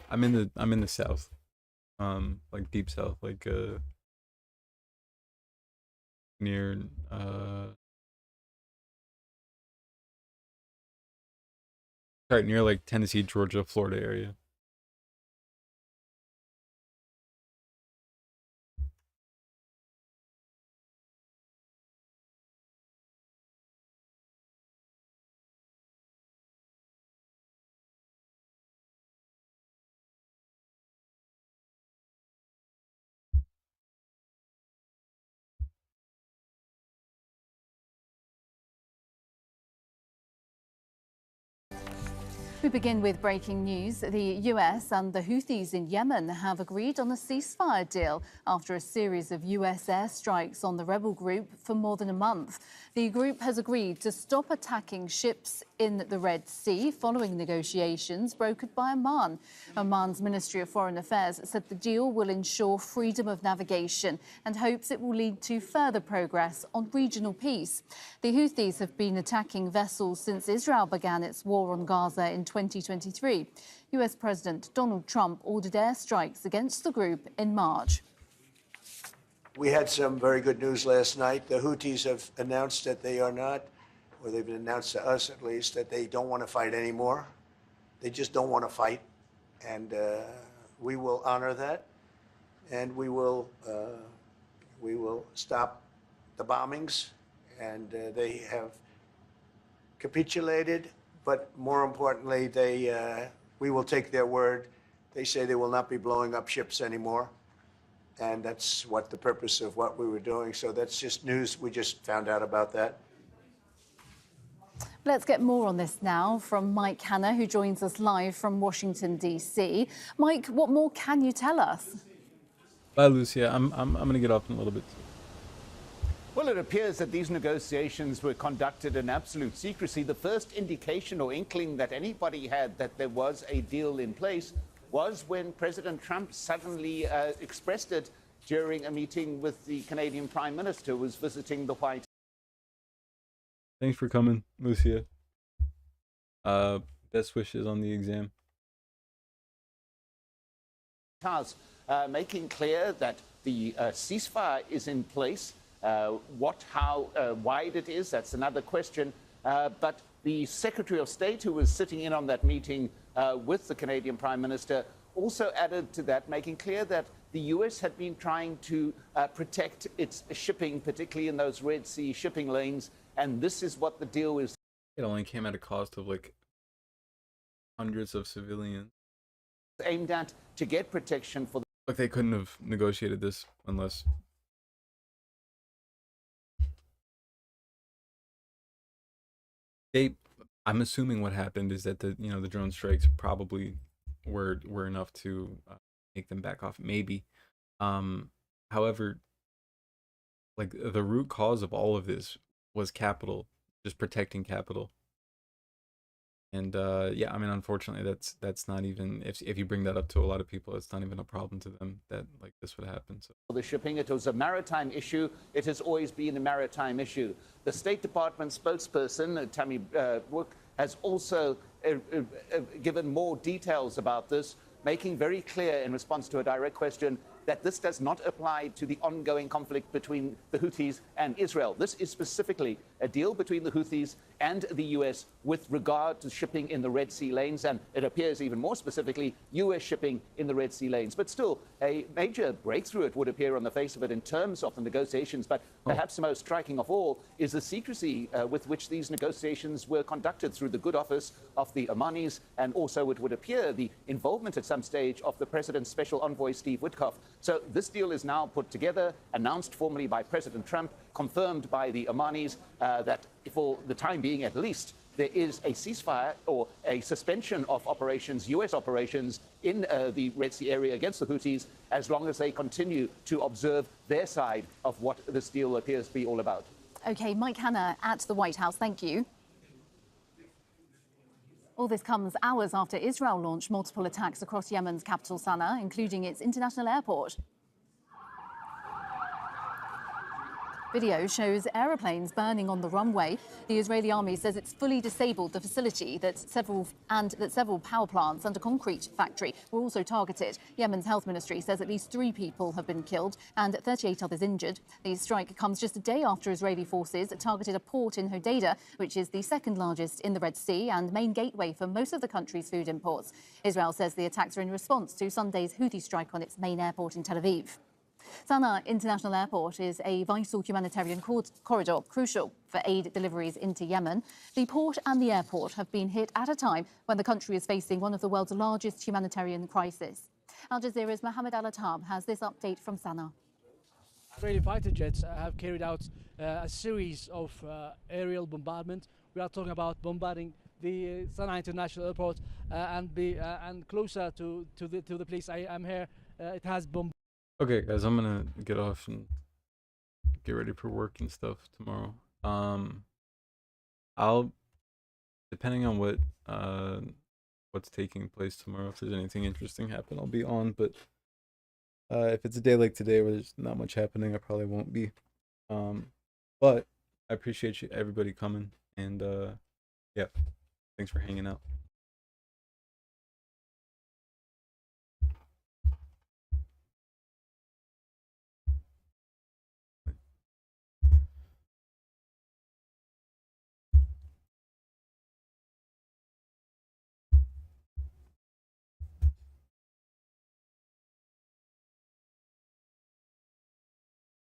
I'm in the South, like deep South, like near near like Tennessee, Georgia, Florida area. We begin with breaking news. The US and the Houthis in Yemen have agreed on a ceasefire deal after a series of US airstrikes on the rebel group for more than a month. The group has agreed to stop attacking ships in the Red Sea following negotiations brokered by Oman. Oman's Ministry of Foreign Affairs said the deal will ensure freedom of navigation and hopes it will lead to further progress on regional peace. The Houthis have been attacking vessels since Israel began its war on Gaza in 2023. US President Donald Trump ordered airstrikes against the group in March. We had some very good news last night. The Houthis have announced that they are not, or they've announced to us at least, that they don't want to fight anymore. They just don't want to fight. And we will honor that. And we will stop the bombings. And they have capitulated. But more importantly, we will take their word. They say they will not be blowing up ships anymore. And that's what the purpose of what we were doing. So that's just news. We just found out about that. Let's get more on this now from Mike Hanna, who joins us live from Washington, D.C. Mike, what more can you tell us? Bye, Lucia. I'm going to get off in a little bit. Well, it appears that these negotiations were conducted in absolute secrecy. The first indication or inkling that anybody had that there was a deal in place was when President Trump suddenly expressed it during a meeting with the Canadian Prime Minister who was visiting the White House. Thanks for coming, Lucia. Best wishes on the exam. House, making clear that the ceasefire is in place. How wide it is, that's another question. But the Secretary of State, who was sitting in on that meeting with the Canadian Prime Minister, also added to that, making clear that the U.S. had been trying to protect its shipping, particularly in those Red Sea shipping lanes, and this is what the deal is. It only came at a cost of like hundreds of civilians. Aimed at to get protection for. Like they couldn't have negotiated this unless. I'm assuming what happened is that the drone strikes probably were enough to make them back off. Maybe, however, like the root cause of all of this was capital, just protecting capital. And yeah, I mean, unfortunately, that's not even if you bring that up to a lot of people, it's not even a problem to them that like this would happen. So the shipping, it was a maritime issue. It has always been a maritime issue. The State Department spokesperson Tammy Wook has also given more details about this, making very clear in response to a direct question that this does not apply to the ongoing conflict between the Houthis and Israel. This is specifically a deal between the Houthis and the U.S. with regard to shipping in the Red Sea lanes, and it appears even more specifically U.S. shipping in the Red Sea lanes. But still, a major breakthrough, it would appear on the face of it, in terms of the negotiations. But perhaps the most striking of all is the secrecy with which these negotiations were conducted through the good office of the Omanis, and also, it would appear, the involvement at some stage of the President's special envoy, Steve Witkoff. So this deal is now put together, announced formally by President Trump, confirmed by the Omanis, that for the time being at least, there is a ceasefire or a suspension of operations, U.S. operations in the Red Sea area against the Houthis, as long as they continue to observe their side of what this deal appears to be all about. Okay, Mike Hanna at the White House, thank you. All this comes hours after Israel launched multiple attacks across Yemen's capital, Sana'a, including its international airport. Video shows aeroplanes burning on the runway. The Israeli army says it's fully disabled the facility, that several power plants and a concrete factory were also targeted. Yemen's health ministry says at least 3 people have been killed and 38 others injured. The strike comes just a day after Israeli forces targeted a port in Hodeidah, which is the second largest in the Red Sea and main gateway for most of the country's food imports. Israel says the attacks are in response to Sunday's Houthi strike on its main airport in Tel Aviv. Sana'a International Airport is a vital humanitarian corridor, crucial for aid deliveries into Yemen. The port and the airport have been hit at a time when the country is facing one of the world's largest humanitarian crises. Al Jazeera's Mohammed Al-Attab has this update from Sana'a. Israeli fighter jets have carried out a series of aerial bombardment. We are talking about bombarding the Sana'a International Airport and closer to the place I am here. It has bombarded. Okay, guys, I'm gonna get off and get ready for work and stuff tomorrow. I'll, depending on what's taking place tomorrow, if there's anything interesting happen, I'll be on. But if it's a day like today where there's not much happening, I probably won't be. But I appreciate everybody coming, and yeah, thanks for hanging out.